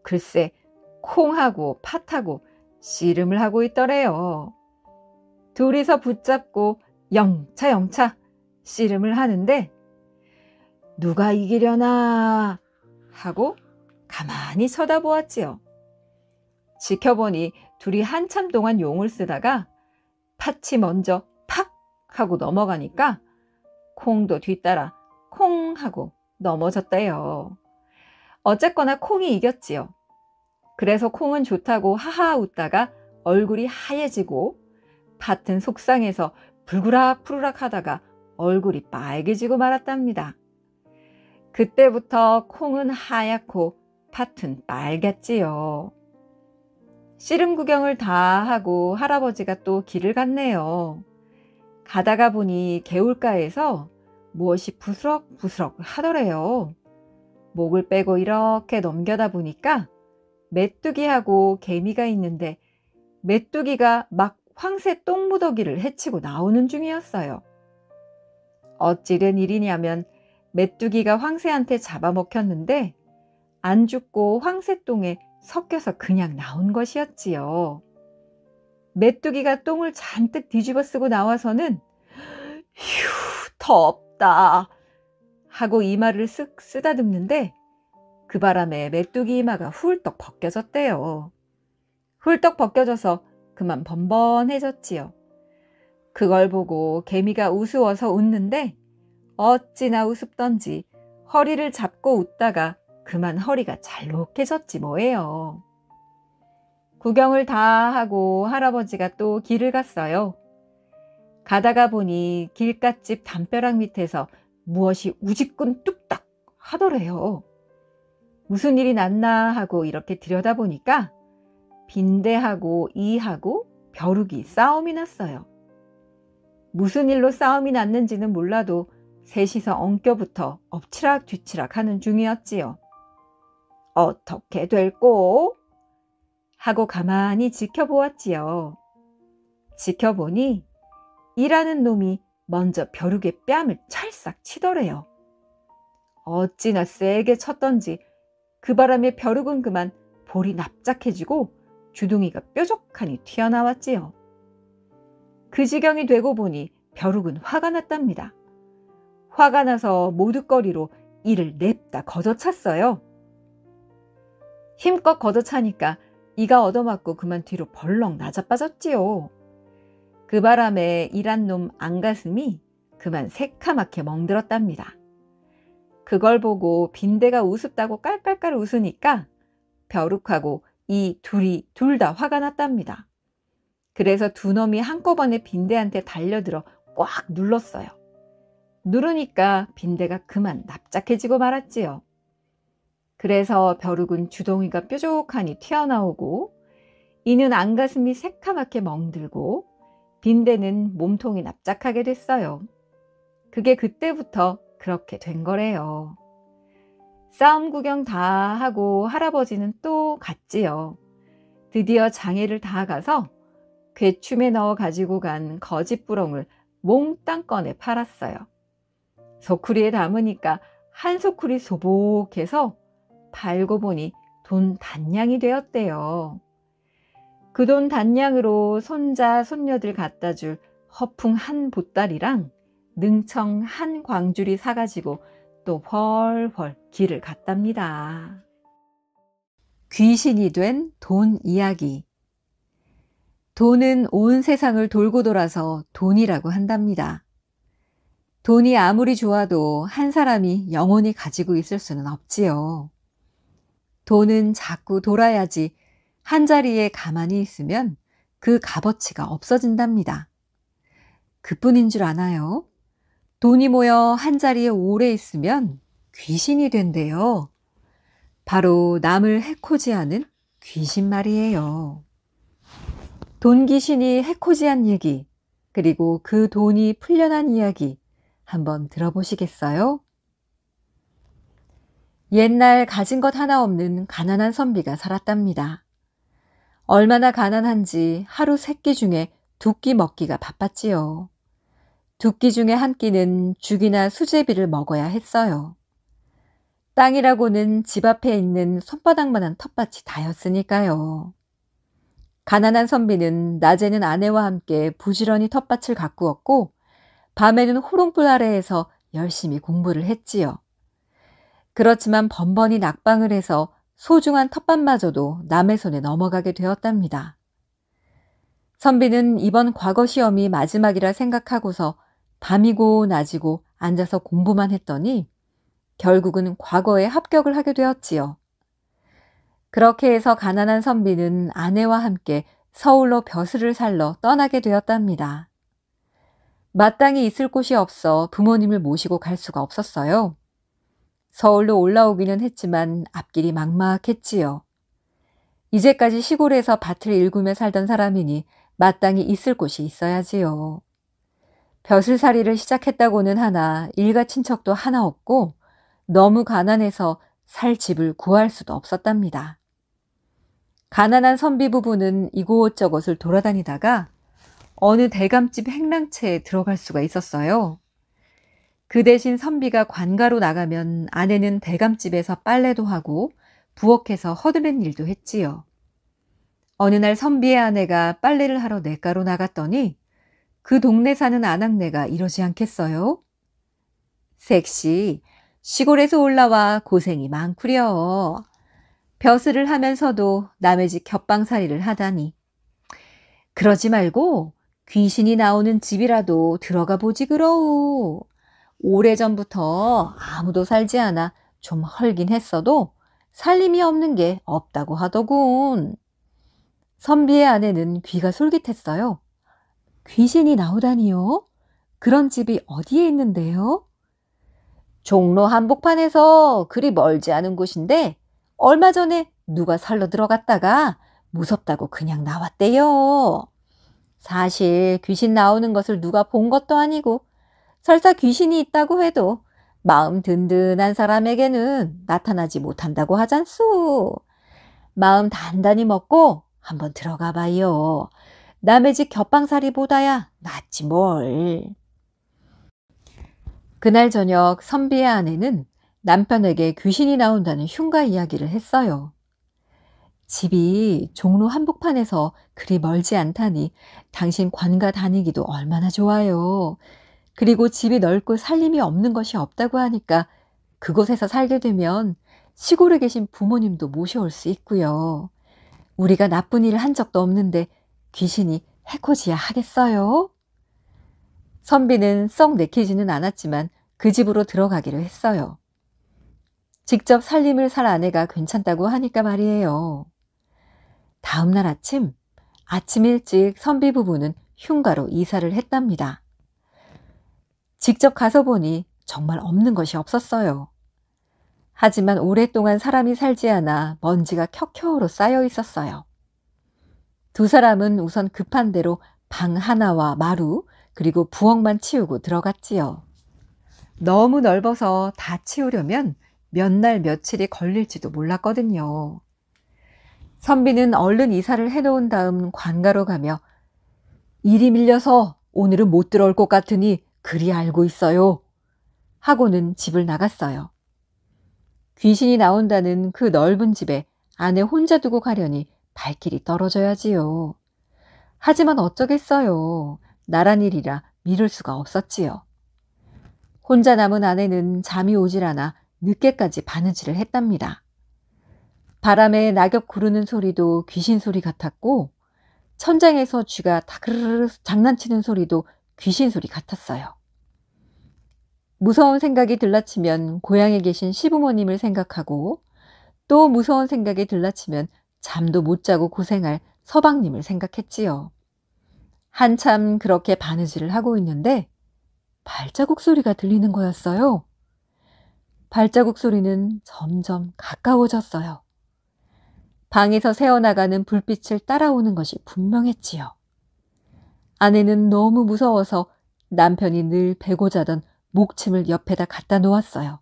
글쎄 콩하고 팥하고 씨름을 하고 있더래요. 둘이서 붙잡고 영차 씨름을 하는데 누가 이기려나 하고 가만히 쳐다보았지요. 지켜보니 둘이 한참 동안 용을 쓰다가 팥이 먼저 팍 하고 넘어가니까 콩도 뒤따라 콩 하고 넘어졌대요. 어쨌거나 콩이 이겼지요. 그래서 콩은 좋다고 하하 웃다가 얼굴이 하얘지고 팥은 속상해서 불그락 푸르락 하다가 얼굴이 빨개지고 말았답니다. 그때부터 콩은 하얗고 팥은 빨갛지요. 씨름 구경을 다 하고 할아버지가 또 길을 갔네요. 가다가 보니 개울가에서 무엇이 부스럭부스럭 하더래요. 목을 빼고 이렇게 넘겨다 보니까 메뚜기하고 개미가 있는데 메뚜기가 막 황새 똥무더기를 헤치고 나오는 중이었어요. 어찌된 일이냐면 메뚜기가 황새한테 잡아먹혔는데 안 죽고 황새 똥에 섞여서 그냥 나온 것이었지요. 메뚜기가 똥을 잔뜩 뒤집어 쓰고 나와서는 휴, 덥다 하고 이마를 쓱 쓰다듬는데 그 바람에 메뚜기 이마가 훌떡 벗겨졌대요. 훌떡 벗겨져서 그만 번번해졌지요. 그걸 보고 개미가 우스워서 웃는데 어찌나 우습던지 허리를 잡고 웃다가 그만 허리가 잘록해졌지 뭐예요. 구경을 다 하고 할아버지가 또 길을 갔어요. 가다가 보니 길갓집 담벼락 밑에서 무엇이 우직군 뚝딱 하더래요. 무슨 일이 났나 하고 이렇게 들여다보니까 빈대하고 이하고 벼룩이 싸움이 났어요. 무슨 일로 싸움이 났는지는 몰라도 셋이서 엉겨붙어 엎치락 뒤치락 하는 중이었지요. 어떻게 될꼬? 하고 가만히 지켜보았지요. 지켜보니 이라는 놈이 먼저 벼룩의 뺨을 찰싹 치더래요. 어찌나 세게 쳤던지 그 바람에 벼룩은 그만 볼이 납작해지고 주둥이가 뾰족하니 튀어나왔지요. 그 지경이 되고 보니 벼룩은 화가 났답니다. 화가 나서 모두거리로 이를 냅다 걷어찼어요. 힘껏 걷어차니까 이가 얻어맞고 그만 뒤로 벌렁 나자빠졌지요. 그 바람에 일한 놈 안가슴이 그만 새카맣게 멍들었답니다. 그걸 보고 빈대가 우습다고 깔깔깔 웃으니까 벼룩하고 이 둘이 둘 다 화가 났답니다. 그래서 두 놈이 한꺼번에 빈대한테 달려들어 꽉 눌렀어요. 누르니까 빈대가 그만 납작해지고 말았지요. 그래서 벼룩은 주둥이가 뾰족하니 튀어나오고 이는 안가슴이 새카맣게 멍들고 빈대는 몸통이 납작하게 됐어요. 그게 그때부터 그렇게 된 거래요. 싸움 구경 다 하고 할아버지는 또 갔지요. 드디어 장애를 다 가서 괴춤에 넣어 가지고 간 거짓부렁을 몽땅 꺼내 팔았어요. 소쿠리에 담으니까 한 소쿠리 소복해서 팔고 보니 돈 단량이 되었대요. 그 돈 단량으로 손자 손녀들 갖다 줄 허풍 한 보따리랑 능청 한 광주리 사가지고 또 훨훨 길을 갔답니다. 귀신이 된 돈 이야기. 돈은 온 세상을 돌고 돌아서 돈이라고 한답니다. 돈이 아무리 좋아도 한 사람이 영원히 가지고 있을 수는 없지요. 돈은 자꾸 돌아야지 한자리에 가만히 있으면 그 값어치가 없어진답니다. 그뿐인 줄 아나요? 돈이 모여 한자리에 오래 있으면 귀신이 된대요. 바로 남을 해코지하는 귀신 말이에요. 돈 귀신이 해코지한 얘기, 그리고 그 돈이 풀려난 이야기 한번 들어보시겠어요? 옛날 가진 것 하나 없는 가난한 선비가 살았답니다. 얼마나 가난한지 하루 3끼 중에 2끼 먹기가 바빴지요. 2끼 중에 한 끼는 죽이나 수제비를 먹어야 했어요. 땅이라고는 집 앞에 있는 손바닥만한 텃밭이 다였으니까요. 가난한 선비는 낮에는 아내와 함께 부지런히 텃밭을 가꾸었고 밤에는 호롱불 아래에서 열심히 공부를 했지요. 그렇지만 번번이 낙방을 해서 소중한 텃밭마저도 남의 손에 넘어가게 되었답니다. 선비는 이번 과거 시험이 마지막이라 생각하고서 밤이고 낮이고 앉아서 공부만 했더니 결국은 과거에 합격을 하게 되었지요. 그렇게 해서 가난한 선비는 아내와 함께 서울로 벼슬을 살러 떠나게 되었답니다. 마땅히 있을 곳이 없어 부모님을 모시고 갈 수가 없었어요. 서울로 올라오기는 했지만 앞길이 막막했지요. 이제까지 시골에서 밭을 일구며 살던 사람이니 마땅히 있을 곳이 있어야지요. 벼슬살이를 시작했다고는 하나 일가 친척도 하나 없고 너무 가난해서 살 집을 구할 수도 없었답니다. 가난한 선비 부부는 이곳저곳을 돌아다니다가 어느 대감집 행랑채에 들어갈 수가 있었어요. 그 대신 선비가 관가로 나가면 아내는 대감집에서 빨래도 하고 부엌에서 허드렛 일도 했지요. 어느 날 선비의 아내가 빨래를 하러 냇가로 나갔더니 그 동네 사는 아낙네가 이러지 않겠어요? 섹시, 시골에서 올라와 고생이 많구려. 벼슬을 하면서도 남의 집 겹방살이를 하다니. 그러지 말고 귀신이 나오는 집이라도 들어가 보지 그러우. 오래전부터 아무도 살지 않아 좀 헐긴 했어도 살림이 없는 게 없다고 하더군. 선비의 아내는 귀가 솔깃했어요. 귀신이 나오다니요? 그런 집이 어디에 있는데요? 종로 한복판에서 그리 멀지 않은 곳인데 얼마 전에 누가 살러 들어갔다가 무섭다고 그냥 나왔대요. 사실 귀신 나오는 것을 누가 본 것도 아니고 설사 귀신이 있다고 해도 마음 든든한 사람에게는 나타나지 못한다고 하잖소. 마음 단단히 먹고 한번 들어가 봐요. 남의 집 겹방살이보다야 낫지 뭘. 그날 저녁 선비의 아내는 남편에게 귀신이 나온다는 흉가 이야기를 했어요. 집이 종로 한복판에서 그리 멀지 않다니 당신 관가 다니기도 얼마나 좋아요. 그리고 집이 넓고 살림이 없는 것이 없다고 하니까 그곳에서 살게 되면 시골에 계신 부모님도 모셔올 수 있고요. 우리가 나쁜 일을 한 적도 없는데 귀신이 해코지야 하겠어요? 선비는 썩 내키지는 않았지만 그 집으로 들어가기로 했어요. 직접 살림을 살 아내가 괜찮다고 하니까 말이에요. 다음 날 아침 일찍 선비 부부는 흉가로 이사를 했답니다. 직접 가서 보니 정말 없는 것이 없었어요. 하지만 오랫동안 사람이 살지 않아 먼지가 켜켜으로 쌓여 있었어요. 두 사람은 우선 급한 대로 방 하나와 마루 그리고 부엌만 치우고 들어갔지요. 너무 넓어서 다 치우려면 몇 날 며칠이 걸릴지도 몰랐거든요. 선비는 얼른 이사를 해놓은 다음 관가로 가며 일이 밀려서 오늘은 못 들어올 것 같으니 그리 알고 있어요 하고는 집을 나갔어요. 귀신이 나온다는 그 넓은 집에 아내 혼자 두고 가려니 발길이 떨어져야지요. 하지만 어쩌겠어요. 나란 일이라 미룰 수가 없었지요. 혼자 남은 아내는 잠이 오질 않아 늦게까지 바느질을 했답니다. 바람에 낙엽 구르는 소리도 귀신 소리 같았고 천장에서 쥐가 다그르르 장난치는 소리도 귀신 소리 같았어요. 무서운 생각이 들라치면 고향에 계신 시부모님을 생각하고 또 무서운 생각이 들라치면 잠도 못 자고 고생할 서방님을 생각했지요. 한참 그렇게 바느질을 하고 있는데 발자국 소리가 들리는 거였어요. 발자국 소리는 점점 가까워졌어요. 방에서 새어나가는 불빛을 따라오는 것이 분명했지요. 아내는 너무 무서워서 남편이 늘 베고 자던 목침을 옆에다 갖다 놓았어요.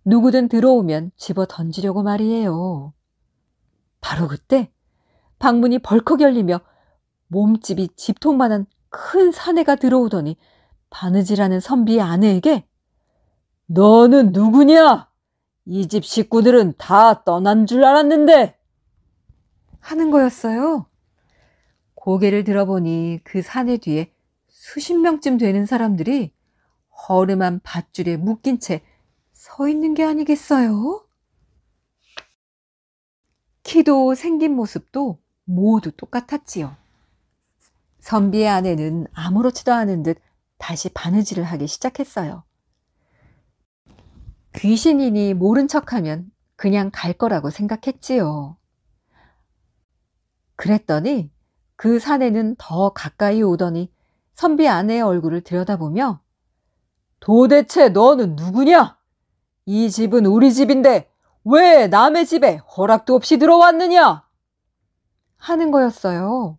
누구든 들어오면 집어 던지려고 말이에요. 바로 그때 방문이 벌컥 열리며 몸집이 집통만한 큰 사내가 들어오더니 바느질하는 선비의 아내에게 너는 누구냐? 이 집 식구들은 다 떠난 줄 알았는데 하는 거였어요. 고개를 들어보니 그 사내 뒤에 수십 명쯤 되는 사람들이 허름한 밧줄에 묶인 채 서 있는 게 아니겠어요? 키도 생긴 모습도 모두 똑같았지요. 선비의 아내는 아무렇지도 않은 듯 다시 바느질을 하기 시작했어요. 귀신이니 모른 척하면 그냥 갈 거라고 생각했지요. 그랬더니 그 사내는 더 가까이 오더니 선비 아내의 얼굴을 들여다보며 도대체 너는 누구냐? 이 집은 우리 집인데 왜 남의 집에 허락도 없이 들어왔느냐? 하는 거였어요.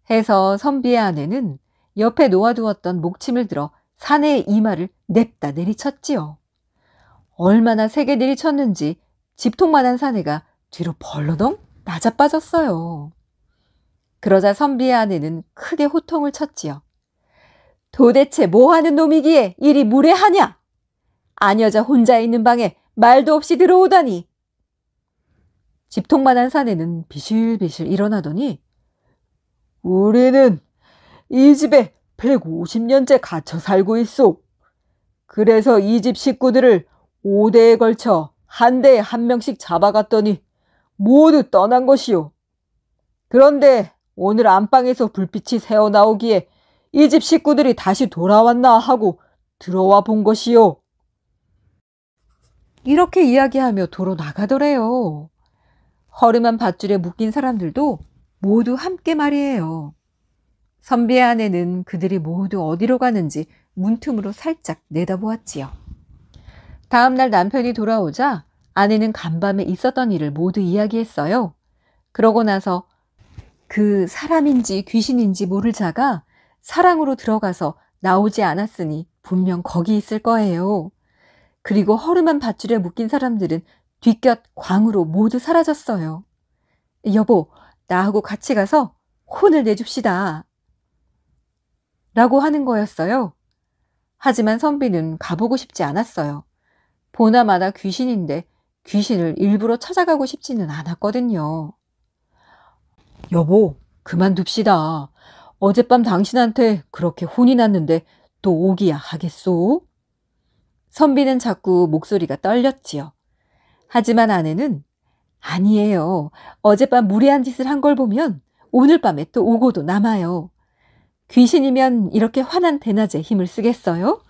해서 선비의 아내는 옆에 놓아두었던 목침을 들어 사내의 이마를 냅다 내리쳤지요. 얼마나 세게 내리쳤는지 집통만한 사내가 뒤로 벌러덩 낮아빠졌어요. 그러자 선비의 아내는 크게 호통을 쳤지요. 도대체 뭐하는 놈이기에 이리 무례하냐? 아녀자 혼자 있는 방에 말도 없이 들어오다니. 집통만한 사내는 비실비실 일어나더니 우리는 이 집에 150년째 갇혀 살고 있소. 그래서 이 집 식구들을 5대에 걸쳐 한 대에 한 명씩 잡아갔더니 모두 떠난 것이오. 그런데 오늘 안방에서 불빛이 새어나오기에 이 집 식구들이 다시 돌아왔나 하고 들어와 본 것이오. 이렇게 이야기하며 도로 나가더래요. 허름한 밧줄에 묶인 사람들도 모두 함께 말이에요. 선비의 아내는 그들이 모두 어디로 가는지 문틈으로 살짝 내다보았지요. 다음 날 남편이 돌아오자 아내는 간밤에 있었던 일을 모두 이야기했어요. 그러고 나서 그 사람인지 귀신인지 모를 자가 사랑으로 들어가서 나오지 않았으니 분명 거기 있을 거예요. 그리고 허름한 밧줄에 묶인 사람들은 뒷곁 광으로 모두 사라졌어요. 여보, 나하고 같이 가서 혼을 내줍시다. 라고 하는 거였어요. 하지만 선비는 가보고 싶지 않았어요. 보나마나 귀신인데 귀신을 일부러 찾아가고 싶지는 않았거든요. 여보, 그만둡시다. 어젯밤 당신한테 그렇게 혼이 났는데 또 오기야 하겠소? 선비는 자꾸 목소리가 떨렸지요. 하지만 아내는 아니에요. 어젯밤 무례한 짓을 한 걸 보면 오늘 밤에 또 오고도 남아요. 귀신이면 이렇게 환한 대낮에 힘을 쓰겠어요?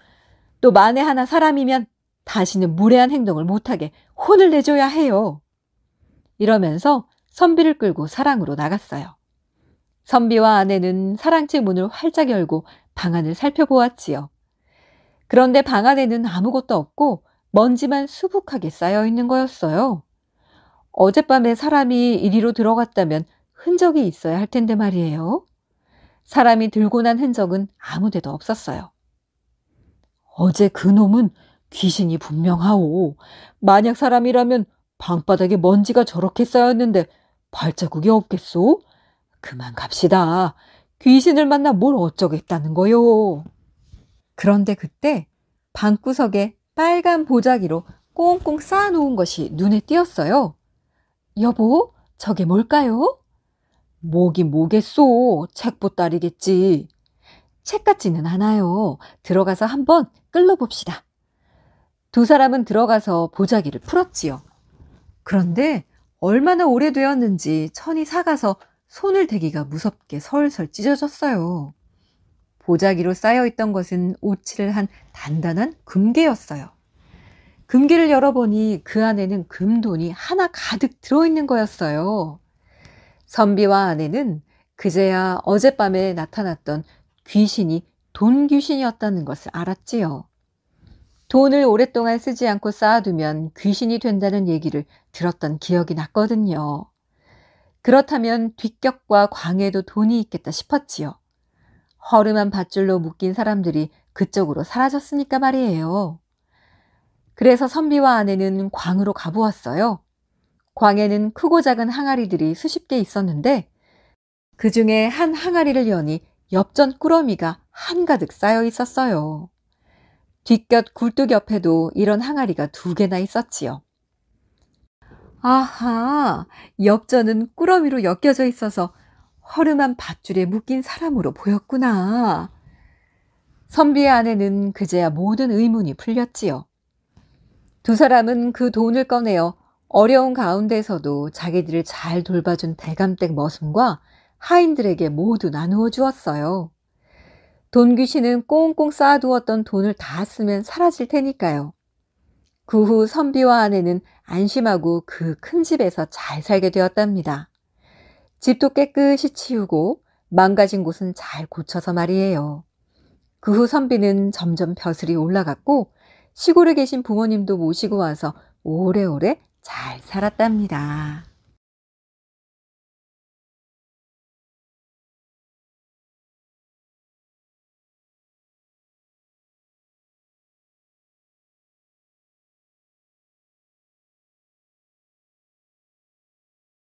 또 만에 하나 사람이면 다시는 무례한 행동을 못하게 혼을 내줘야 해요. 이러면서 선비를 끌고 사랑으로 나갔어요. 선비와 아내는 사랑집 문을 활짝 열고 방 안을 살펴보았지요. 그런데 방 안에는 아무것도 없고 먼지만 수북하게 쌓여 있는 거였어요. 어젯밤에 사람이 이리로 들어갔다면 흔적이 있어야 할 텐데 말이에요. 사람이 들고 난 흔적은 아무데도 없었어요. 어제 그놈은 귀신이 분명하오. 만약 사람이라면 방바닥에 먼지가 저렇게 쌓였는데 발자국이 없겠소? 그만 갑시다. 귀신을 만나 뭘 어쩌겠다는 거요. 그런데 그때 방구석에 빨간 보자기로 꽁꽁 쌓아놓은 것이 눈에 띄었어요. 여보, 저게 뭘까요? 뭐긴 뭐겠소. 책보따리겠지. 책 같지는 않아요. 들어가서 한번 끌러봅시다. 두 사람은 들어가서 보자기를 풀었지요. 그런데 얼마나 오래되었는지 천이 삭아서 손을 대기가 무섭게 설설 찢어졌어요. 보자기로 쌓여있던 것은 오칠을 한 단단한 금괴였어요. 금괴를 열어보니 그 안에는 금돈이 하나 가득 들어있는 거였어요. 선비와 아내는 그제야 어젯밤에 나타났던 귀신이 돈 귀신이었다는 것을 알았지요. 돈을 오랫동안 쓰지 않고 쌓아두면 귀신이 된다는 얘기를 들었던 기억이 났거든요. 그렇다면 뒷격과 광에도 돈이 있겠다 싶었지요. 허름한 밧줄로 묶인 사람들이 그쪽으로 사라졌으니까 말이에요. 그래서 선비와 아내는 광으로 가보았어요. 광에는 크고 작은 항아리들이 수십 개 있었는데 그 중에 한 항아리를 여니 엽전 꾸러미가 한가득 쌓여 있었어요. 뒷곁 굴뚝 옆에도 이런 항아리가 2개나 있었지요. 아하, 엽전은 꾸러미로 엮여져 있어서 허름한 밧줄에 묶인 사람으로 보였구나. 선비의 아내는 그제야 모든 의문이 풀렸지요. 두 사람은 그 돈을 꺼내어 어려운 가운데서도 자기들을 잘 돌봐준 대감댁 머슴과 하인들에게 모두 나누어 주었어요. 돈 귀신은 꽁꽁 쌓아두었던 돈을 다 쓰면 사라질 테니까요. 그 후 선비와 아내는 안심하고 그 큰 집에서 잘 살게 되었답니다. 집도 깨끗이 치우고 망가진 곳은 잘 고쳐서 말이에요. 그 후 선비는 점점 벼슬이 올라갔고 시골에 계신 부모님도 모시고 와서 오래오래 잘 살았답니다.